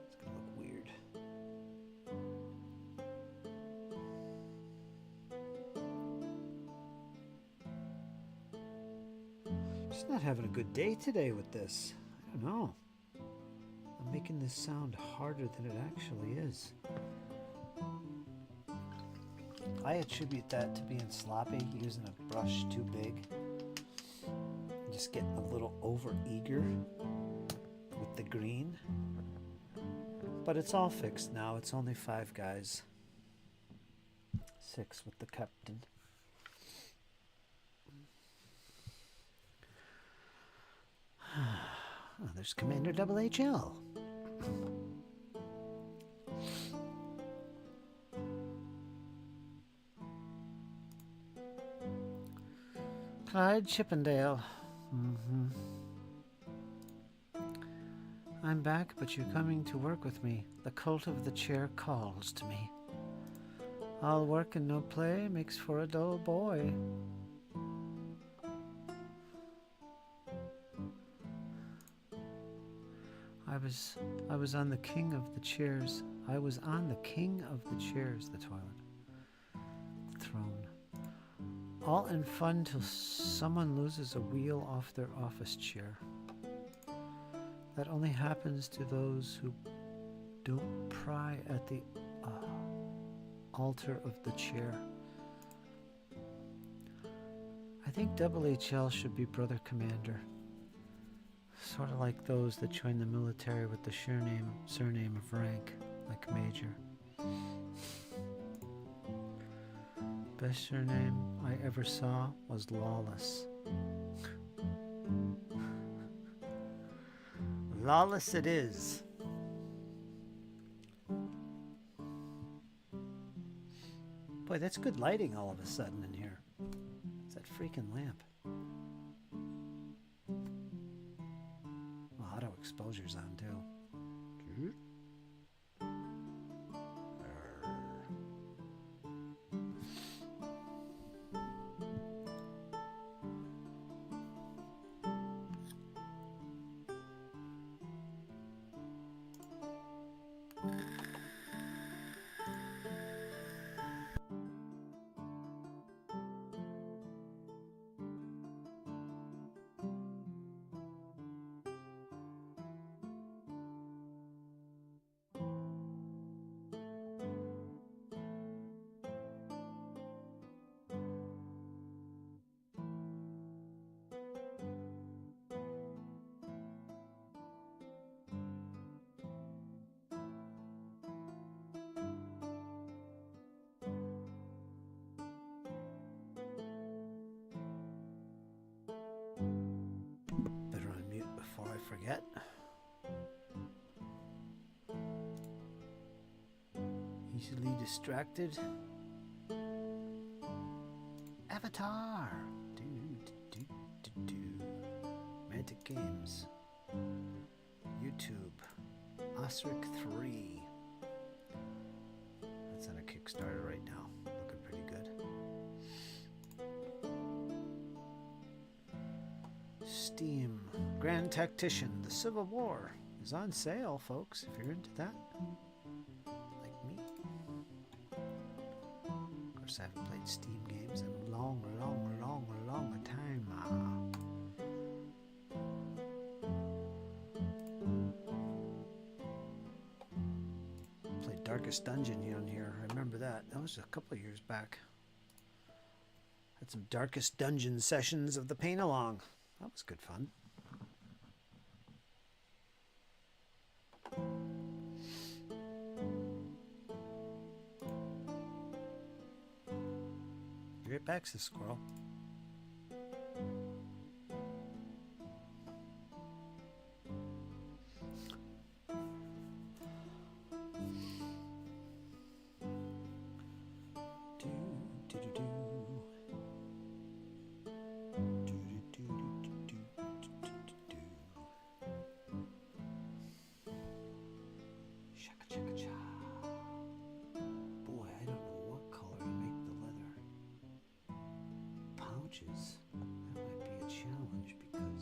It's going to look weird. Just not having a good day today with this. I don't know. I'm making this sound harder than it actually is. I attribute that to being sloppy, using a brush too big. Just getting a little over eager with the green. But it's all fixed now. It's only 5 guys. 6 with the captain. Oh, there's Commander HL. Clyde Chippendale. I'm back, but you're coming to work with me. The cult of the chair calls to me. All work and no play makes for a dull boy. I was on the king of the chairs. I was on the king of the chairs, the toilet. The throne. All in fun till someone loses a wheel off their office chair. That only happens to those who don't pry at the altar of the chair. I think HL should be brother commander. Sort of like those that join the military with the surname of rank, like major. Best surname I ever saw was Lawless. Lawless it is. Boy, that's good lighting all of a sudden in here. It's that freaking lamp. Well, auto exposure's on too. Better unmute before I forget. Easily distracted. Avatar. Mantic Games. YouTube. Osric 3. That's on a Kickstarter right now. Looking pretty good. Steam. Grand Tactician. The Civil War is on sale, folks, if you're into that. Like me. Of course, I haven't played Steam games in a long time. Played Darkest Dungeon on here. I remember that. That was a couple of years back. Had some Darkest Dungeon sessions of the Paint Along. That was good fun. Be right back, says Squirrel. Boy, I don't know what color to make the leather pouches. That might be a challenge because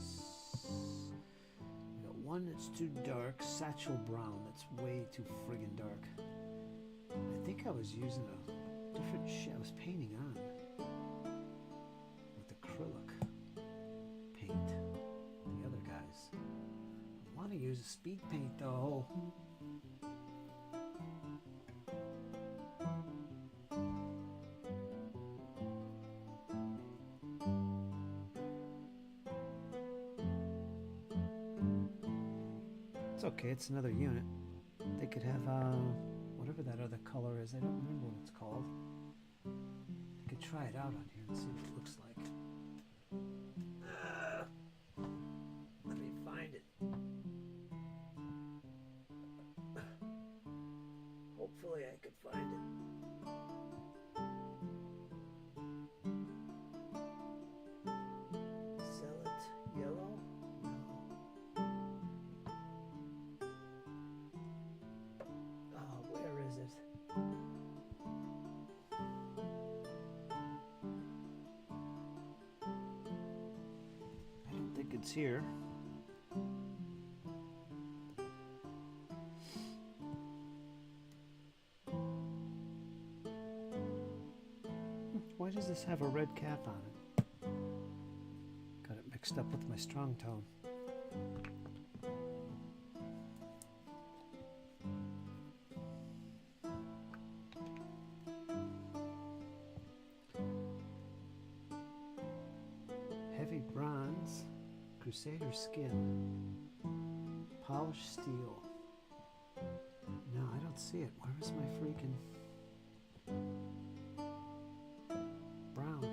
one that's too dark, satchel brown, that's way too friggin' dark. I think I was using a different shit. I was painting on with acrylic paint. The other guys. I want to use a speed paint though. It's okay, it's another unit. They could have whatever that other color is. I don't remember what it's called. I could try it out on here and see what it looks like. Let me find it. Hopefully I could find it. Sell it yellow? No. Oh, where is it? I don't think it's here. Why does this have a red cap on it? Got it mixed up with my strong tone. Heavy bronze, crusader skin, polished steel. No, I don't see it. Where is my freaking brown?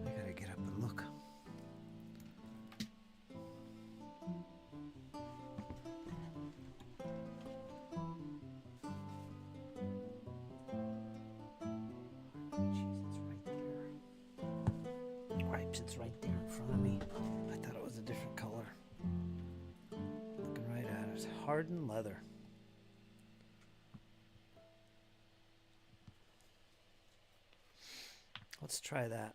I gotta get up and look. Jeez, it's right there. Gripes, it's right there in front of me. I thought it was a different color. Looking right at it. Hardened leather. Let's try that.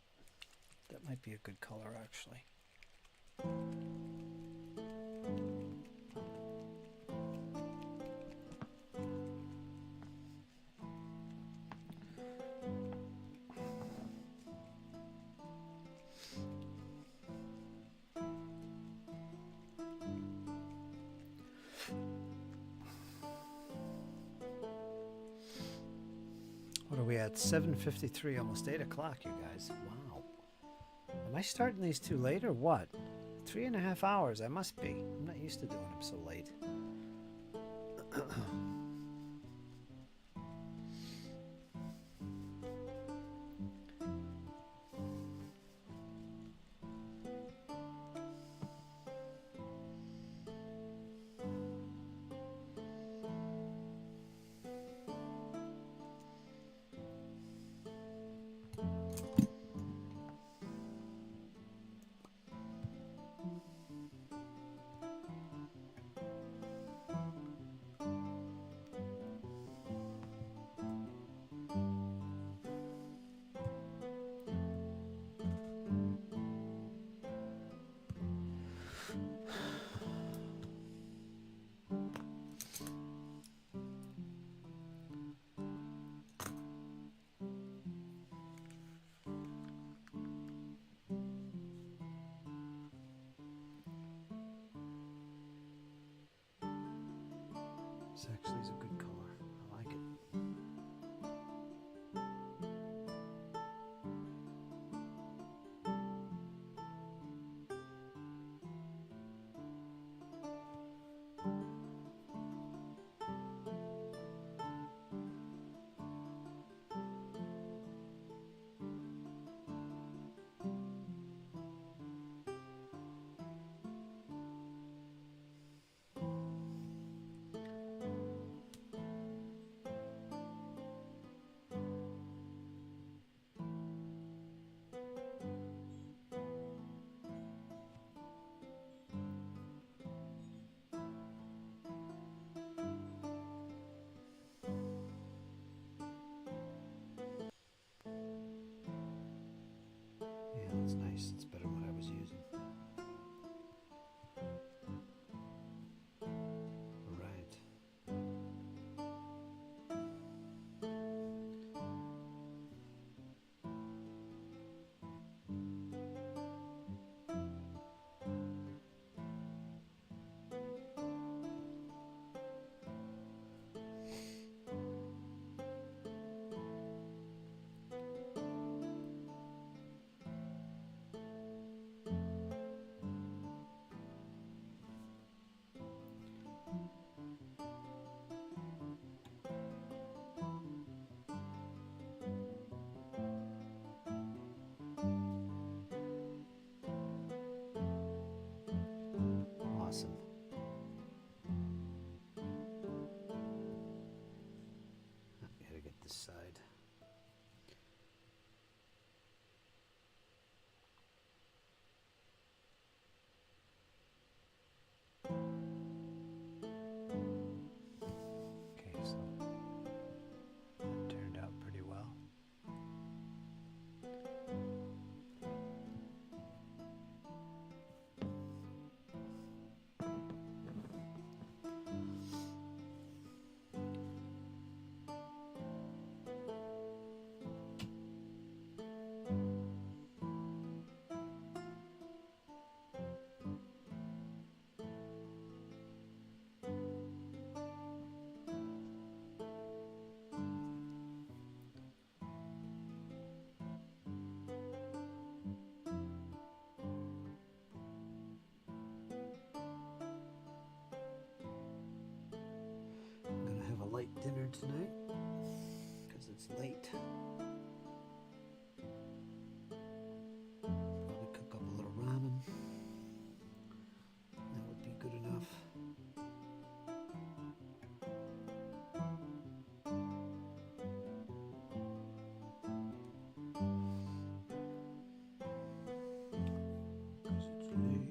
That might be a good color, actually. What are we at? 7:53, almost 8 o'clock, you guys. Wow. Am I starting these too late or what? 3.5 hours, I must be. I'm not used to doing them so late. This actually is a good color. I like it. It's nice. It's better than what I was using. Right. Awesome. I gotta get this side. Okay, so that turned out pretty well. I'm gonna have a light dinner tonight because it's late. Probably cook up a little ramen. That would be good enough. Because it's late.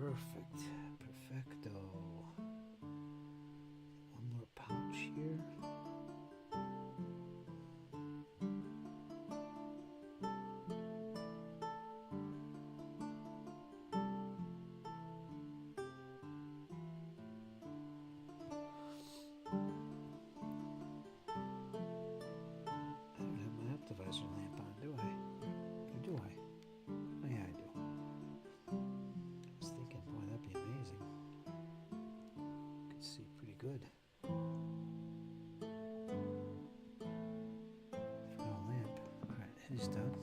Perfect. Perfecto. One more pouch here. I don't have my Optivisor lamp on, do I? Or do I? Oh yeah, I do. I was thinking, boy, that'd be amazing. Could see pretty good. For no lamp. Alright, he's done.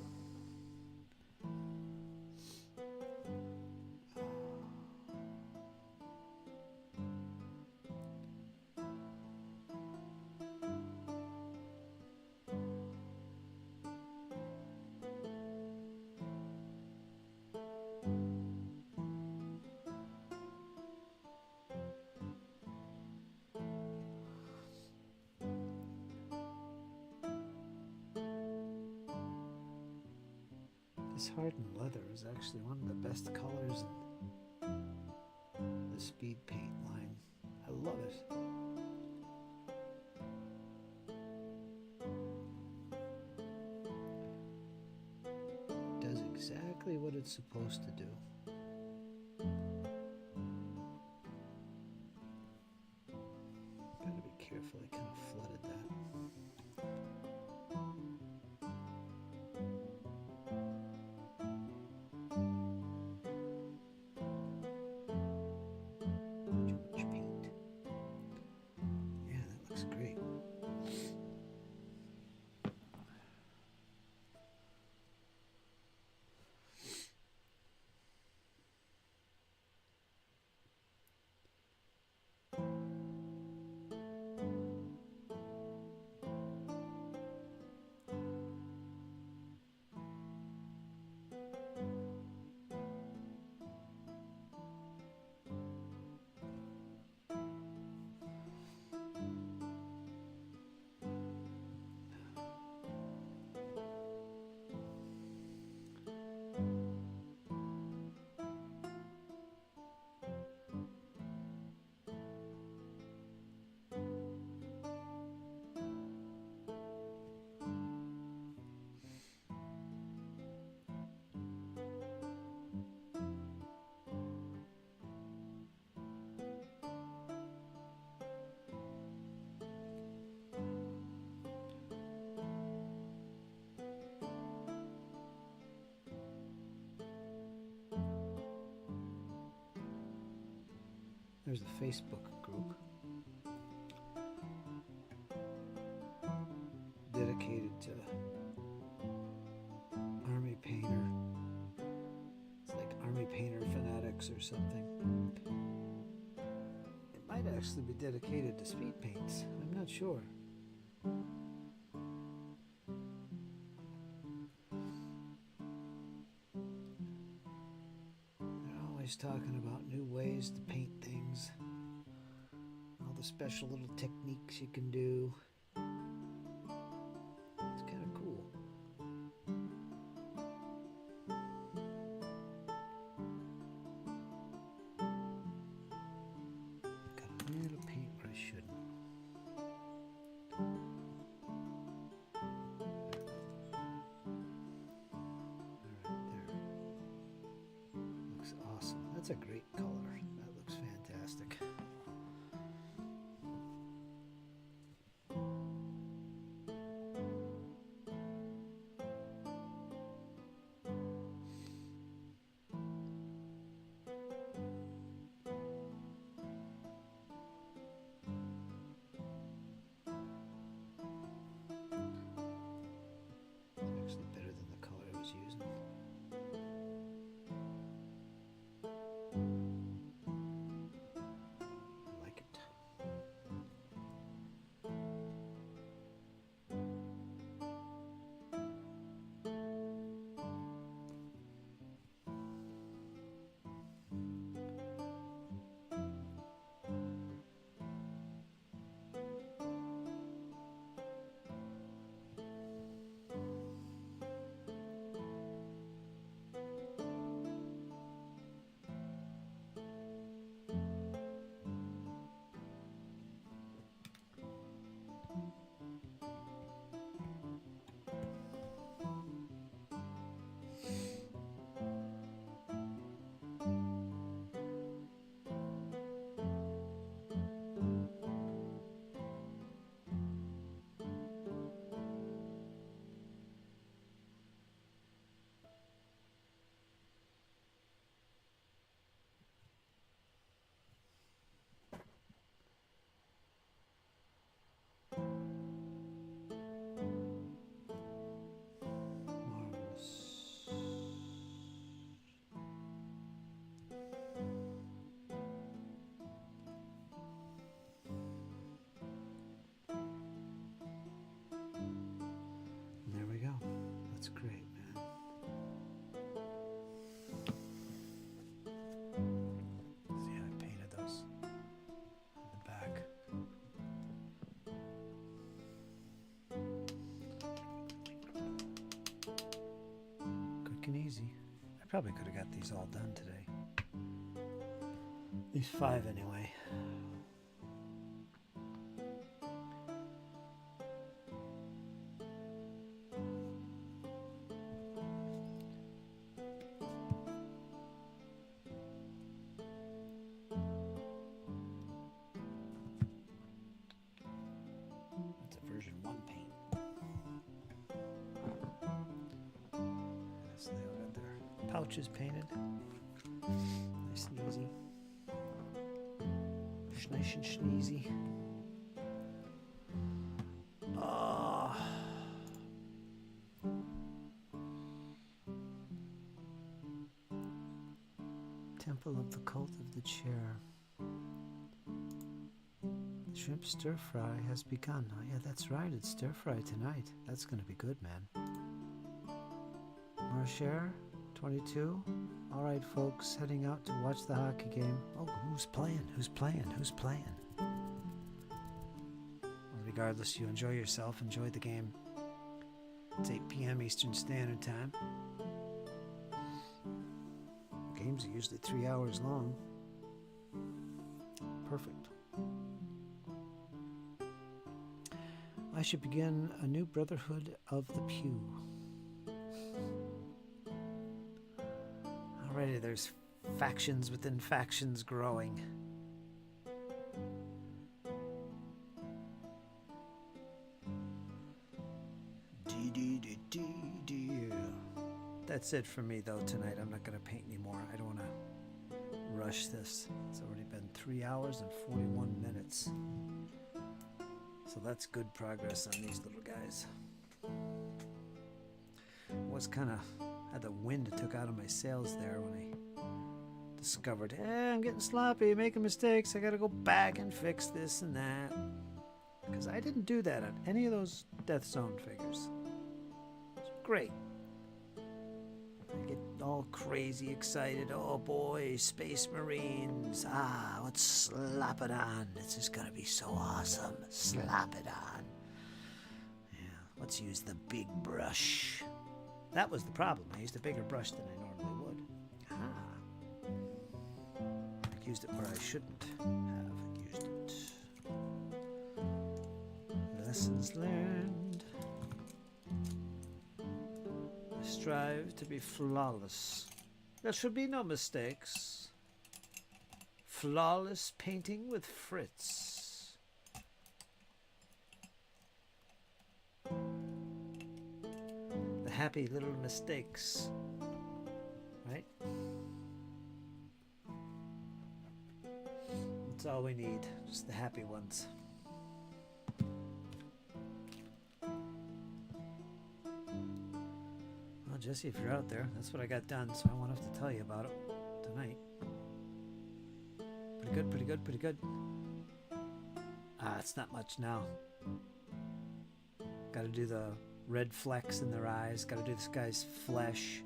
This hardened leather is actually one of the best colors in the speed paint line. I love it. It does exactly what it's supposed to do. Gotta be careful, I kind of flooded that. Too much paint. Yeah, that looks great. There's a Facebook group dedicated to Army Painter. It's like Army Painter Fanatics or something. It might actually be dedicated to speed paints. I'm not sure. They're always talking about new ways to paint things. All the special little techniques you can do. It's kind of cool. Got a little paint where I shouldn't. Alright, there. Looks awesome. That's a great color. That looks fantastic. It's actually better than the color I was using. I like it. Marvelous. And there we go. That's great, man. See how I painted those on the back. Quick and easy. I probably could have got these all done today. These 5 anyway. That's a version 1 paint. So they all got their pouches painted. Nice and easy. Nice and sneezy. Ah. Temple of the Cult of the Chair. The shrimp stir fry has begun. Oh yeah, that's right. It's stir fry tonight. That's gonna be good, man. More share? 22. All right, folks, heading out to watch the hockey game. Oh, who's playing? Who's playing? Who's playing? Well, regardless, you enjoy yourself. Enjoy the game. It's 8 p.m. Eastern Standard Time. Games are usually 3 hours long. Perfect. I should begin a new Brotherhood of the Pew. Already there's factions within factions growing. That's it for me though tonight. I'm not going to paint anymore. I don't want to rush this. It's already been 3 hours and 41 minutes. So that's good progress on these little guys. Was kind of had the wind it took out of my sails there when I discovered, hey, I'm getting sloppy, making mistakes. I got to go back and fix this and that. Because I didn't do that on any of those Death Zone figures. It's great. I get all crazy excited. Oh boy, Space Marines. Ah, let's slap it on. This is going to be so awesome. Slap it on. Yeah, let's use the big brush. That was the problem. I used a bigger brush than I normally would. I used it where I shouldn't have used it. Lessons learned. I strive to be flawless. There should be no mistakes. Flawless painting with Fritz. The happy little mistakes. Right? That's all we need. Just the happy ones. Well, Jesse, if you're out there, that's what I got done, so I won't have to tell you about it tonight. Pretty good, pretty good, pretty good. It's not much now. Gotta do the red flecks in their eyes. Gotta do this guy's flesh.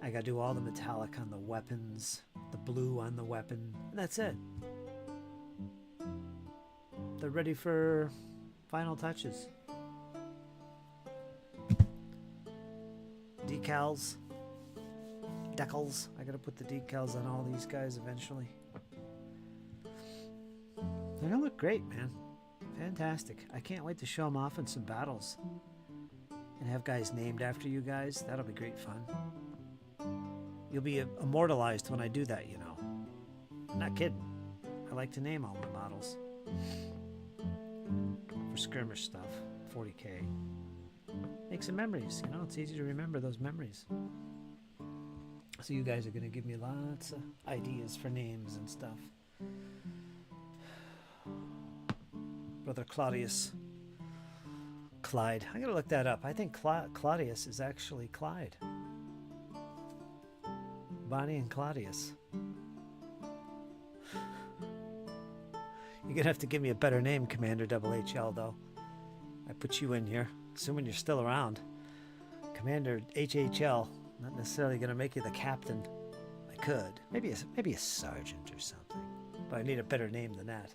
I gotta do all the metallic on the weapons. The blue on the weapon. And that's it. They're ready for final touches. Decals. Decals. I gotta put the decals on all these guys eventually. They're gonna look great, man. Fantastic. I can't wait to show them off in some battles. And have guys named after you guys. That'll be great fun. You'll be immortalized when I do that, you know. I'm not kidding. I like to name all my models. For skirmish stuff. 40K. Make some memories, you know. It's easy to remember those memories. So you guys are going to give me lots of ideas for names and stuff. Brother Claudius. Clyde. I gotta look that up. I think Claudius is actually Clyde. Bonnie and Claudius. You're gonna have to give me a better name, Commander HHL, though. I put you in here, assuming you're still around. Commander HHL. Not necessarily gonna make you the captain. I could. Maybe a sergeant or something. But I need a better name than that.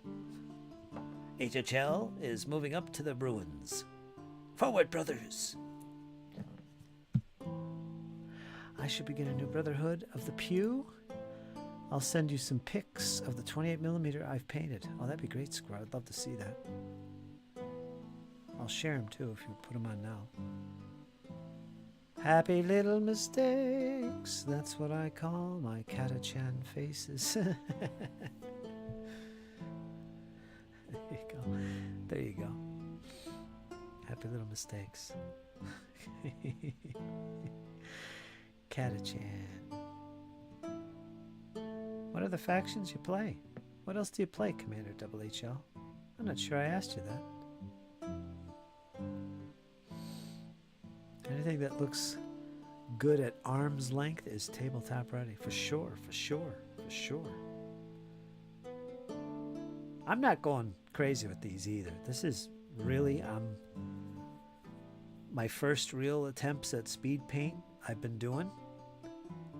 HHL is moving up to the ruins. Forward, brothers! I should begin a new Brotherhood of the Pew. I'll send you some pics of the 28mm I've painted. Oh, that'd be great, Squirrel. I'd love to see that. I'll share them, too, if you put them on now. Happy little mistakes. That's what I call my Katachan faces. There you go. There you go. Happy little mistakes. Katachan. What are the factions you play? What else do you play, Commander HHL? I'm not sure I asked you that. Anything that looks good at arm's length is tabletop ready. For sure, for sure, for sure. I'm not going crazy with these either. This is really my first real attempts at speed paint I've been doing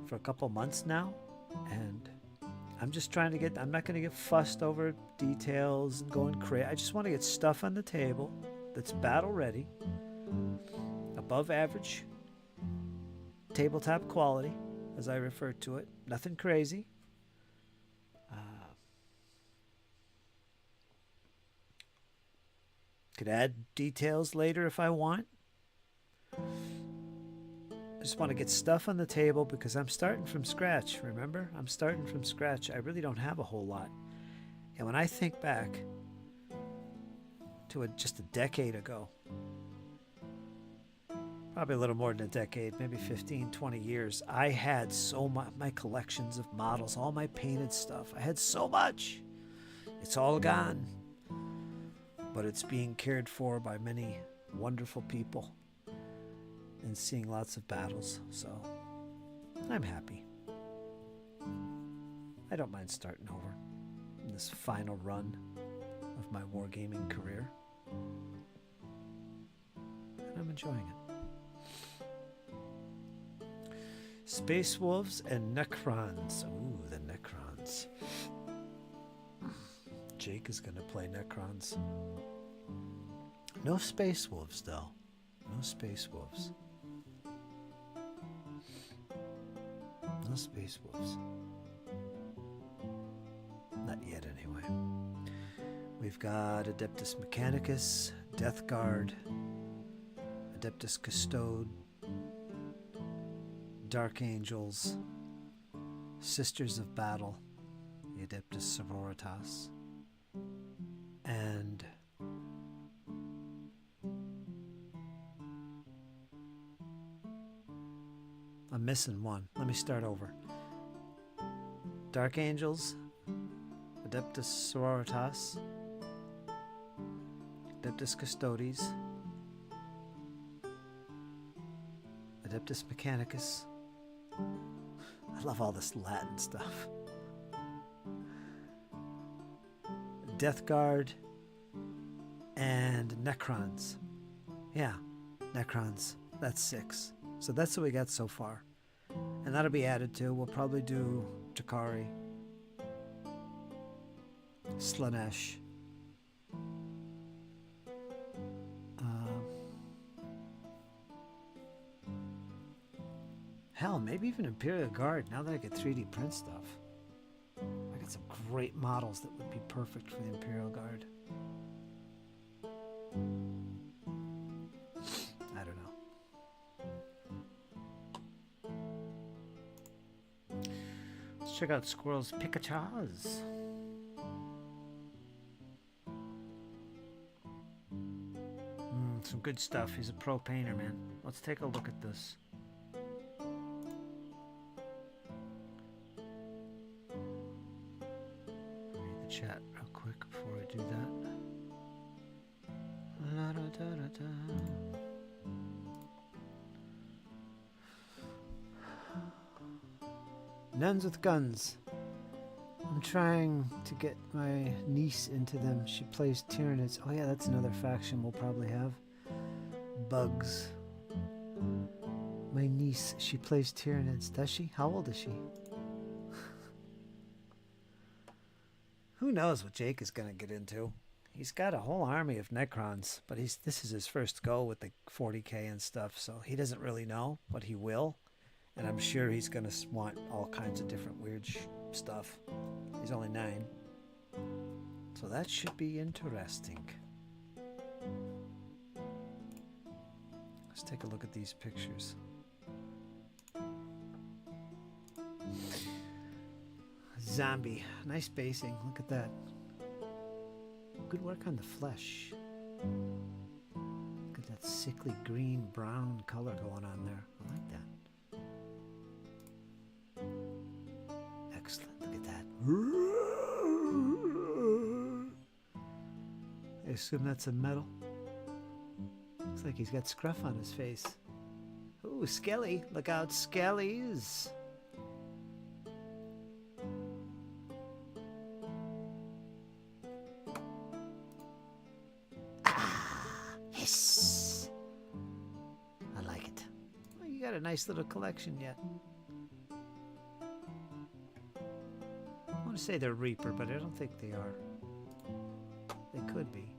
for a couple months now, and I'm just trying to get, I'm not going to get fussed over details and going crazy. I just want to get stuff on the table that's battle ready, above average tabletop quality, as I refer to it. Nothing crazy. Could add details later if I want. I just want to get stuff on the table because I'm starting from scratch, remember? I'm starting from scratch. I really don't have a whole lot. And when I think back to just a decade ago, probably a little more than a decade, maybe 15, 20 years, I had so much, my collections of models, all my painted stuff. I had so much. It's all gone. But it's being cared for by many wonderful people and seeing lots of battles. So I'm happy. I don't mind starting over in this final run of my wargaming career. And I'm enjoying it. Space Wolves and Necrons. Ooh, the Necrons. Jake is going to play Necrons. No Space Wolves, though. No Space Wolves. No Space Wolves. Not yet, anyway. We've got Adeptus Mechanicus, Death Guard, Adeptus Custode, Dark Angels, Sisters of Battle, the Adeptus Sororitas, and I'm missing one. Let me start over. Dark Angels, Adeptus Sororitas, Adeptus Custodes, Adeptus Mechanicus. I love all this Latin stuff. Death Guard and Necrons. Yeah, Necrons. That's 6. So that's what we got so far. And that'll be added to. We'll probably do Jakari, Slanesh, hell, maybe even Imperial Guard, now that I get 3D print stuff. I got some great models that would be perfect for the Imperial Guard. I don't know. Let's check out Squirrel's Pikachas. Some good stuff. He's a pro painter, man. Let's take a look at this. Read the chat real quick before I do that. La, da, da, da, da. Nuns with guns. I'm trying to get my niece into them. She plays Tyranids. Oh yeah, that's another faction we'll probably have. Bugs. My niece, she plays Tyranids. Does she? How old is she? Who knows what Jake is going to get into. He's got a whole army of Necrons, but this is his first go with the 40k and stuff, so he doesn't really know, but he will. And I'm sure he's going to want all kinds of different weird stuff. He's only 9. So that should be interesting. Let's take a look at these pictures. Zombie. Nice basing. Look at that. Good work on the flesh. Look at that sickly green brown color going on there. I like that. Excellent. Look at that. I assume that's a metal. Looks like he's got scruff on his face. Ooh, Skelly. Look out, Skellies. Yes. I like it. Well, you got a nice little collection yet. I want to say they're Reaper, but I don't think they are. They could be.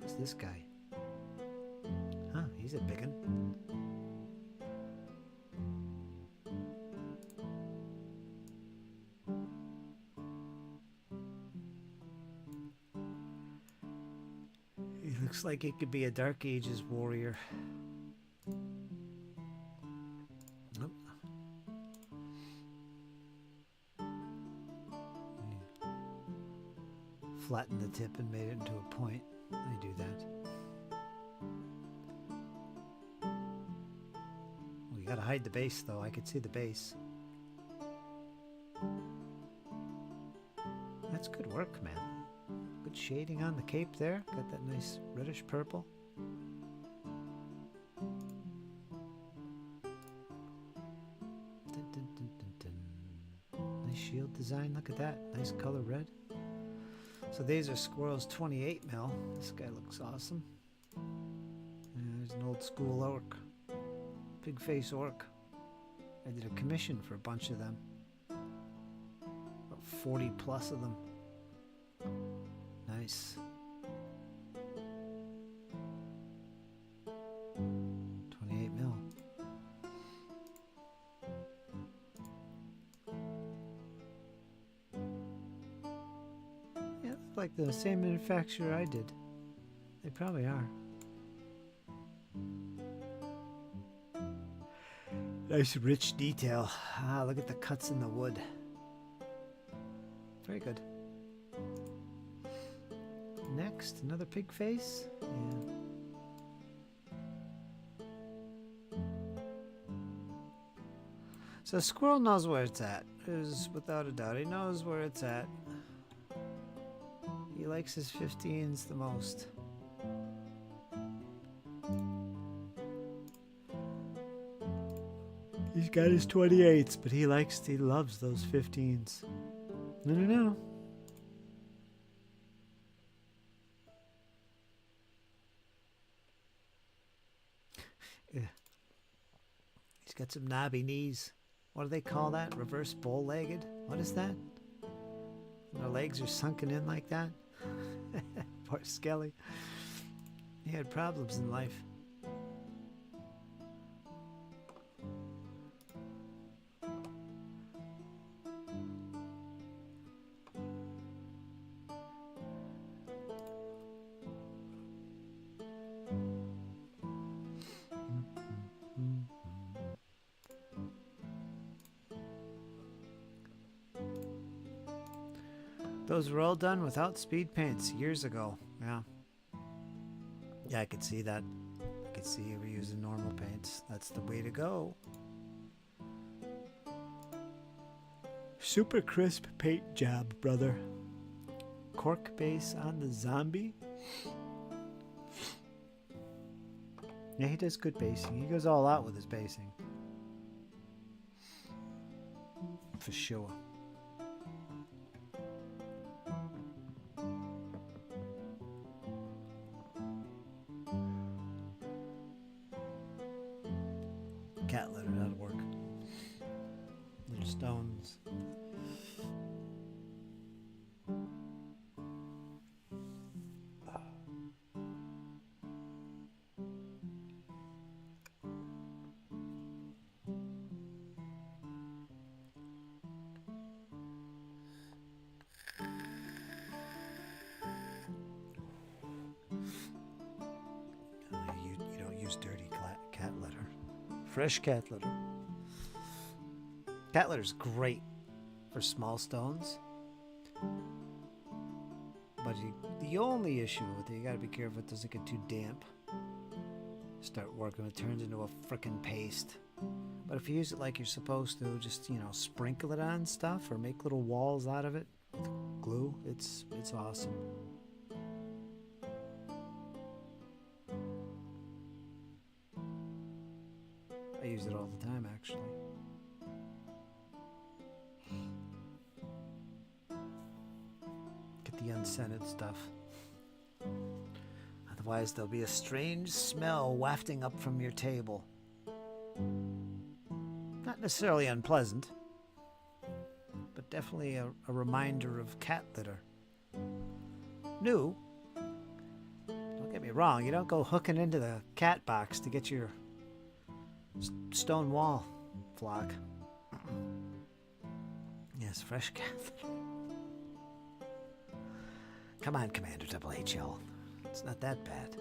Who's this guy? Huh, he's a big one. He looks like he could be a Dark Ages warrior. Nope. Flattened the tip and made it into a point. I do that. gotta hide the base, though. I could see the base. That's good work, man. Good shading on the cape there. Got that nice reddish purple. Dun, dun, dun, dun, dun. Nice shield design. Look at that. Nice color red. So these are Squirrel's 28 mil. This guy looks awesome. And there's an old school orc. Big face orc. I did a commission for a bunch of them. About 40 plus of them. Nice. 28 mil. Yeah, it's like the same manufacturer I did. They probably are. Nice rich detail. Ah, look at the cuts in the wood. Very good. Next, another pig face. Yeah. So Squirrel knows where it's at. Is without a doubt. He knows where it's at. He likes his 15s the most. He's got his 28s, but he loves those 15s. No. Yeah. He's got some knobby knees. What do they call that? Reverse bow-legged? What is that? Their legs are sunken in like that? Poor Skelly. He had problems in life. Those were all done without speed paints years ago. Yeah. Yeah, I could see that. I could see you were using normal paints. That's the way to go. Super crisp paint job, brother. Cork base on the zombie. Yeah, he does good basing. He goes all out with his basing. For sure. Cat litter, that'll work. Little stones. You don't use dirty cat litter. Fresh cat litter. Cat litter's great for small stones. But the only issue with it, you gotta be careful it doesn't get too damp. Start working, it turns into a frickin' paste. But if you use it like you're supposed to, just, sprinkle it on stuff or make little walls out of it with glue, it's awesome. I use it all the time, actually. Get the unscented stuff. Otherwise, there'll be a strange smell wafting up from your table. Not necessarily unpleasant, but definitely a reminder of cat litter. New. Don't get me wrong, you don't go hooking into the cat box to get your stone wall flock. Yes, fresh cat litter. Come on, Commander Double H, y'all. It's not that bad.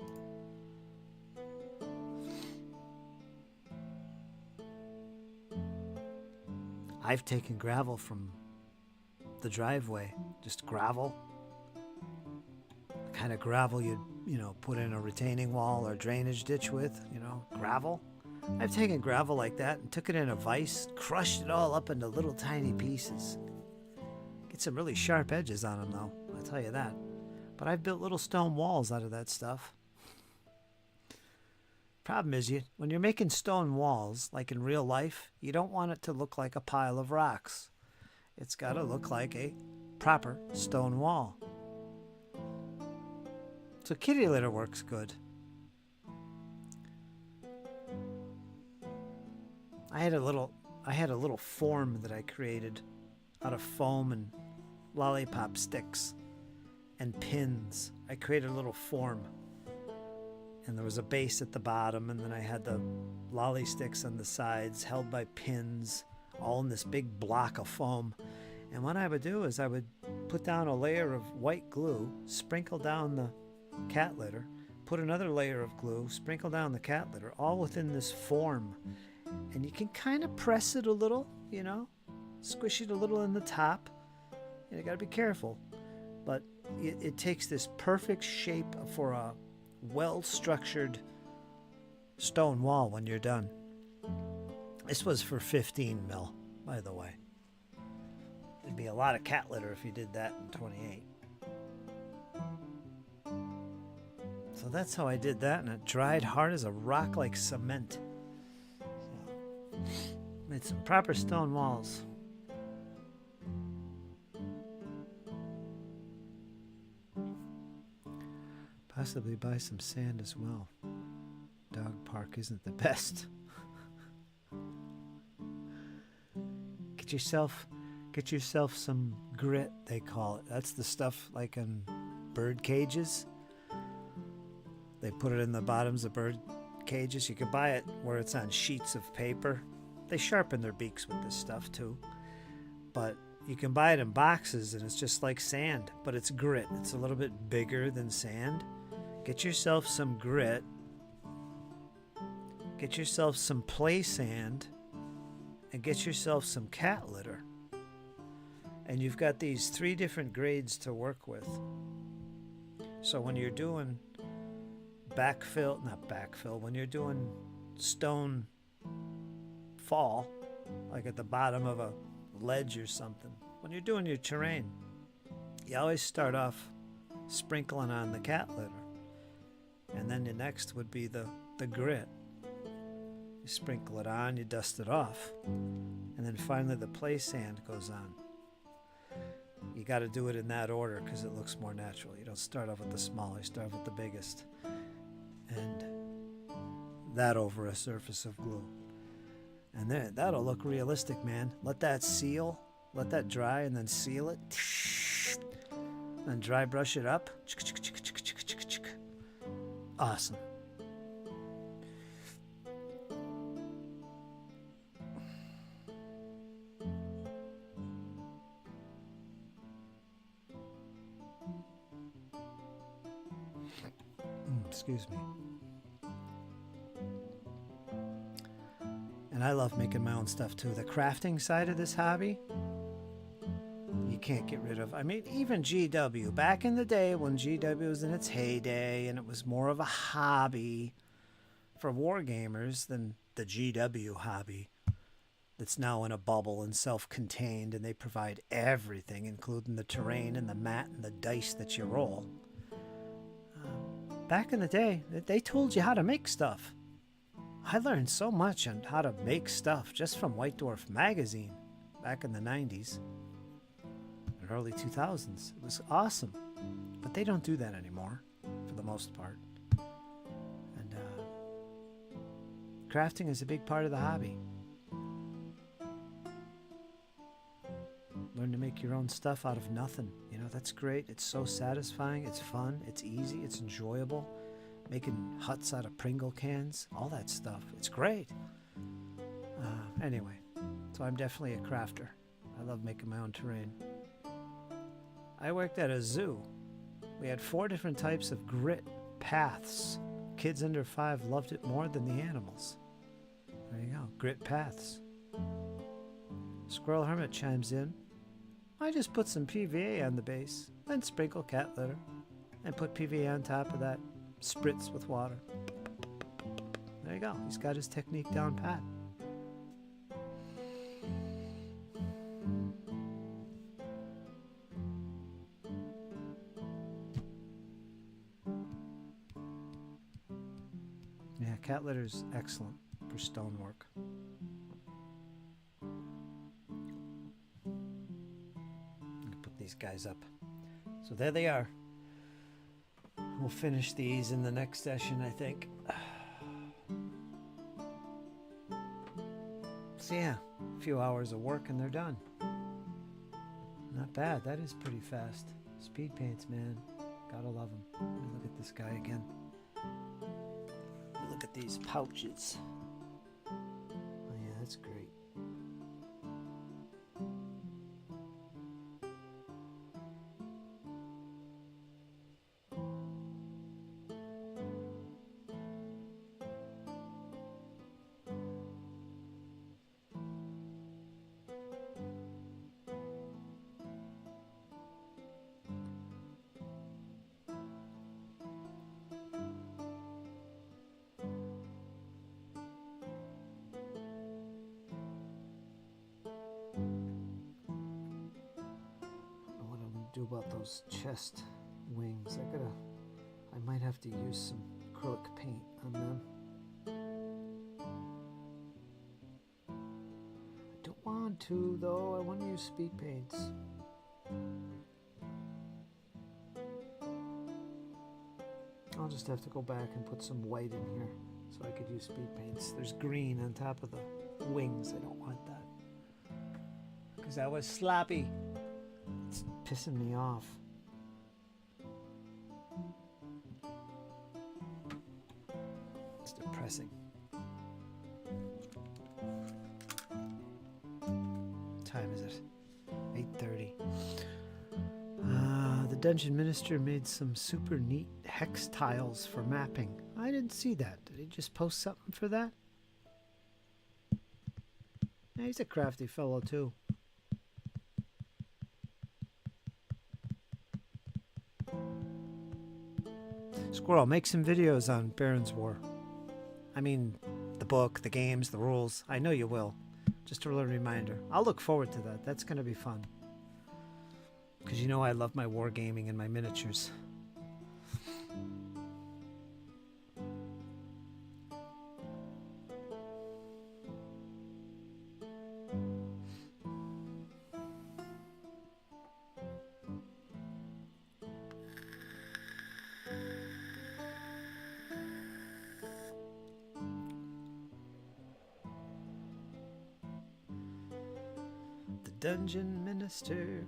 I've taken gravel from the driveway, just gravel. The kind of gravel you'd, put in a retaining wall or drainage ditch with, gravel. I've taken gravel like that and took it in a vise, crushed it all up into little tiny pieces. Get some really sharp edges on them, though, I'll tell you that. But I've built little stone walls out of that stuff. Problem is, when you're making stone walls, like in real life, you don't want it to look like a pile of rocks. It's got to look like a proper stone wall. So kitty litter works good. I had a little form that I created out of foam and lollipop sticks and pins. I created a little form. And there was a base at the bottom, and then I had the lolly sticks on the sides held by pins, all in this big block of foam. And what I would do is I would put down a layer of white glue, sprinkle down the cat litter, put another layer of glue, sprinkle down the cat litter, all within this form. And you can kind of press it a little, you know, squish it a little in the top. And you got to be careful. But it takes this perfect shape for a well-structured stone wall when you're done. This was for 15 mil, by the way. There'd be a lot of cat litter if you did that in 28. So that's how I did that, and it dried hard as a rock like cement. So, made some proper stone walls. Possibly buy some sand as well. Dog park isn't the best. Get yourself some grit, they call it. That's the stuff like in bird cages. They put it in the bottoms of bird cages. You can buy it where it's on sheets of paper. They sharpen their beaks with this stuff too. But you can buy it in boxes, and it's just like sand, but it's grit. It's a little bit bigger than sand. Get yourself some grit. Get yourself some play sand. And get yourself some cat litter. And you've got these 3 different grades to work with. So when you're doing when you're doing stone fall, like at the bottom of a ledge or something, when you're doing your terrain, you always start off sprinkling on the cat litter. And then the next would be the grit. You sprinkle it on, you dust it off. And then finally the play sand goes on. You got to do it in that order because it looks more natural. You don't start off with the small, you start off with the biggest. And that over a surface of glue. And then that'll look realistic, man. Let that seal, let that dry, and then seal it. Then dry brush it up. Awesome. Excuse me. And I love making my own stuff too. The crafting side of this hobby, you can't get rid of. I mean, even GW, back in the day when GW was in its heyday and it was more of a hobby for wargamers than the GW hobby that's now in a bubble and self-contained, and they provide everything, including the terrain and the mat and the dice that you roll. Back in the day, they told you how to make stuff. I learned so much on how to make stuff just from White Dwarf magazine back in the 90s and early 2000s. It was awesome. But they don't do that anymore, for the most part. And crafting is a big part of the hobby. Learn to make your own stuff out of nothing. You know, that's great. It's so satisfying. It's fun. It's easy. It's enjoyable. Making huts out of Pringle cans. All that stuff. It's great. Anyway, so I'm definitely a crafter. I love making my own terrain. I worked at a zoo. We had 4 different types of grit paths. Kids under 5 loved it more than the animals. There you go. Grit paths. Squirrel Hermit chimes in. I just put some PVA on the base, then sprinkle cat litter, and put PVA on top of that. Spritz with water. There you go. He's got his technique down pat. Yeah, cat litter's excellent for stonework. Put these guys up. So there they are. We'll finish these in the next session, I think. So yeah, a few hours of work and they're done. Not bad. That is pretty fast. Speed paints, man. Gotta love them. Let me look at this guy again. Look at these pouches. Oh yeah, that's great. Do about those chest wings. I might have to use some acrylic paint on them. I don't want to though. I want to use speed paints. I'll just have to go back and put some white in here so I could use speed paints. There's green on top of the wings. I don't want that because that was sloppy. It's pissing me off. It's depressing. What time is it? 8:30. The Dungeon Minister made some super neat hex tiles for mapping. I didn't see that. Did he just post something for that? Yeah, he's a crafty fellow too. Squirrel, make some videos on Baron's War. I mean, the book, the games, the rules. I know you will. Just a little reminder. I'll look forward to that. That's going to be fun. Because you know I love my wargaming and my miniatures. Dungeon Minister.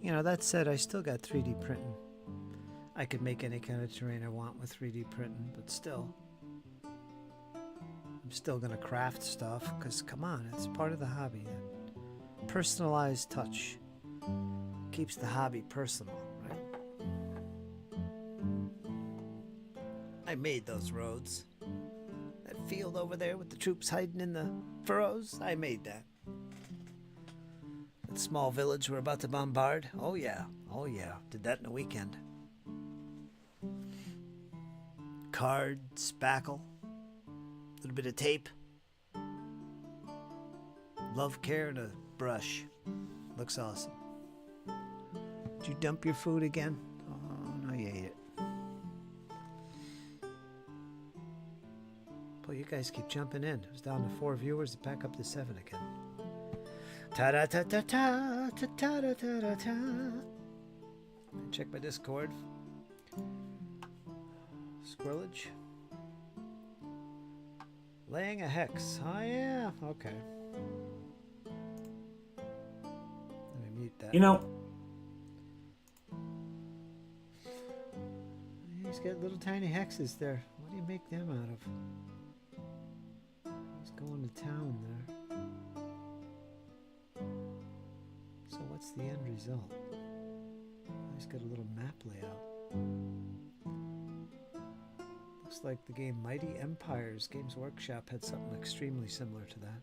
You know, that said, I still got 3D printing. I could make any kind of terrain I want with 3D printing, but still. I'm still going to craft stuff, because come on, it's part of the hobby. That personalized touch keeps the hobby personal. I made those roads. That field over there with the troops hiding in the furrows, I made that. That small village we're about to bombard, oh yeah, did that in a weekend. Card, spackle, a little bit of tape, love care and a brush. Looks awesome. Did you dump your food again? Oh, no, you ate it. Well, you guys keep jumping in. It was down to 4 viewers, back up to 7 again. Ta-da-ta-ta-ta, ta-ta-ta-ta-ta. Check my Discord. Squirrelage. Laying a hex. Oh, yeah. Okay. Let me mute that. You know, He's got little tiny hexes there. What do you make them out of? He's going to town there. So what's the end result? He's got a little map layout. Looks like the game Mighty Empires Games Workshop had something extremely similar to that.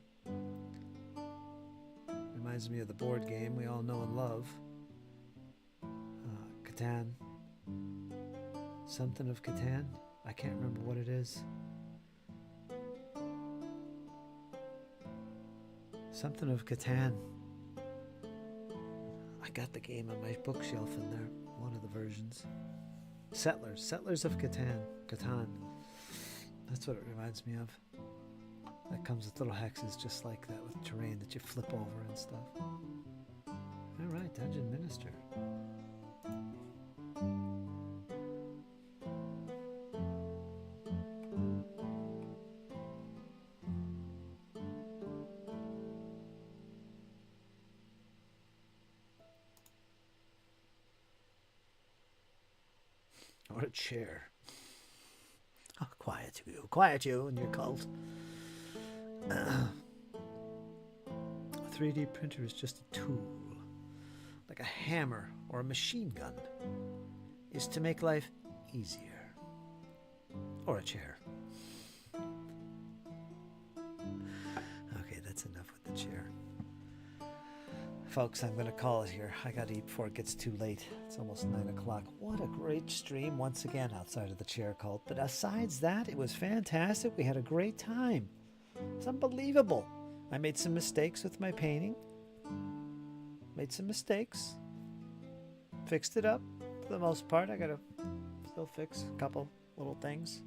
reminds me of the board game we all know and love. Catan. Something of Catan? I can't remember what it is. Something of Catan. I got the game on my bookshelf in there. One of the versions. Settlers of Catan. That's what it reminds me of. That comes with little hexes just like that with terrain that you flip over and stuff. Alright, Dungeon Minister. Or a chair. Oh, quiet you and your cult. A 3D printer is just a tool, like a hammer or a machine gun, is to make life easier. Or a chair. Okay, that's enough with the chair. Folks, I'm going to call it here. I got to eat before it gets too late. It's almost 9 o'clock. What a great stream once again outside of the chair cult. But besides that, it was fantastic. We had a great time. It's unbelievable. I made some mistakes with my painting. Made some mistakes. Fixed it up for the most part. I got to still fix a couple little things.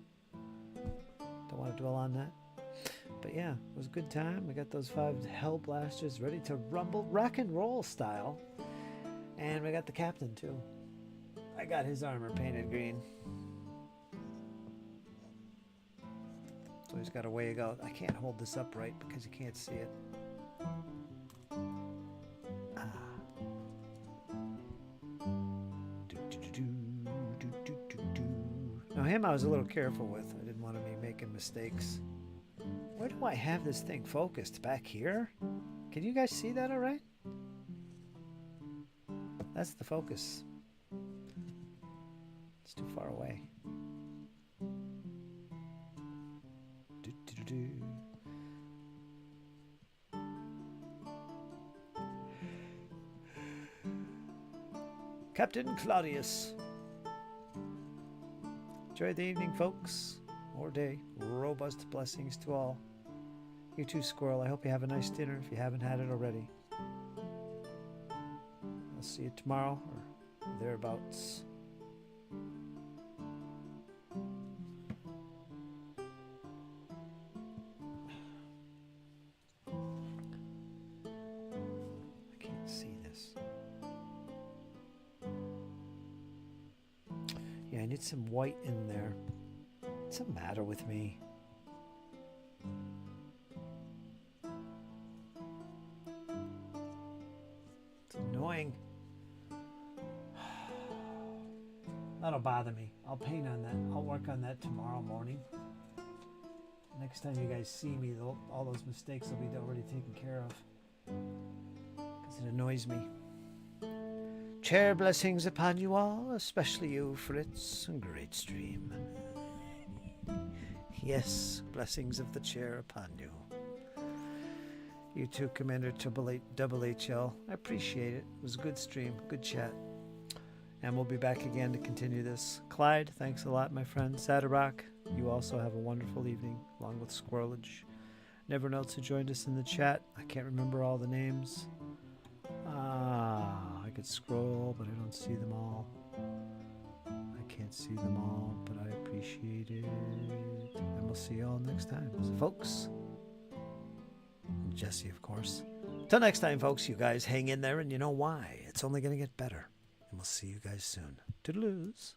Don't want to dwell on that. But yeah, it was a good time. We got those 5 Hellblasters ready to rumble, rock and roll style. And we got the captain too. I got his armor painted green. So he's got a way to go. I can't hold this up right because you can't see it. Now him I was a little careful with. I didn't want to be making mistakes. Where do I have this thing focused? Back here? Can you guys see that all right? That's the focus. It's too far away. Captain Claudius. Enjoy the evening, folks. Or day. Robust blessings to all. You too, Squirrel. I hope you have a nice dinner if you haven't had it already. I'll see you tomorrow or thereabouts. I can't see this. Yeah, I need some white in there. What's the matter with me? It's annoying. That'll bother me. I'll paint on that. I'll work on that tomorrow morning. Next time you guys see me, all those mistakes will be already taken care of. Because it annoys me. Chair blessings upon you all, especially you, Fritz. Great stream. Yes, blessings of the chair upon you. You too, Commander HL. I appreciate it. It was a good stream, good chat. And we'll be back again to continue this. Clyde, thanks a lot, my friend. Sadarak, you also have a wonderful evening, along with Squirrelage. And everyone else who joined us in the chat. I can't remember all the names. I could scroll, but I don't see them all. I can't see them all, but I appreciate it. And we'll see you all next time. So, folks, Jesse, of course. Till next time, folks, you guys hang in there, and you know why. It's only going to get better. And we'll see you guys soon. Toodaloos.